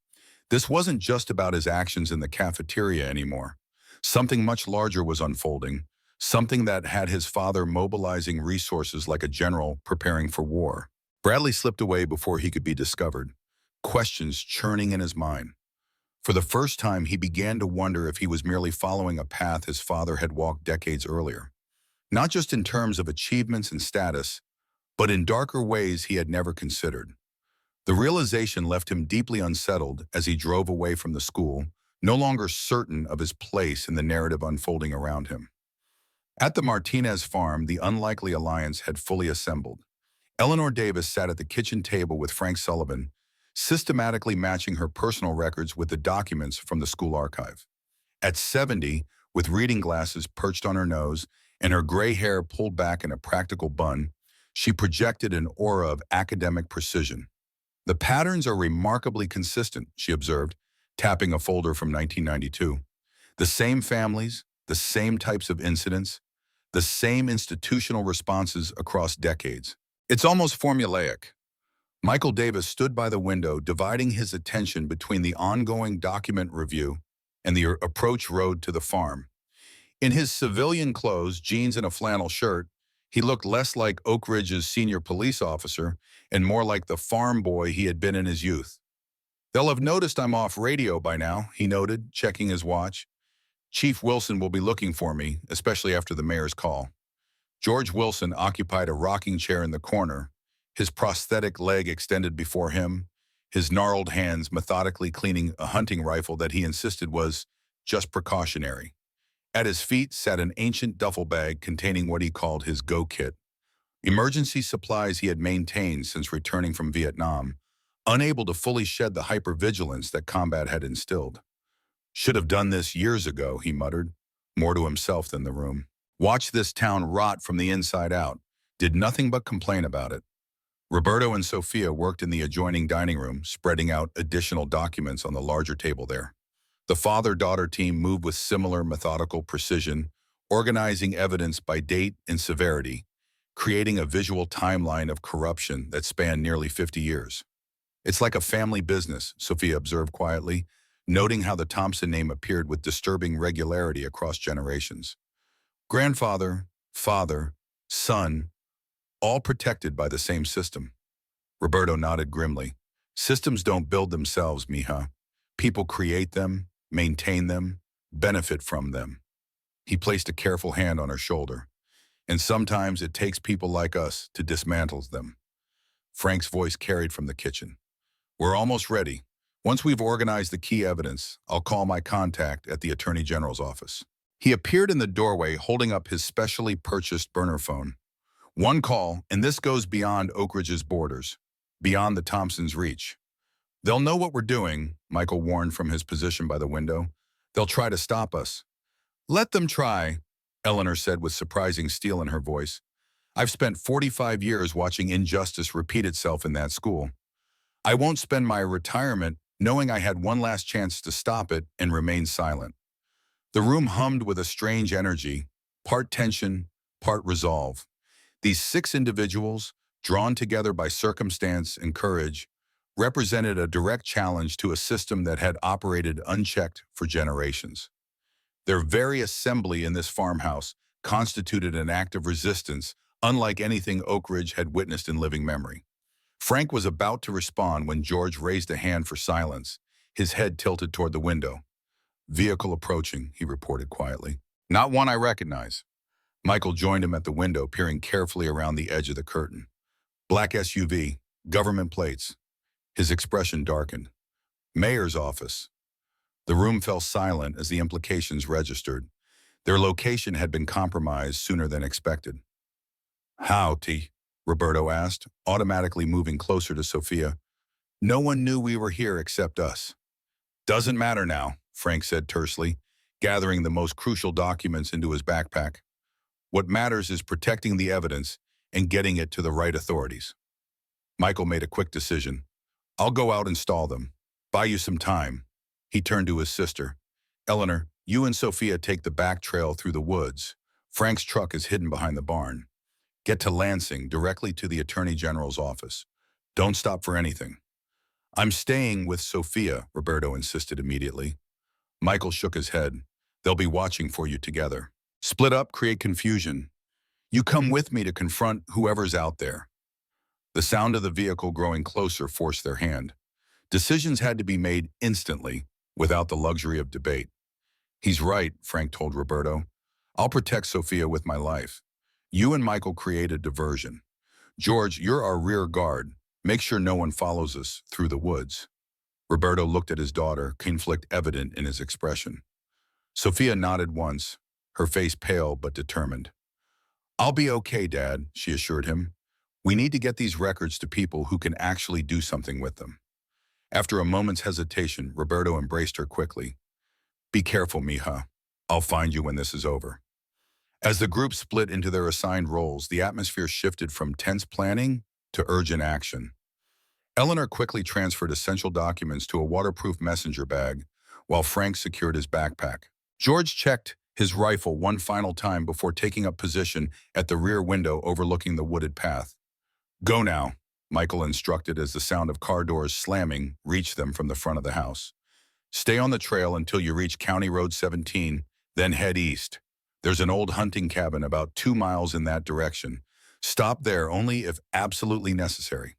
This wasn't just about his actions in the cafeteria anymore. Something much larger was unfolding, something that had his father mobilizing resources like a general preparing for war. Bradley slipped away before he could be discovered, questions churning in his mind. For the first time, he began to wonder if he was merely following a path his father had walked decades earlier. Not just in terms of achievements and status, but in darker ways he had never considered. The realization left him deeply unsettled as he drove away from the school, no longer certain of his place in the narrative unfolding around him. At the Martinez farm, the unlikely alliance had fully assembled. Eleanor Davis sat at the kitchen table with Frank Sullivan, systematically matching her personal records with the documents from the school archive. At 70, with reading glasses perched on her nose and her gray hair pulled back in a practical bun, she projected an aura of academic precision. "The patterns are remarkably consistent," she observed, tapping a folder from 1992. "The same families, the same types of incidents, the same institutional responses across decades. It's almost formulaic." Michael Davis stood by the window, dividing his attention between the ongoing document review and the approach road to the farm. In his civilian clothes, jeans and a flannel shirt, he looked less like Oak Ridge's senior police officer and more like the farm boy he had been in his youth. "They'll have noticed I'm off radio by now," he noted, checking his watch. "Chief Wilson will be looking for me, especially after the mayor's call." George Wilson occupied a rocking chair in the corner, his prosthetic leg extended before him, his gnarled hands methodically cleaning a hunting rifle that he insisted was just precautionary. At his feet sat an ancient duffel bag containing what he called his go kit, emergency supplies he had maintained since returning from Vietnam, unable to fully shed the hypervigilance that combat had instilled. "Should have done this years ago," he muttered, more to himself than the room. "Watch this town rot from the inside out. Did nothing but complain about it." Roberto and Sophia worked in the adjoining dining room, spreading out additional documents on the larger table there. The father-daughter team moved with similar methodical precision, organizing evidence by date and severity, creating a visual timeline of corruption that spanned nearly 50 years. "It's like a family business," Sophia observed quietly, noting how the Thompson name appeared with disturbing regularity across generations. Grandfather, father, son, all protected by the same system. Roberto nodded grimly. "Systems don't build themselves, mija. People create them, maintain them, benefit from them." He placed a careful hand on her shoulder. "And sometimes it takes people like us to dismantle them." Frank's voice carried from the kitchen. "We're almost ready. Once we've organized the key evidence, I'll call my contact at the Attorney General's office." He appeared in the doorway holding up his specially purchased burner phone. "One call, and this goes beyond Oak Ridge's borders, beyond the Thompsons' reach. They'll know what we're doing," Michael warned from his position by the window. "They'll try to stop us." "Let them try," Eleanor said with surprising steel in her voice. "I've spent 45 years watching injustice repeat itself in that school. I won't spend my retirement knowing I had one last chance to stop it and remain silent." The room hummed with a strange energy, part tension, part resolve. These 6 individuals, drawn together by circumstance and courage, represented a direct challenge to a system that had operated unchecked for generations. Their very assembly in this farmhouse constituted an act of resistance unlike anything Oak Ridge had witnessed in living memory. Frank was about to respond when George raised a hand for silence, his head tilted toward the window. "Vehicle approaching," he reported quietly. "Not one I recognize." Michael joined him at the window, peering carefully around the edge of the curtain. "Black SUV, government plates." His expression darkened. "Mayor's office." The room fell silent as the implications registered. Their location had been compromised sooner than expected. "How, T?" Roberto asked, automatically moving closer to Sophia. "No one knew we were here except us." "Doesn't matter now," Frank said tersely, gathering the most crucial documents into his backpack. "What matters is protecting the evidence and getting it to the right authorities." Michael made a quick decision. "I'll go out and stall them. Buy you some time." He turned to his sister. Eleanor, you and Sophia take the back trail through the woods. Frank's truck is hidden behind the barn. Get to Lansing, directly to the Attorney General's office. Don't stop for anything. I'm staying with Sophia, Roberto insisted immediately. Michael shook his head. They'll be watching for you together. Split up, create confusion. You come with me to confront whoever's out there. The sound of the vehicle growing closer forced their hand. Decisions had to be made instantly, without the luxury of debate. He's right, Frank told Roberto. I'll protect Sophia with my life. You and Michael create a diversion. George, you're our rear guard. Make sure no one follows us through the woods. Roberto looked at his daughter, conflict evident in his expression. Sophia nodded once, her face pale but determined. I'll be okay, Dad, she assured him. We need to get these records to people who can actually do something with them. After a moment's hesitation, Roberto embraced her quickly. Be careful, mija. I'll find you when this is over. As the group split into their assigned roles, the atmosphere shifted from tense planning to urgent action. Eleanor quickly transferred essential documents to a waterproof messenger bag, while Frank secured his backpack. George checked his rifle one final time before taking up position at the rear window overlooking the wooded path. Go now, Michael instructed as the sound of car doors slamming reached them from the front of the house. Stay on the trail until you reach County Road 17, then head east. There's an old hunting cabin about 2 miles in that direction. Stop there only if absolutely necessary.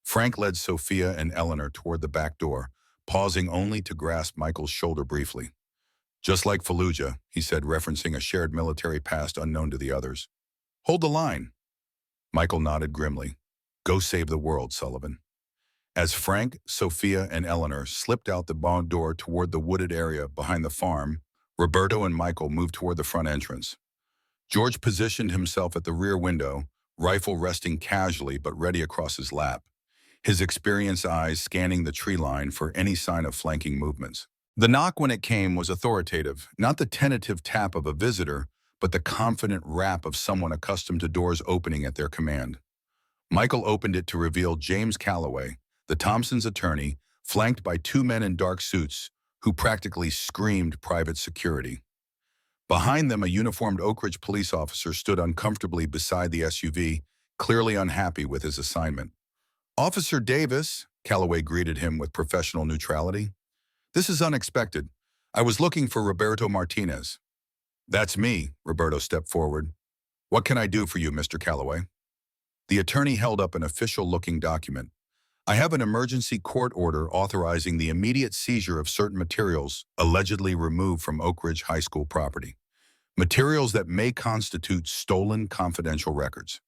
Frank led Sophia and Eleanor toward the back door, pausing only to grasp Michael's shoulder briefly. Just like Fallujah, he said, referencing a shared military past unknown to the others. Hold the line. Michael nodded grimly. Go save the world, Sullivan. As Frank, Sophia, and Eleanor slipped out the barn door toward the wooded area behind the farm, Roberto and Michael moved toward the front entrance. George positioned himself at the rear window, rifle resting casually but ready across his lap, his experienced eyes scanning the tree line for any sign of flanking movements. The knock when it came was authoritative, not the tentative tap of a visitor, but the confident rap of someone accustomed to doors opening at their command. Michael opened it to reveal James Calloway, the Thompsons' attorney, flanked by 2 men in dark suits who practically screamed private security. Behind them, a uniformed Oak Ridge police officer stood uncomfortably beside the SUV, clearly unhappy with his assignment. Officer Davis, Calloway greeted him with professional neutrality. This is unexpected. I was looking for Roberto Martinez. That's me, Roberto stepped forward. What can I do for you, Mr. Calloway? The attorney held up an official-looking document. I have an emergency court order authorizing the immediate seizure of certain materials allegedly removed from Oak Ridge High School property. Materials that may constitute stolen confidential records.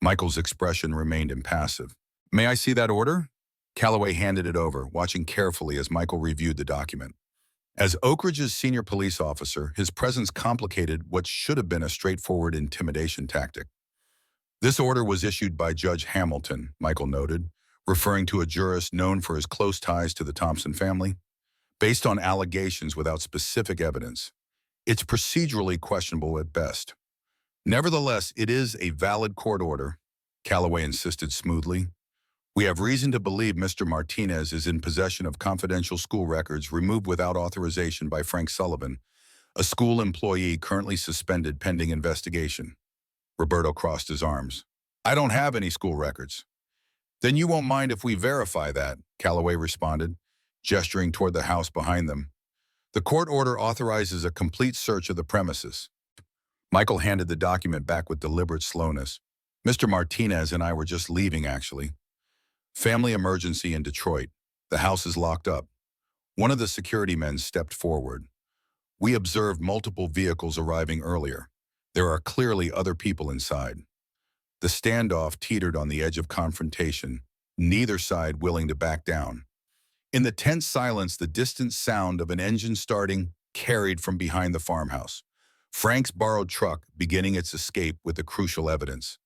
Michael's expression remained impassive. May I see that order? Calloway handed it over, watching carefully as Michael reviewed the document. As Oak Ridge's senior police officer, his presence complicated what should have been a straightforward intimidation tactic. This order was issued by Judge Hamilton, Michael noted, referring to a jurist known for his close ties to the Thompson family, based on allegations without specific evidence. It's procedurally questionable at best. Nevertheless, it is a valid court order, Calloway insisted smoothly. We have reason to believe Mr. Martinez is in possession of confidential school records removed without authorization by Frank Sullivan, a school employee currently suspended pending investigation. Roberto crossed his arms. I don't have any school records. Then you won't mind if we verify that, Calloway responded, gesturing toward the house behind them. The court order authorizes a complete search of the premises. Michael handed the document back with deliberate slowness. Mr. Martinez and I were just leaving, actually. Family emergency in Detroit. The house is locked up. One of the security men stepped forward. We observed multiple vehicles arriving earlier. There are clearly other people inside. The standoff teetered on the edge of confrontation, neither side willing to back down. In the tense silence, the distant sound of an engine starting carried from behind the farmhouse. Frank's borrowed truck beginning its escape with the crucial evidence.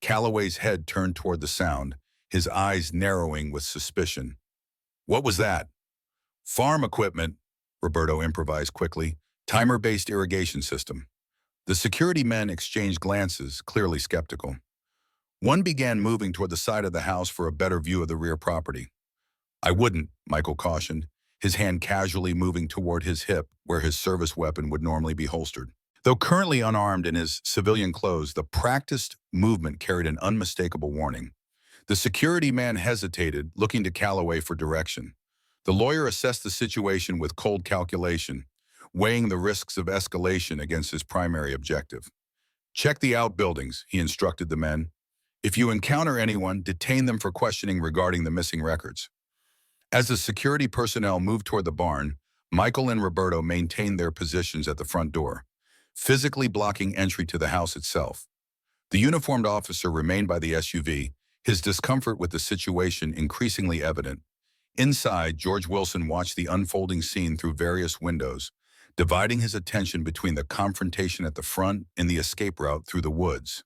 Calloway's head turned toward the sound, his eyes narrowing with suspicion. What was that? Farm equipment, Roberto improvised quickly. Timer-based irrigation system. The security men exchanged glances, clearly skeptical. One began moving toward the side of the house for a better view of the rear property. I wouldn't, Michael cautioned. his hand casually moving toward his hip where his service weapon would normally be holstered. Though currently unarmed in his civilian clothes, the practiced movement carried an unmistakable warning. The security man hesitated, looking to Calloway for direction. The lawyer assessed the situation with cold calculation, weighing the risks of escalation against his primary objective. "Check the outbuildings," he instructed the men. "If you encounter anyone, detain them for questioning regarding the missing records." As the security personnel moved toward the barn, Michael and Roberto maintained their positions at the front door, physically blocking entry to the house itself. The uniformed officer remained by the SUV, his discomfort with the situation increasingly evident. Inside, George Wilson watched the unfolding scene through various windows, dividing his attention between the confrontation at the front and the escape route through the woods.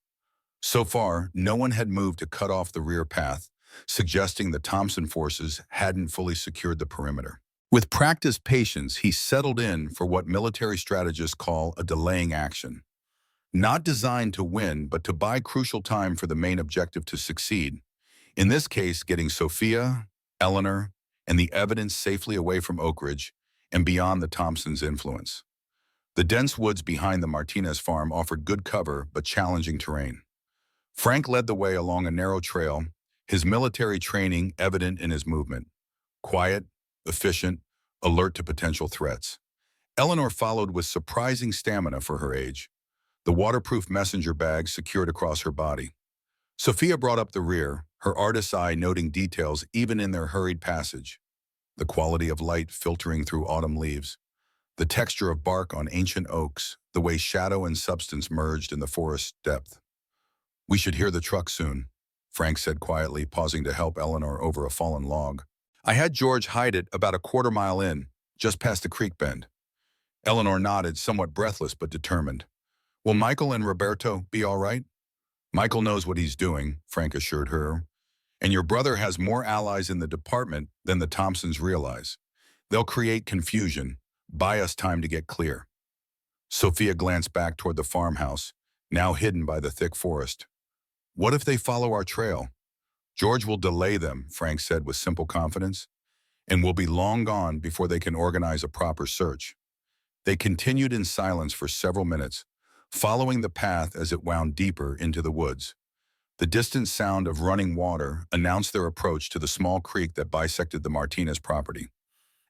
So far, no one had moved to cut off the rear path, suggesting the Thompson forces hadn't fully secured the perimeter. With practiced patience, he settled in for what military strategists call a delaying action. Not designed to win, but to buy crucial time for the main objective to succeed. In this case, getting Sophia, Eleanor, and the evidence safely away from Oak Ridge and beyond the Thompsons' influence. The dense woods behind the Martinez farm offered good cover but challenging terrain. Frank led the way along a narrow trail, his military training evident in his movement. Quiet, efficient, alert to potential threats. Eleanor followed with surprising stamina for her age, the waterproof messenger bag secured across her body. Sophia brought up the rear, her artist's eye noting details even in their hurried passage. The quality of light filtering through autumn leaves, the texture of bark on ancient oaks, the way shadow and substance merged in the forest's depth. "We should hear the truck soon," Frank said quietly, pausing to help Eleanor over a fallen log. "I had George hide it about a quarter-mile in, just past the creek bend." Eleanor nodded, somewhat breathless but determined. "Will Michael and Roberto be all right?" "Michael knows what he's doing," Frank assured her. "And your brother has more allies in the department than the Thompsons realize. They'll create confusion, buy us time to get clear." Sophia glanced back toward the farmhouse, now hidden by the thick forest. "What if they follow our trail?" "George will delay them," Frank said with simple confidence, "and we'll be long gone before they can organize a proper search." They continued in silence for several minutes, following the path as it wound deeper into the woods. The distant sound of running water announced their approach to the small creek that bisected the Martinez property.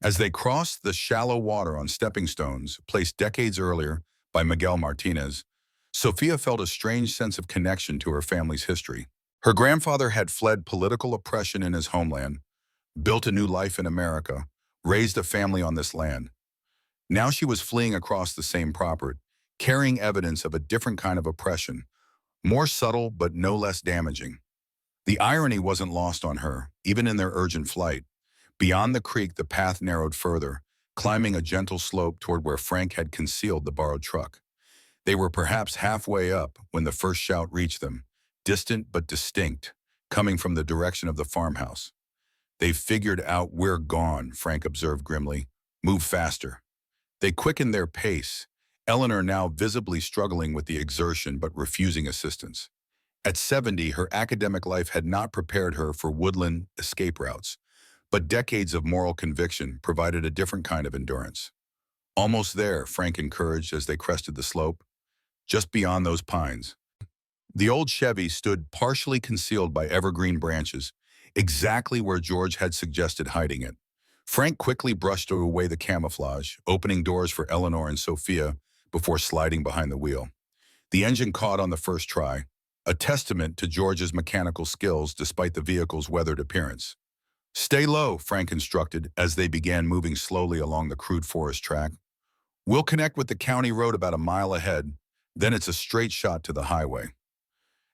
As they crossed the shallow water on stepping stones placed decades earlier by Miguel Martinez, Sophia felt a strange sense of connection to her family's history. Her grandfather had fled political oppression in his homeland, built a new life in America, raised a family on this land. Now she was fleeing across the same property, carrying evidence of a different kind of oppression, more subtle but no less damaging. The irony wasn't lost on her, even in their urgent flight. Beyond the creek, the path narrowed further, climbing a gentle slope toward where Frank had concealed the borrowed truck. They were perhaps halfway up when the first shout reached them, distant but distinct, coming from the direction of the farmhouse. "They've figured out we're gone," Frank observed grimly. "Move faster." They quickened their pace, Eleanor now visibly struggling with the exertion but refusing assistance. At 70, her academic life had not prepared her for woodland escape routes, but decades of moral conviction provided a different kind of endurance. "Almost there," Frank encouraged as they crested the slope. "Just beyond those pines." The old Chevy stood partially concealed by evergreen branches, exactly where George had suggested hiding it. Frank quickly brushed away the camouflage, opening doors for Eleanor and Sophia before sliding behind the wheel. The engine caught on the first try, a testament to George's mechanical skills despite the vehicle's weathered appearance. "Stay low," Frank instructed as they began moving slowly along the crude forest track. "We'll connect with the county road about a mile ahead, then it's a straight shot to the highway."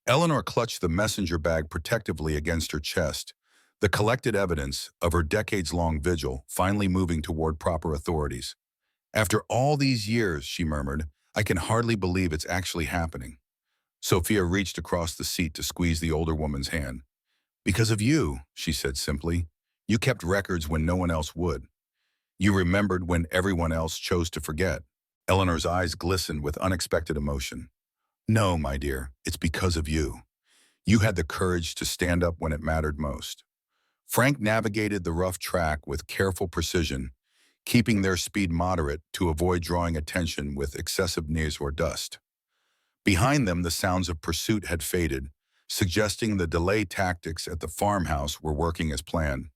Eleanor clutched the messenger bag protectively against her chest, the collected evidence of her decades-long vigil finally moving toward proper authorities. "After all these years," she murmured, "I can hardly believe it's actually happening." Sophia reached across the seat to squeeze the older woman's hand. "Because of you," she said simply. "You kept records when no one else would. You remembered when everyone else chose to forget." Eleanor's eyes glistened with unexpected emotion. "No, my dear, it's because of you. You had the courage to stand up when it mattered most." Frank navigated the rough track with careful precision, keeping their speed moderate to avoid drawing attention with excessive noise or dust. Behind them, the sounds of pursuit had faded, suggesting the delay tactics at the farmhouse were working as planned.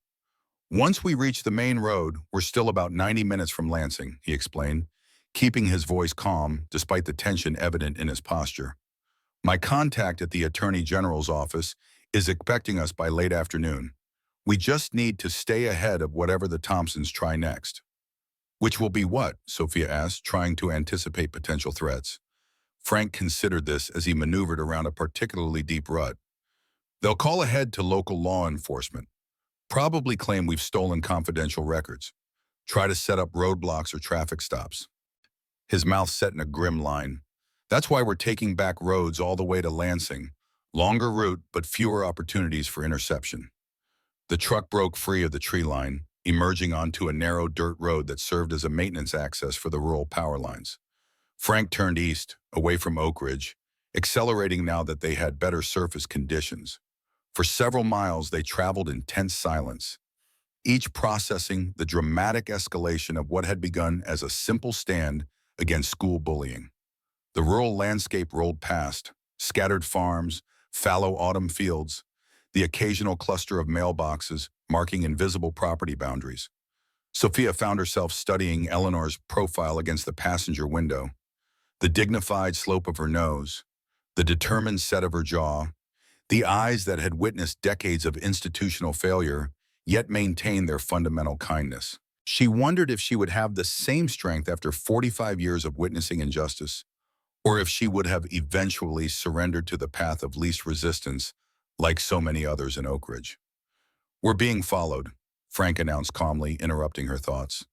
Once we reach the main road, we're still about 90 minutes from Lansing, he explained, keeping his voice calm despite the tension evident in his posture. My contact at the Attorney General's office is expecting us by late afternoon. We just need to stay ahead of whatever the Thompsons try next. Which will be what? Sophia asked, trying to anticipate potential threats. Frank considered this as he maneuvered around a particularly deep rut. They'll call ahead to local law enforcement. Probably claim we've stolen confidential records. Try to set up roadblocks or traffic stops. His mouth set in a grim line. That's why we're taking back roads all the way to Lansing. Longer route, but fewer opportunities for interception. The truck broke free of the tree line, emerging onto a narrow dirt road that served as a maintenance access for the rural power lines. Frank turned east, away from Oak Ridge, accelerating now that they had better surface conditions. For several miles, they traveled in tense silence, each processing the dramatic escalation of what had begun as a simple stand against school bullying. The rural landscape rolled past, scattered farms, fallow autumn fields, the occasional cluster of mailboxes marking invisible property boundaries. Sophia found herself studying Eleanor's profile against the passenger window. The dignified slope of her nose, the determined set of her jaw, the eyes that had witnessed decades of institutional failure, yet maintained their fundamental kindness. She wondered if she would have the same strength after 45 years of witnessing injustice, or if she would have eventually surrendered to the path of least resistance, like so many others in Oak Ridge. We're being followed, Frank announced calmly, interrupting her thoughts.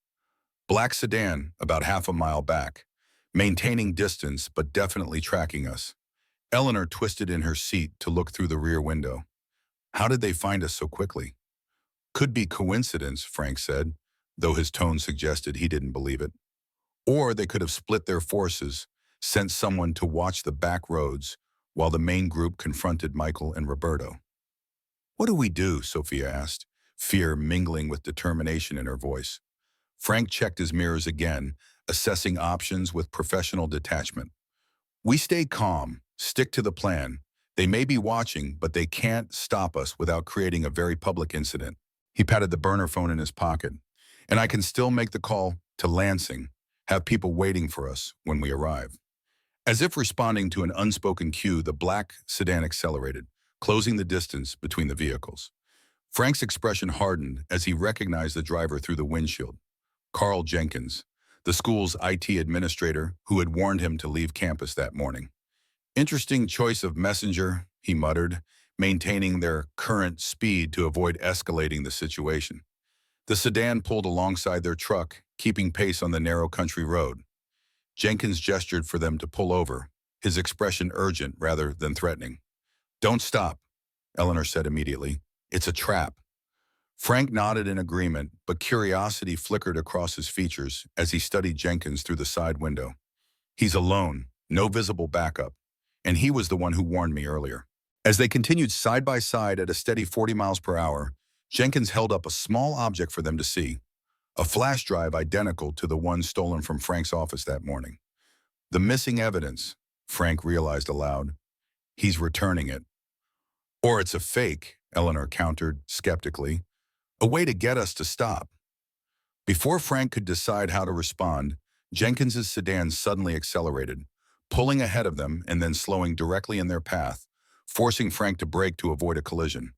Black sedan, about half a mile back, maintaining distance but definitely tracking us. Eleanor twisted in her seat to look through the rear window. How did they find us so quickly? Could be coincidence, Frank said, though his tone suggested he didn't believe it. Or they could have split their forces, sent someone to watch the back roads while the main group confronted Michael and Roberto. What do we do? Sophia asked, fear mingling with determination in her voice. Frank checked his mirrors again, assessing options with professional detachment. We stay calm, stick to the plan. They may be watching, but they can't stop us without creating a very public incident. He patted the burner phone in his pocket. And I can still make the call to Lansing, have people waiting for us when we arrive. As if responding to an unspoken cue, the black sedan accelerated, closing the distance between the vehicles. Frank's expression hardened as he recognized the driver through the windshield. Carl Jenkins, the school's IT administrator who had warned him to leave campus that morning. Interesting choice of messenger, he muttered, maintaining their current speed to avoid escalating the situation. The sedan pulled alongside their truck, keeping pace on the narrow country road. Jenkins gestured for them to pull over, his expression urgent rather than threatening. Don't stop, Eleanor said immediately. It's a trap. Frank nodded in agreement, but curiosity flickered across his features as he studied Jenkins through the side window. He's alone, no visible backup, and he was the one who warned me earlier. As they continued side by side at a steady 40 miles per hour, Jenkins held up a small object for them to see, a flash drive identical to the one stolen from Frank's office that morning. The missing evidence, Frank realized aloud. He's returning it. Or it's a fake, Eleanor countered skeptically. A way to get us to stop. Before Frank could decide how to respond, Jenkins's sedan suddenly accelerated, pulling ahead of them and then slowing directly in their path, forcing Frank to brake to avoid a collision.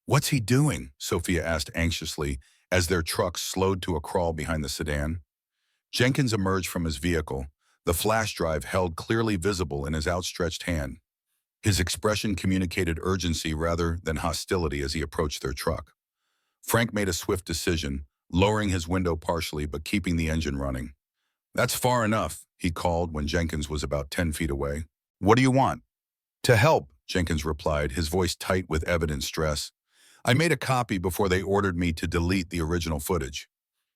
What's he doing? Sophia asked anxiously as their truck slowed to a crawl behind the sedan. Jenkins emerged from his vehicle, the flash drive held clearly visible in his outstretched hand. His expression communicated urgency rather than hostility as he approached their truck. Frank made a swift decision, lowering his window partially but keeping the engine running. That's far enough, he called when Jenkins was about 10 feet away. What do you want? To help, Jenkins replied, his voice tight with evident stress. I made a copy before they ordered me to delete the original footage.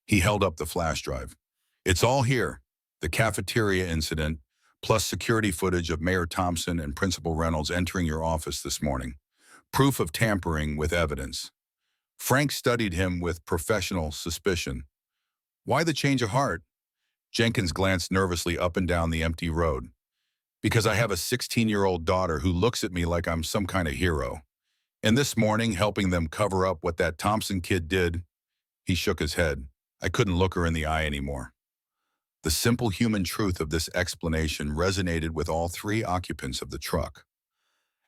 He held up the flash drive. It's all here. The cafeteria incident, plus security footage of Mayor Thompson and Principal Reynolds entering your office this morning. Proof of tampering with evidence. Frank studied him with professional suspicion. Why the change of heart? Jenkins glanced nervously up and down the empty road. Because I have a 16-year-old daughter who looks at me like I'm some kind of hero. And this morning, helping them cover up what that Thompson kid did, he shook his head. I couldn't look her in the eye anymore. The simple human truth of this explanation resonated with all three occupants of the truck.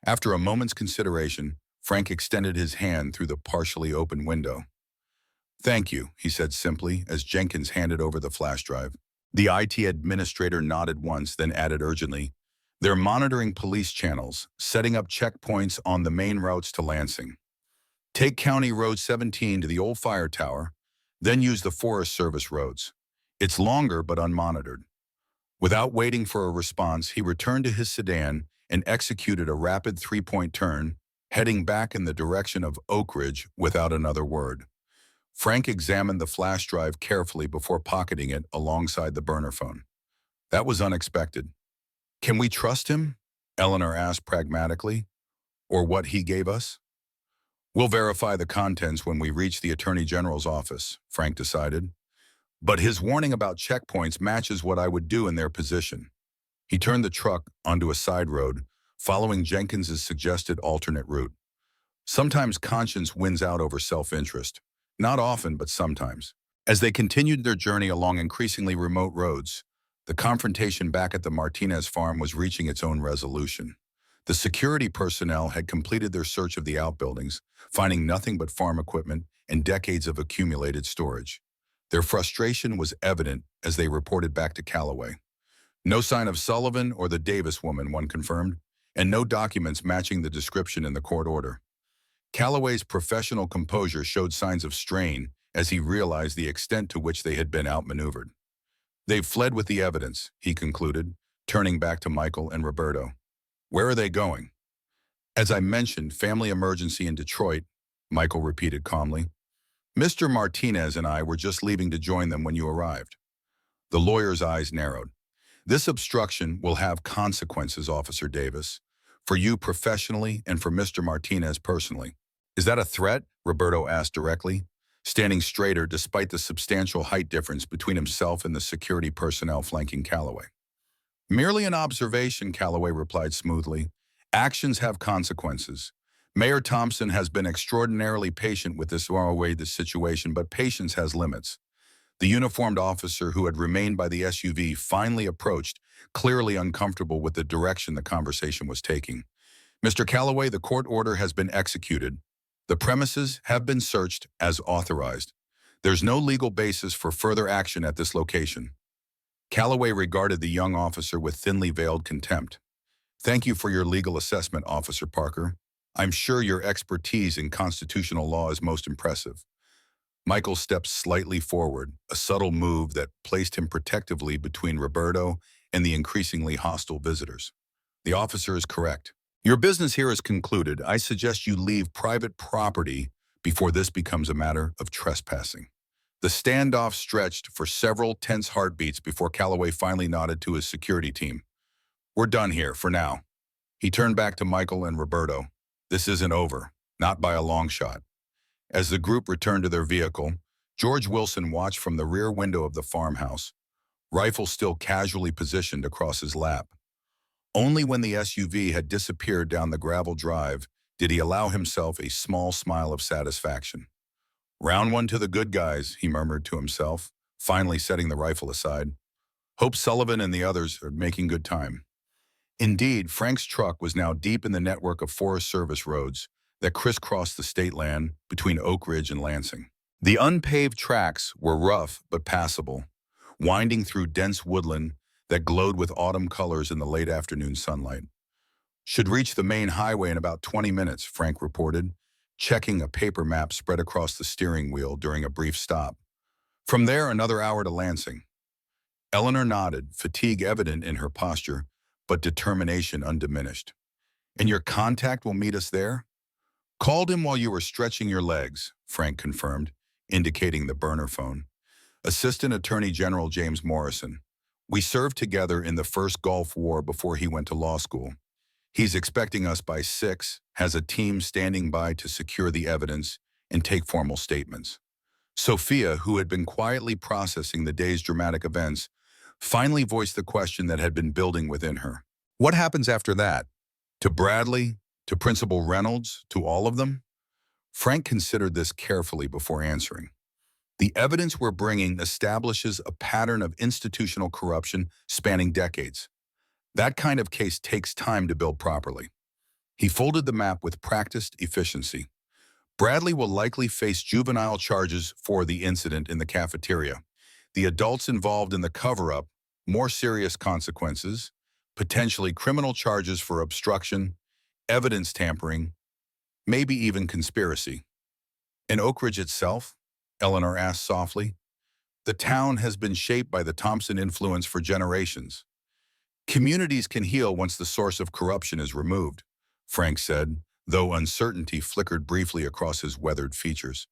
After a moment's consideration, Frank extended his hand through the partially open window. Thank you, he said simply as Jenkins handed over the flash drive. The IT administrator nodded once, then added urgently, they're monitoring police channels, setting up checkpoints on the main routes to Lansing. Take County Road 17 to the old fire tower, then use the Forest Service roads. It's longer but unmonitored. Without waiting for a response, he returned to his sedan and executed a rapid three-point turn, heading back in the direction of Oak Ridge without another word. Frank examined the flash drive carefully before pocketing it alongside the burner phone. That was unexpected. Can we trust him? Eleanor asked pragmatically. Or what he gave us? We'll verify the contents when we reach the Attorney General's office, Frank decided. But his warning about checkpoints matches what I would do in their position. He turned the truck onto a side road, following Jenkins's suggested alternate route. Sometimes conscience wins out over self-interest. Not often, but sometimes. As they continued their journey along increasingly remote roads, the confrontation back at the Martinez farm was reaching its own resolution. The security personnel had completed their search of the outbuildings, finding nothing but farm equipment and decades of accumulated storage. Their frustration was evident as they reported back to Callaway. No sign of Sullivan or the Davis woman, one confirmed, and no documents matching the description in the court order. Callaway's professional composure showed signs of strain as he realized the extent to which they had been outmaneuvered. They've fled with the evidence, he concluded, turning back to Michael and Roberto. Where are they going? As I mentioned, family emergency in Detroit, Michael repeated calmly. Mr. Martinez and I were just leaving to join them when you arrived. The lawyer's eyes narrowed. This obstruction will have consequences, Officer Davis, for you professionally and for Mr. Martinez personally. Is that a threat? Roberto asked directly, standing straighter despite the substantial height difference between himself and the security personnel flanking Callaway. Merely an observation, Callaway replied smoothly. Actions have consequences. Mayor Thompson has been extraordinarily patient with this situation, but patience has limits. The uniformed officer who had remained by the SUV finally approached, clearly uncomfortable with the direction the conversation was taking. Mr. Callaway, the court order has been executed. The premises have been searched as authorized. There's no legal basis for further action at this location. Callaway regarded the young officer with thinly veiled contempt. Thank you for your legal assessment, Officer Parker. I'm sure your expertise in constitutional law is most impressive. Michael stepped slightly forward, a subtle move that placed him protectively between Roberto and the increasingly hostile visitors. The officer is correct. Your business here is concluded. I suggest you leave private property before this becomes a matter of trespassing. The standoff stretched for several tense heartbeats before Callaway finally nodded to his security team. We're done here, for now. He turned back to Michael and Roberto. This isn't over, not by a long shot. As the group returned to their vehicle, George Wilson watched from the rear window of the farmhouse, rifle still casually positioned across his lap. Only when the SUV had disappeared down the gravel drive did he allow himself a small smile of satisfaction. Round one to the good guys, he murmured to himself, finally setting the rifle aside. Hope Sullivan and the others are making good time. Indeed, Frank's truck was now deep in the network of Forest Service roads that crisscrossed the state land between Oak Ridge and Lansing. The unpaved tracks were rough but passable, winding through dense woodland that glowed with autumn colors in the late afternoon sunlight. Should reach the main highway in about 20 minutes, Frank reported, checking a paper map spread across the steering wheel during a brief stop. From there, another hour to Lansing. Eleanor nodded, fatigue evident in her posture, but determination undiminished. And your contact will meet us there? Called him while you were stretching your legs, Frank confirmed, indicating the burner phone. Assistant Attorney General James Morrison. We served together in the first Gulf War before he went to law school. He's expecting us by 6, has a team standing by to secure the evidence and take formal statements. Sophia, who had been quietly processing the day's dramatic events, finally voiced the question that had been building within her. What happens after that? To Bradley? To Principal Reynolds? To all of them? Frank considered this carefully before answering. The evidence we're bringing establishes a pattern of institutional corruption spanning decades. That kind of case takes time to build properly. He folded the map with practiced efficiency. Bradley will likely face juvenile charges for the incident in the cafeteria. The adults involved in the cover-up, more serious consequences, potentially criminal charges for obstruction, evidence tampering, maybe even conspiracy. In Oak Ridge itself, Eleanor asked softly, the town has been shaped by the Thompson influence for generations. Communities can heal once the source of corruption is removed, Frank said, though uncertainty flickered briefly across his weathered features.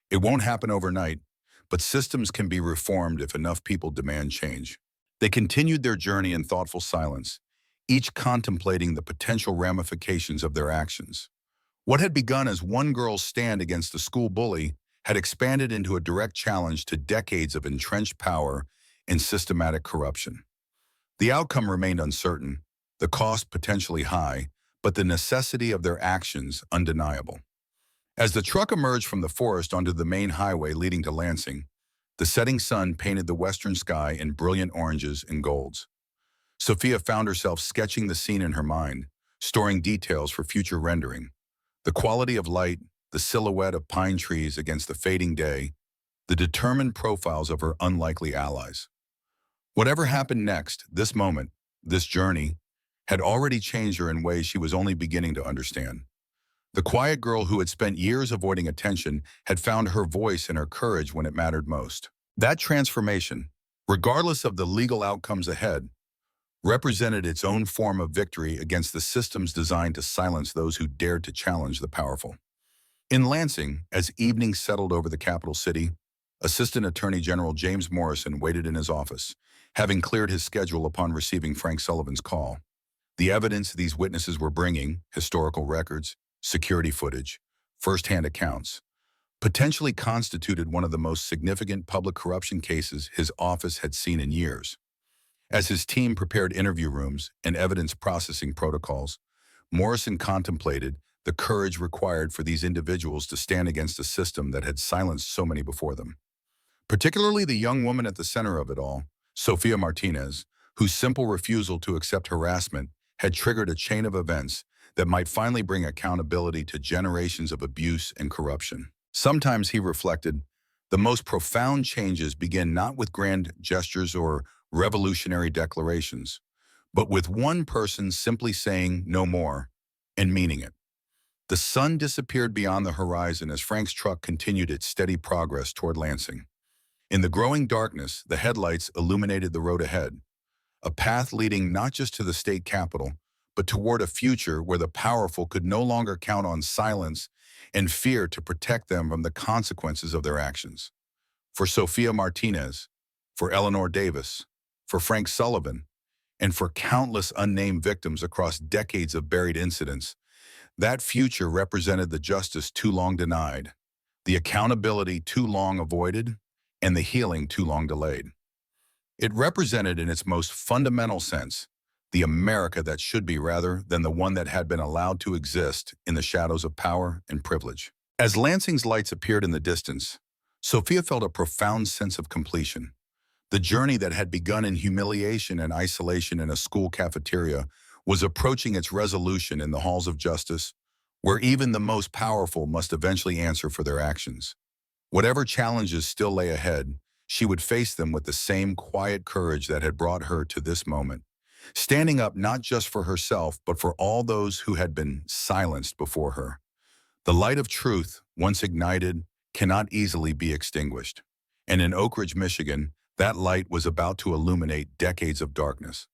It won't happen overnight, but systems can be reformed if enough people demand change. They continued their journey in thoughtful silence, each contemplating the potential ramifications of their actions. What had begun as one girl's stand against the school bully had expanded into a direct challenge to decades of entrenched power and systematic corruption. The outcome remained uncertain, the cost potentially high, but the necessity of their actions undeniable. As the truck emerged from the forest onto the main highway leading to Lansing, the setting sun painted the western sky in brilliant oranges and golds. Sophia found herself sketching the scene in her mind, storing details for future rendering. The quality of light, the silhouette of pine trees against the fading day, the determined profiles of her unlikely allies. Whatever happened next, this moment, this journey, had already changed her in ways she was only beginning to understand. The quiet girl who had spent years avoiding attention had found her voice and her courage when it mattered most. That transformation, regardless of the legal outcomes ahead, represented its own form of victory against the systems designed to silence those who dared to challenge the powerful. In Lansing, as evening settled over the capital city, Assistant Attorney General James Morrison waited in his office, having cleared his schedule upon receiving Frank Sullivan's call. The evidence these witnesses were bringing, historical records, security footage, first-hand accounts, potentially constituted one of the most significant public corruption cases his office had seen in years. As his team prepared interview rooms and evidence processing protocols, Morrison contemplated the courage required for these individuals to stand against a system that had silenced so many before them. Particularly the young woman at the center of it all, Sophia Martinez, whose simple refusal to accept harassment had triggered a chain of events that might finally bring accountability to generations of abuse and corruption. Sometimes, he reflected, the most profound changes begin not with grand gestures or revolutionary declarations, but with one person simply saying no more and meaning it. The sun disappeared beyond the horizon as Frank's truck continued its steady progress toward Lansing. In the growing darkness, the headlights illuminated the road ahead, a path leading not just to the state capitol, but toward a future where the powerful could no longer count on silence and fear to protect them from the consequences of their actions. For Sophia Martinez, for Eleanor Davis, for Frank Sullivan, and for countless unnamed victims across decades of buried incidents, that future represented the justice too long denied, the accountability too long avoided, and the healing too long delayed. It represented in its most fundamental sense the America that should be rather than the one that had been allowed to exist in the shadows of power and privilege. As Lansing's lights appeared in the distance, Sophia felt a profound sense of completion. The journey that had begun in humiliation and isolation in a school cafeteria was approaching its resolution in the halls of justice, where even the most powerful must eventually answer for their actions. Whatever challenges still lay ahead, she would face them with the same quiet courage that had brought her to this moment, standing up not just for herself, but for all those who had been silenced before her. The light of truth, once ignited, cannot easily be extinguished. And in Oak Ridge, Michigan, that light was about to illuminate decades of darkness.